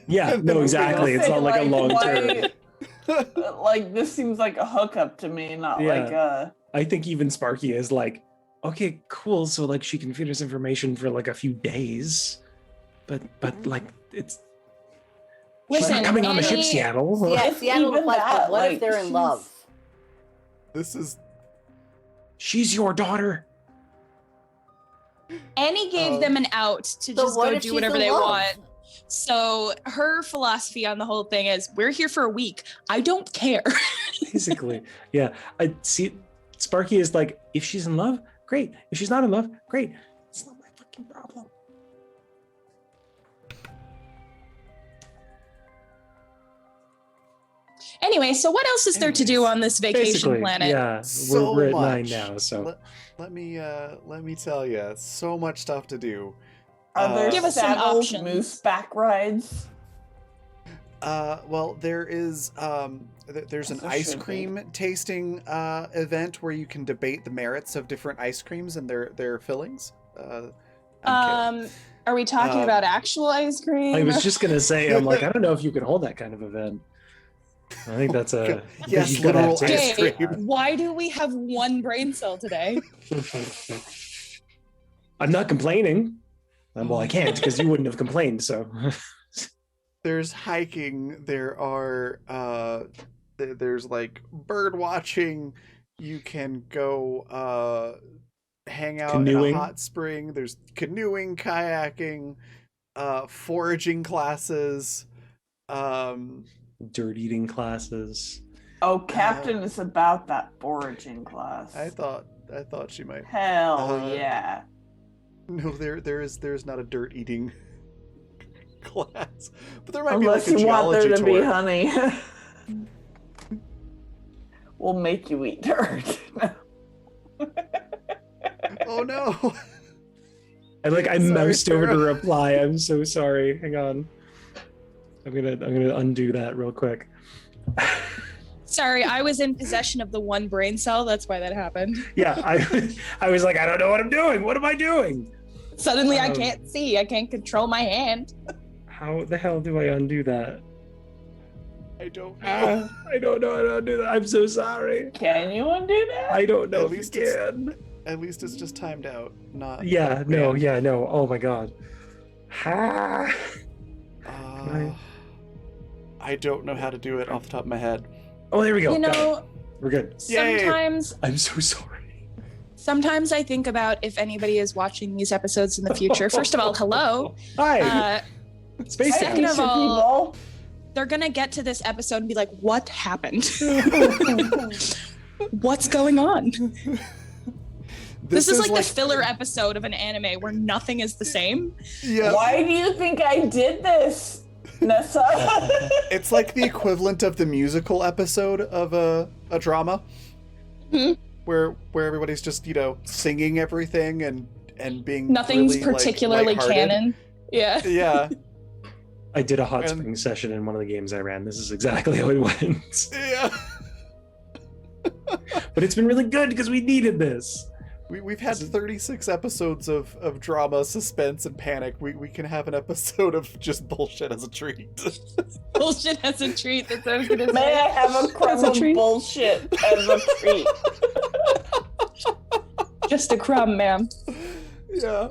Yeah, And then no, moving exactly. on. It's not like a long term. why- like this seems like a hookup to me, not Yeah. like a. I think even Sparky is like, okay, cool. So like she can feed us information for like a few days, but like it's she's Listen, not coming on the ship, any- Seattle. Yeah, If Seattle even replies, that, but what if like, they're in she's- love? This is She's your daughter. Annie gave Oh. them an out to So just what go if do she's whatever in they love? want. So her philosophy on the whole thing is, we're here for a week. I don't care. Basically, yeah. I see. Sparky is like, if she's in love, great. If she's not in love, great. It's not my fucking problem. Anyway, so what else is there to do Anyways, on this vacation Basically, planet? yeah. so we're at much. 9 now, so Let me tell you, so much stuff to do. Are there Give us some saddled options. moose back rides? Well, there is there's an As there ice should be. cream tasting event where you can debate the merits of different ice creams and their fillings. I'm kidding. Are we talking Um, about actual ice cream? I was just gonna say, I'm like, I don't know if you can hold that kind of event. I think that's a Yes, you gotta have literal ice taste. Jay, cream. why do we have one brain cell today? I'm not complaining. Well, I can't because you wouldn't have complained. So There's hiking. There are there's like bird watching. You can go hang out Canoeing. in a hot spring. There's canoeing, kayaking, foraging classes. dirt eating classes. Oh, Captain is about that foraging class. I thought she might. Hell Uh, yeah. No, there's not a dirt eating class, but there might Unless be like a you want there geology to be tour. honey. We'll make you eat dirt. Oh no! I Sorry, moused over to Sarah. reply. I'm so sorry. Hang on. I'm gonna undo that real quick. Sorry, I was in possession of the one brain cell. That's why that happened. Yeah, I was like, I don't know what I'm doing. What am I doing? Suddenly, I Um, can't see. I can't control my hand. How the hell do I undo that? I don't know. I don't know how to undo that. I'm so sorry. Can you undo that? I don't know At if you least it's- can. At least it's just timed out, not. Yeah, no. Oh my god. Ha. Uh, I don't know how to do it off the top of my head. Oh, there we go. You Got it. know, We're good. Yay. sometimes I'm so sorry. Sometimes I think about if anybody is watching these episodes in the future. First of all, hello. Hi. Space Second House. of all, People. they're gonna get to this episode and be like, "What happened? What's going on?" This is like the filler episode of an anime where nothing is the same. Yeah. Why do you think I did this, Nessa? It's like the equivalent of the musical episode of a drama. Mhm. Where everybody's just, singing everything and being Nothing's really, particularly lighthearted. canon. Yeah. Yeah. I did a hot And- spring session in one of the games I ran. This is exactly how it went. Yeah. But it's been really good because we needed this. We've had 36 episodes of drama, suspense, and panic. We can have an episode of just bullshit as a treat. Bullshit as a treat. That's what I was gonna May say. I have a crumb As a of treat. bullshit as a treat? Just a crumb, ma'am. Yeah.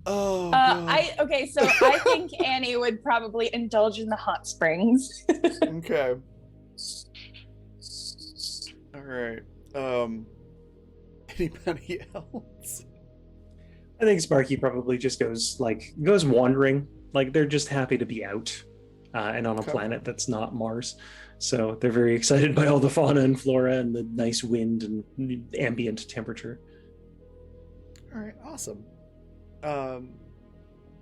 Oh, God. So I think Annie would probably indulge in the hot springs. Okay. All right. Anybody else? I think Sparky probably just goes wandering. Like they're just happy to be out and on a Okay. planet that's not Mars. So they're very excited by all the fauna and flora and the nice wind and ambient temperature. All right. Awesome.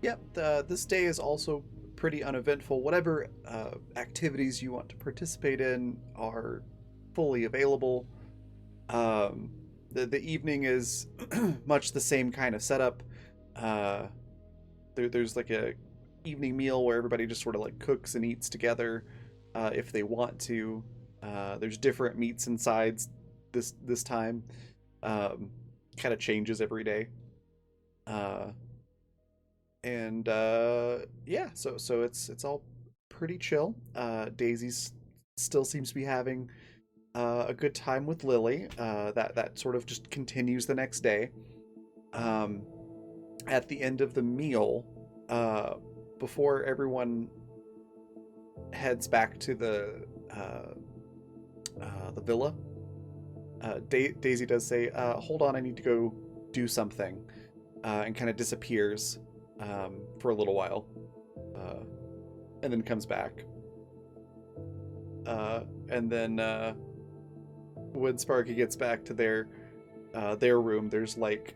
Yep. This day is also pretty uneventful. Whatever activities you want to participate in are fully available. The evening is much the same kind of setup. There's like a evening meal where everybody just sort of like cooks and eats together if they want to. There's different meats and sides this time. Kind of changes every day. Yeah, so it's all pretty chill. Daisy still seems to be having a good time with Lily. That sort of just continues the next day. At the end of the meal, before everyone heads back to the villa, Daisy does say, "Hold on, I need to go do something," and kind of disappears for a little while, and then comes back. And then when Sparky gets back to their room, there's like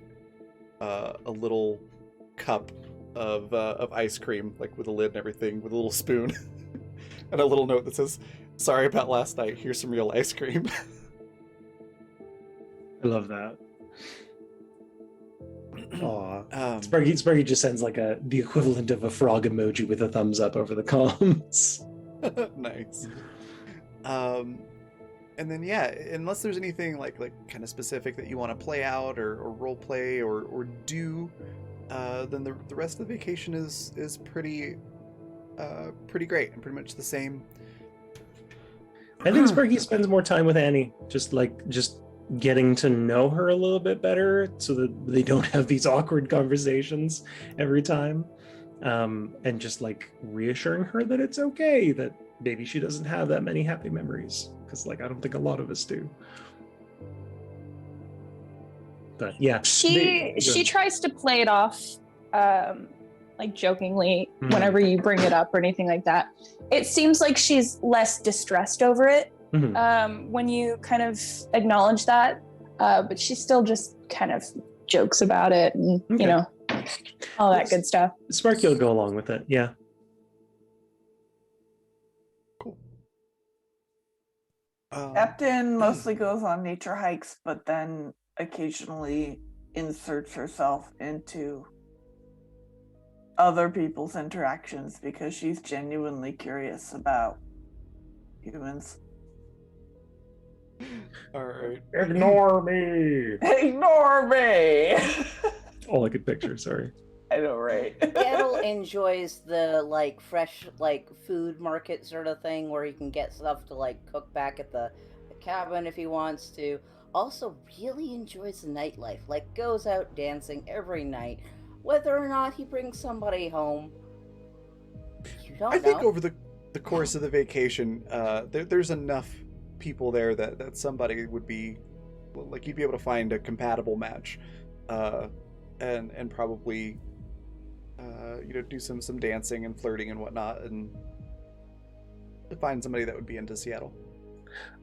a little cup of ice cream, like with a lid and everything, with a little spoon, and a little note that says, "Sorry about last night. Here's some real ice cream." I love that. Aw. Um, Sparky just sends like the equivalent of a frog emoji with a thumbs up over the comms. Nice. And then yeah, unless there's anything like kind of specific that you want to play out or role play or do, then the rest of the vacation is pretty great and pretty much the same. I think Sparky spends more time with Annie, just getting to know her a little bit better so that they don't have these awkward conversations every time. And just like reassuring her that it's okay, that maybe she doesn't have that many happy memories. Because I don't think a lot of us do. But yeah. She tries to play it off jokingly Mhm. whenever you bring it up or anything like that. It seems like she's less distressed over it Mhm. when you kind of acknowledge that, but she still just kind of jokes about it and Okay. all that Yes. good stuff. Sparky will go along with it. Yeah. Cool. Captain mostly goes on nature hikes, but then occasionally inserts herself into other people's interactions because she's genuinely curious about humans. All right. Ignore me. Ignore me! All I could picture, sorry. I know, right? Gettle enjoys the fresh food market sort of thing where he can get stuff to cook back at the cabin if he wants to. Also really enjoys the nightlife, goes out dancing every night. Whether or not he brings somebody home, you don't I think know. over the course of the vacation, there's enough people there that somebody would be like you'd be able to find a compatible match, and probably do some dancing and flirting and whatnot, and find somebody that would be into Seattle.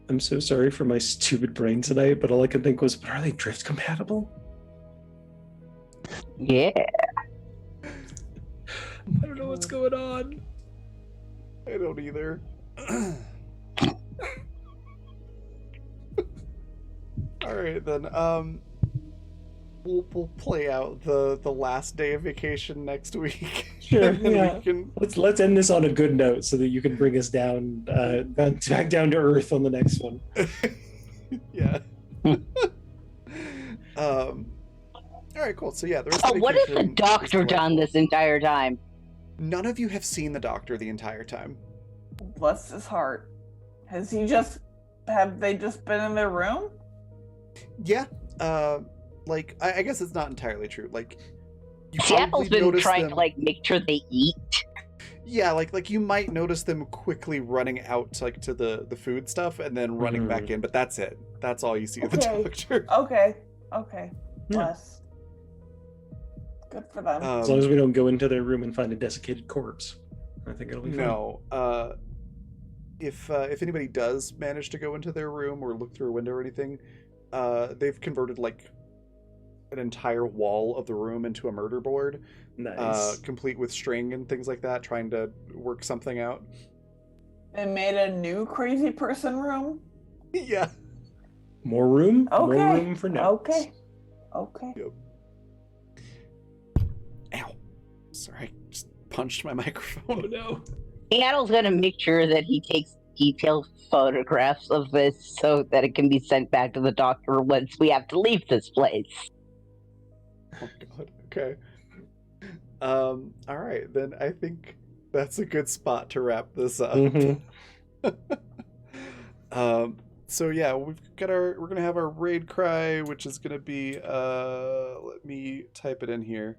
I'm so sorry for my stupid brain tonight, but all I could think was, but are they drift compatible? Yeah. I don't know what's going on. I don't either. All right then. We'll play out the last day of vacation next week. Sure. And then Yeah. we can... Let's end this on a good note so that you can bring us down back down to earth on the next one. Yeah. All right, cool. So yeah, the rest of the What has the vacation is doctor done delightful. this entire time? None of you have seen the doctor the entire time. Bless his heart. Have they just been in their room? Yeah. Like I guess it's not entirely true. Like you Seattle's probably been notice trying them... to like make sure they eat. Yeah, like you might notice them quickly running out to the food stuff and then running back in, but that's it. That's all you see of the Okay. doctor. Okay. Yeah. Bless. Good for them. As long as we don't go into their room and find a desiccated corpse, I think it'll be fine. No. If anybody does manage to go into their room or look through a window or anything, they've converted like an entire wall of the room into a murder board, Nice. complete with string and things like that, trying to work something out. They made a new crazy person room? Yeah. More room? Okay. More room for notes. Okay. Yep. Ow. Sorry, I just punched my microphone. Oh no. Seattle's gonna make sure that he takes detailed photographs of this so that it can be sent back to the doctor once we have to leave this place. Oh god. Okay. All right, then I think that's a good spot to wrap this up. So yeah, we're gonna have our raid cry, which is gonna be let me type it in here.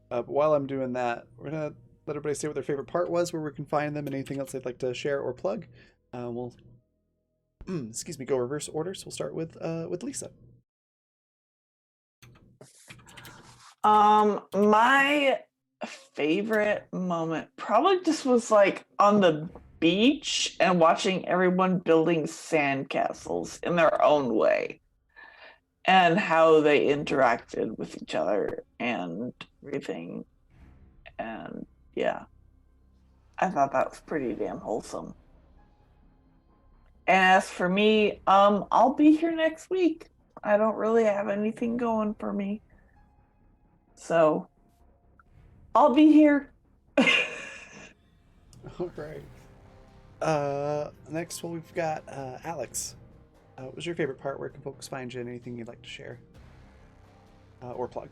But while I'm doing that, we're gonna let everybody say what their favorite part was, where we can find them, and anything else they'd like to share or plug. We'll excuse me, go reverse order. So we'll start with Lisa. My favorite moment probably just was like on the beach and watching everyone building sandcastles in their own way and how they interacted with each other and everything. And yeah, I thought that was pretty damn wholesome. And as for me, I'll be here next week. I don't really have anything going for me. So I'll be here. All right. Next one we've got Alex. What was your favorite part? Where can folks find you? And anything you'd like to share or plug?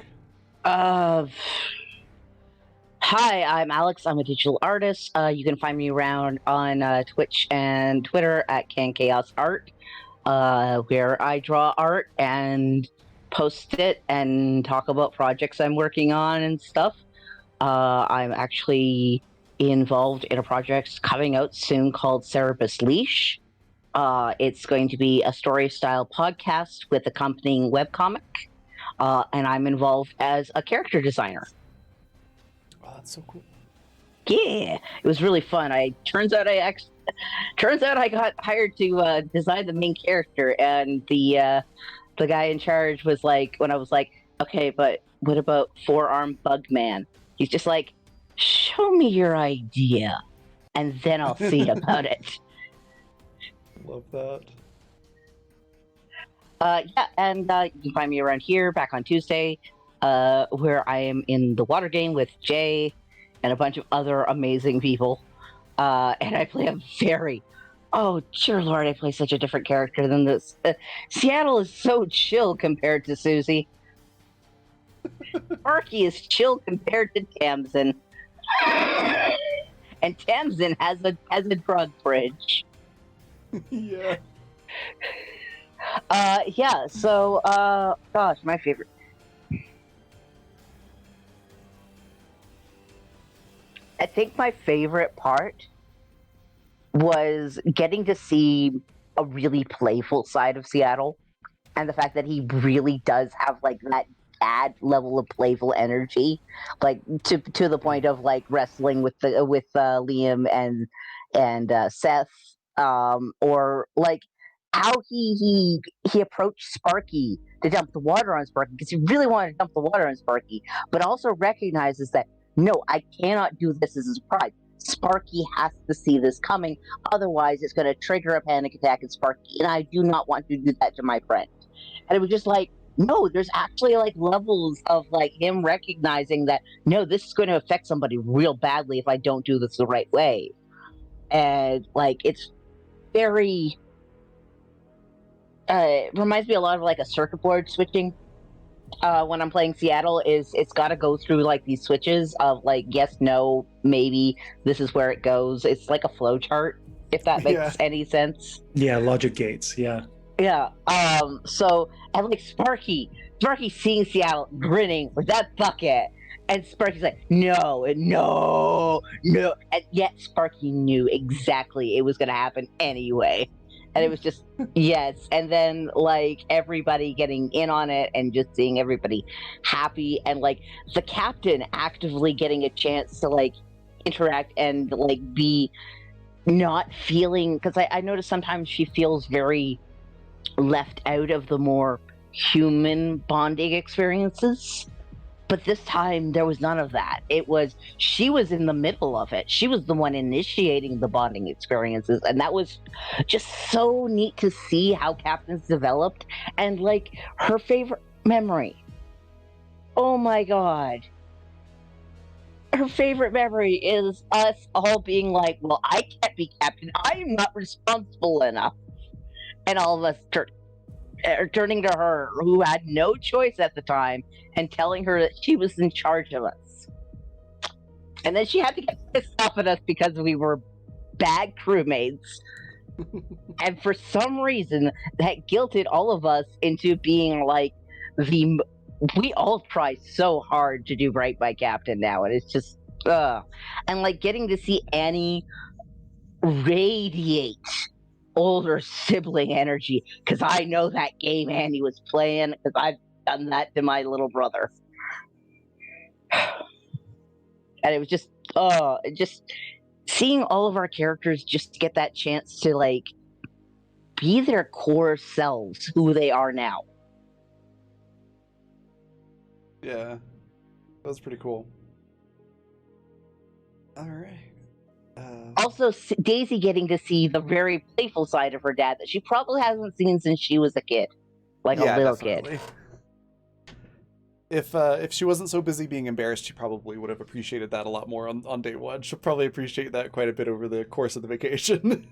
Hi, I'm Alex. I'm a digital artist. You can find me around on Twitch and Twitter at CanChaosArt, where I draw art and post it and talk about projects I'm working on and stuff. I'm actually involved in a project coming out soon called Cerebus Leash. It's going to be a story-style podcast with accompanying webcomic, and I'm involved as a character designer. Oh, that's so cool. Yeah, it was really fun. Turns out I got hired to design the main character, and the guy in charge was like, when I was like, okay, but what about Four-Armed Bug Man? He's just like, show me your idea, and then I'll see about it. Love that. Yeah, and you can find me around here back on Tuesday, where I am in the water game with Jay and a bunch of other amazing people. And I play a oh, dear Lord, I play such a different character than this. Seattle is so chill compared to Susie. Sparky is chill compared to Tamsin. And Tamsin has a drug fridge. Yeah. Yeah, so, gosh, my favorite. I think my favorite part was getting to see a really playful side of Seattle. and the fact that he really does have like that dad level of playful energy, like to the point of like wrestling with Liam and Seth, or like how he approached Sparky to dump the water on Sparky because he really wanted to dump the water on Sparky, but also recognizes that no, I cannot do this as a surprise. Sparky has to see this coming, otherwise it's going to trigger a panic attack in Sparky, and I do not want to do that to my friend. And it was just like, no, there's actually like levels of like him recognizing that no, this is going to affect somebody real badly if I don't do this the right way. And like it's very it reminds me a lot of like a circuit board switching. When I'm playing Seattle, is it's got to go through like these switches of like yes, no, maybe, this is where it goes. It's like a flow chart, if that makes any sense. Yeah, logic gates. Yeah. Yeah. So and like Sparky seeing Seattle grinning with that bucket, and Sparky's like, no, and yet Sparky knew exactly it was gonna happen anyway. And it was just, yes. And then, like, everybody getting in on it and just seeing everybody happy. And, like, the captain actively getting a chance to, like, interact and, like, be not feeling... Because I notice sometimes she feels very left out of the more human bonding experiences. But this time, there was none of that. She was in the middle of it. She was the one initiating the bonding experiences. And that was just so neat to see how Captain's developed. And, like, her favorite memory. Oh my god. Her favorite memory is us all being like, well, I can't be Captain. I am not responsible enough. And all of us turning to her, who had no choice at the time, and telling her that she was in charge of us. And then she had to get pissed off at us because we were bad crewmates. And for some reason, that guilted all of us into being like we all try so hard to do right by Captain now, and it's just and like getting to see Annie radiate older sibling energy, because I know that game Annie was playing, because I've done that to my little brother. And it was just seeing all of our characters just get that chance to like be their core selves, who they are now. Yeah, that was pretty cool. All right. Also, Daisy getting to see the very playful side of her dad that she probably hasn't seen since she was a kid, like a little kid. If she wasn't so busy being embarrassed, she probably would have appreciated that a lot more on day one. She'll probably appreciate that quite a bit over the course of the vacation.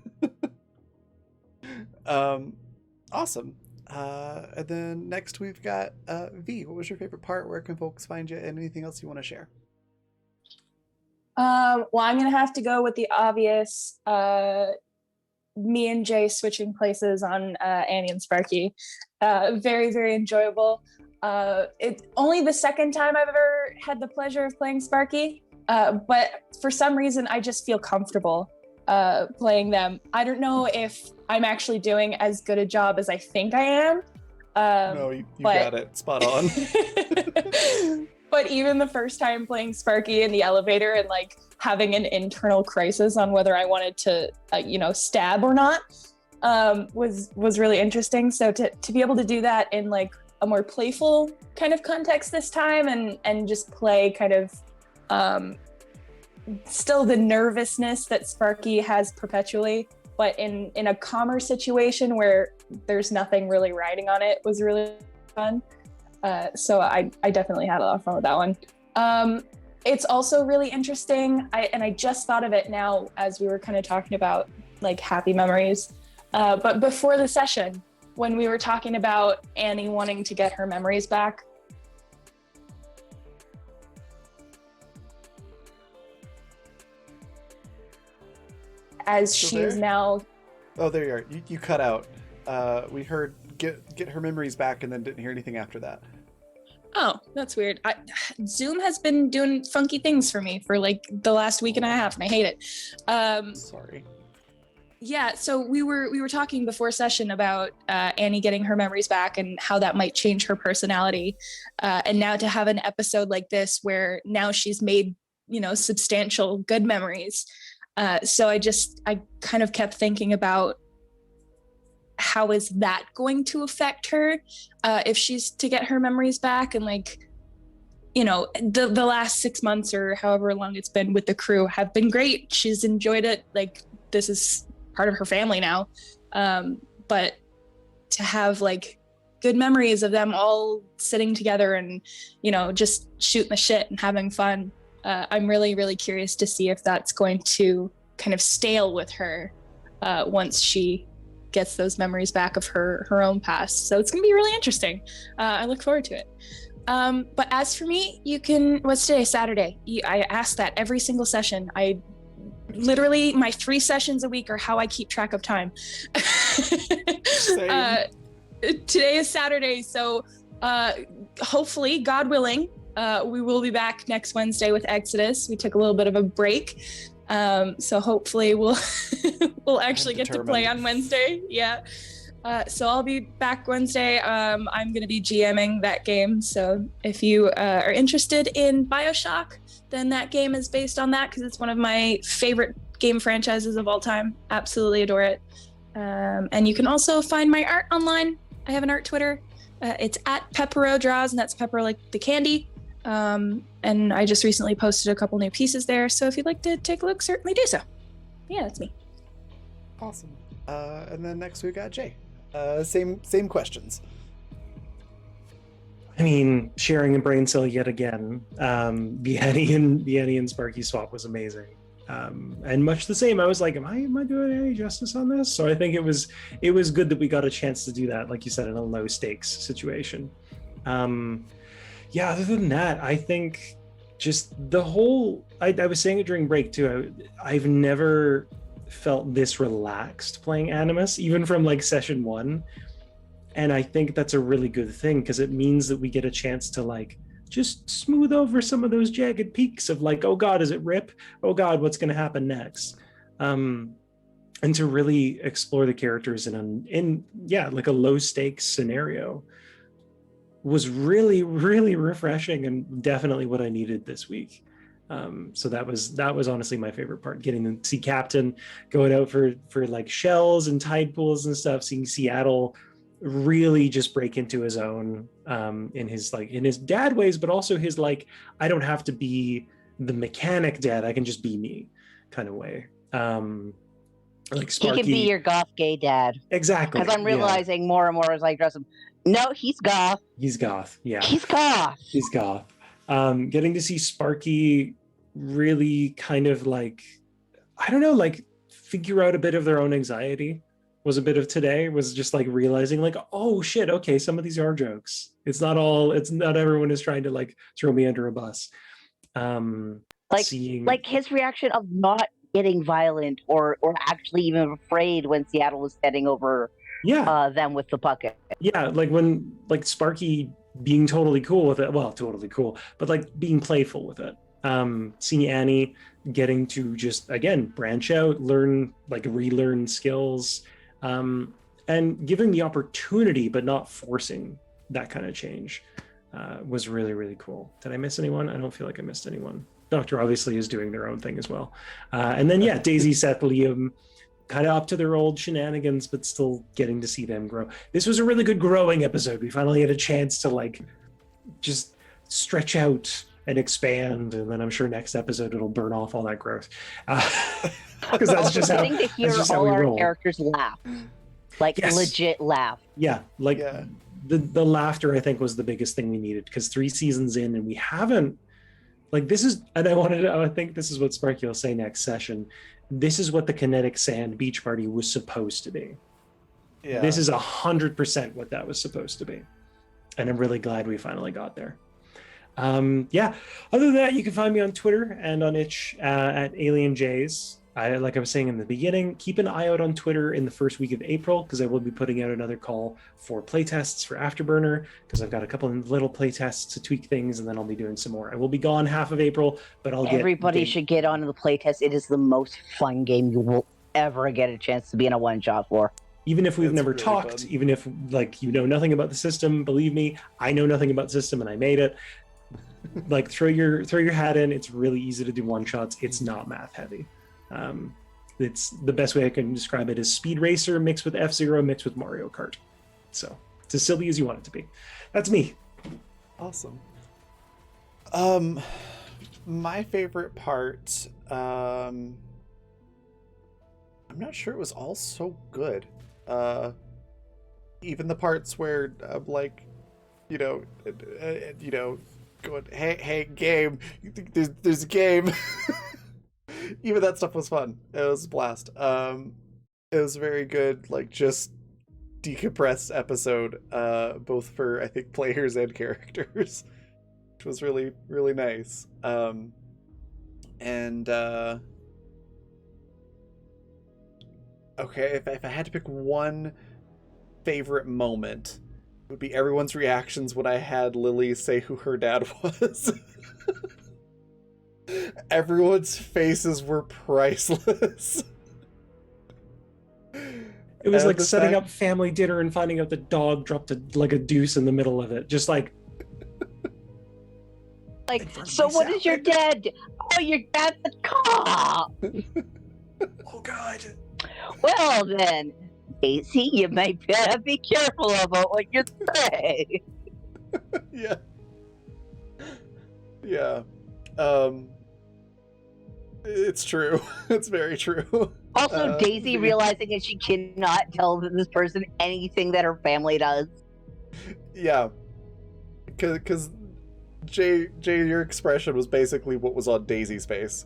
Awesome. And then next we've got V. What was your favorite part? Where can folks find you? And anything else you want to share? Well, I'm gonna have to go with the obvious. Me and Jay switching places on Annie and Sparky. Very, very enjoyable. It's only the second time I've ever had the pleasure of playing Sparky, but for some reason I just feel comfortable playing them. I don't know if I'm actually doing as good a job as I think I am. No, you got it. Spot on. But even the first time playing Sparky in the elevator and like having an internal crisis on whether I wanted to, stab or not, was really interesting. So to be able to do that in like a more playful kind of context this time, and just play kind of still the nervousness that Sparky has perpetually, but in a calmer situation where there's nothing really riding on it, was really fun. So I definitely had a lot of fun with that one. It's also really interesting. I just thought of it now as we were kind of talking about like happy memories. But before the session, when we were talking about Annie wanting to get her memories back, as Still she there? is now. Oh, there you are. You cut out. We heard get her memories back, and then didn't hear anything after that. Oh, that's weird. Zoom has been doing funky things for me for like the last week and a half, and I hate it. Sorry. Yeah, so we were talking before session about Annie getting her memories back and how that might change her personality, and now to have an episode like this where now she's made substantial good memories. So I kind of kept thinking about how is that going to affect her if she's to get her memories back, and like the last 6 months or however long it's been with the crew have been great. She's enjoyed it. Like this is part of her family now, but to have like good memories of them all sitting together and just shooting the shit and having fun, I'm really, really curious to see if that's going to kind of stale with her once she gets those memories back of her own past. So it's gonna be really interesting. I look forward to it. But as for me, what's today? Saturday. I ask that every single session. I literally, my 3 sessions a week are how I keep track of time. Today is Saturday, so hopefully, God willing, we will be back next Wednesday with Exodus. We took a little bit of a break, so hopefully we'll actually get to play on Wednesday. Yeah. So I'll be back Wednesday. I'm going to be GMing that game. So if you are interested in BioShock, then that game is based on that because it's one of my favorite game franchises of all time. Absolutely adore it. And you can also find my art online. I have an art Twitter. It's at Peppero Draws, and that's pepper like the candy. And I just recently posted a couple new pieces there. So if you'd like to take a look, certainly do so. Yeah, that's me. Awesome. And then next we got Jay. Same questions. I mean, sharing a brain cell yet again. The Annie and Sparky swap was amazing. And much the same, I was like, am I doing any justice on this? So I think it was good that we got a chance to do that, like you said, in a low stakes situation. Yeah, other than that, I think just the whole, I was saying it during break too, I've never felt this relaxed playing Animus, even from like session 1. And I think that's a really good thing because it means that we get a chance to like just smooth over some of those jagged peaks of like, oh God, is it Rip? Oh God, what's going to happen next? And to really explore the characters in like a low stakes scenario was really, really refreshing and definitely what I needed this week. So that was honestly my favorite part, getting to see Captain going out for like shells and tide pools and stuff, seeing Seattle really just break into his own in his dad ways, but also his like, I don't have to be the mechanic dad, I can just be me kind of way. Like Sparky, he can be your goth gay dad. Exactly. Because I'm realizing more and more as I dress him. No, he's goth. He's goth. Yeah. He's goth. He's goth. Getting to see Sparky really kind of like, I don't know, like figure out a bit of their own anxiety was a bit of today, was just like realizing like, oh shit, okay, some of these are jokes. It's not everyone is trying to like throw me under a bus. Like his reaction of not getting violent or actually even afraid when Seattle was heading over them with the bucket. Yeah, like when like Sparky being totally cool with it, well, totally cool, but like being playful with it. Seeing Annie getting to just, again, branch out, relearn skills, and giving the opportunity, but not forcing that kind of change was really, really cool. Did I miss anyone? I don't feel like I missed anyone. Doctor obviously is doing their own thing as well. And then, yeah, Daisy, Seth, Liam, kind of up to their old shenanigans, but still getting to see them grow. This was a really good growing episode. We finally had a chance to like just stretch out and expand, and then I'm sure next episode it'll burn off all that growth. Because that's just how to hear all our characters laugh, like legit laugh. Yeah, like the laughter I think was the biggest thing we needed, because 3 seasons in and we haven't like this is, and I think this is what Sparky will say next session. This is what the Kinetic Sand Beach Party was supposed to be. Yeah. This is 100% what that was supposed to be. And I'm really glad we finally got there. Other than that, you can find me on Twitter and on itch at AlienJs. Like I was saying in the beginning, keep an eye out on Twitter in the first week of April, because I will be putting out another call for playtests for Afterburner, because I've got a couple of little playtests to tweak things, and then I'll be doing some more. I will be gone half of April, but everybody should get on the playtest. It is the most fun game you will ever get a chance to be in a one-shot for. Even if we've That's never really talked, fun. even if like you know nothing about the system, believe me, I know nothing about the system and I made it. Like throw your hat in. It's really easy to do one shots. It's not math heavy. It's the best way I can describe it is Speed Racer mixed with F-Zero mixed with Mario Kart. So it's as silly as you want it to be. That's me. Awesome. My favorite part, I'm not sure it was all so good. Even the parts where I'm like, going, hey, game, you think there's a game? Even that stuff was fun. It was a blast. It was a very good, like, just decompressed episode, both for, I think, players and characters, which was really, really nice. Okay, if I had to pick one favorite moment, it would be everyone's reactions when I had Lily say who her dad was. Everyone's faces were priceless. It was like setting up family dinner and finding out the dog dropped a deuce in the middle of it. Just like so what is your dad do? Oh, your dad's a cop. oh god. Well then, Daisy, you might better be careful about what you say. Yeah. Yeah. It's true. It's very true. Also, Daisy realizing that she cannot tell this person anything that her family does. Yeah. Because Jay, your expression was basically what was on Daisy's face.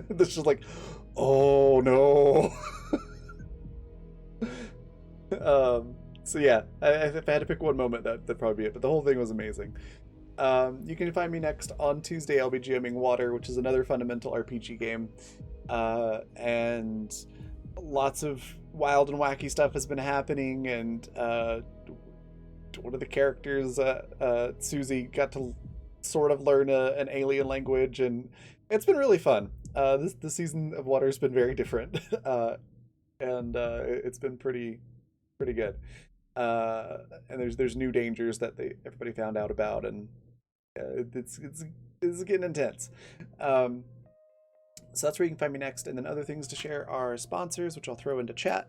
This is like, oh no. So yeah, if I had to pick one moment, that'd probably be it. But the whole thing was amazing. You can find me next on Tuesday. I'll be GMing Water, which is another fundamental RPG game. And lots of wild and wacky stuff has been happening, and one of the characters, Susie, got to sort of learn an alien language, and it's been really fun. This season of Water has been very different, and it's been pretty good. And there's new dangers that everybody found out about, and it's getting intense. So that's where you can find me next, and then other things to share are sponsors, which I'll throw into chat.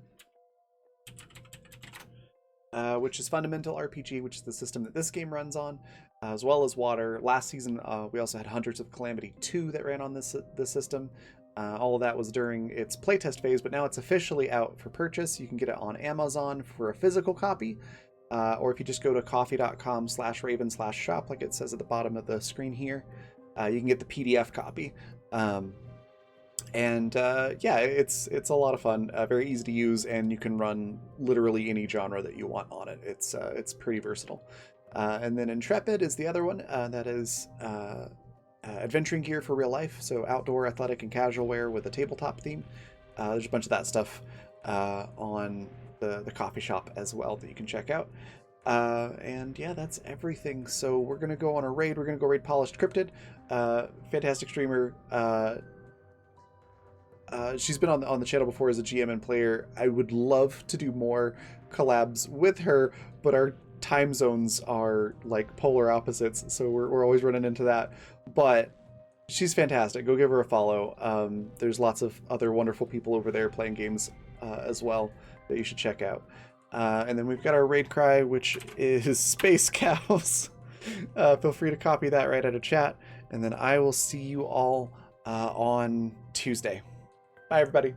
Which is Fundamental RPG, which is the system that this game runs on, as well as Water. Last season, we also had Hunters of Calamity 2 that ran on this system. All of that was during its playtest phase, but now it's officially out for purchase. You can get it on Amazon for a physical copy, or if you just go to coffee.com/raven/shop, like it says at the bottom of the screen here, you can get the PDF copy. Yeah, it's a lot of fun, very easy to use, and you can run literally any genre that you want on it. It's pretty versatile. And then Intrepid is the other one, that is adventuring gear for real life, so outdoor, athletic, and casual wear with a tabletop theme. There's a bunch of that stuff on the coffee shop as well that you can check out. And yeah, that's everything. So we're gonna go on a raid. We're gonna go raid Polished Cryptid. Fantastic streamer. She's been on the channel before as a GM and player. I would love to do more collabs with her, but our time zones are like polar opposites, so we're always running into that. But she's fantastic. Go give her a follow. There's lots of other wonderful people over there playing games as well that you should check out. And then we've got our raid cry, which is Space Cows. Feel free to copy that right out of chat, and then I will see you all on Tuesday. Bye, everybody.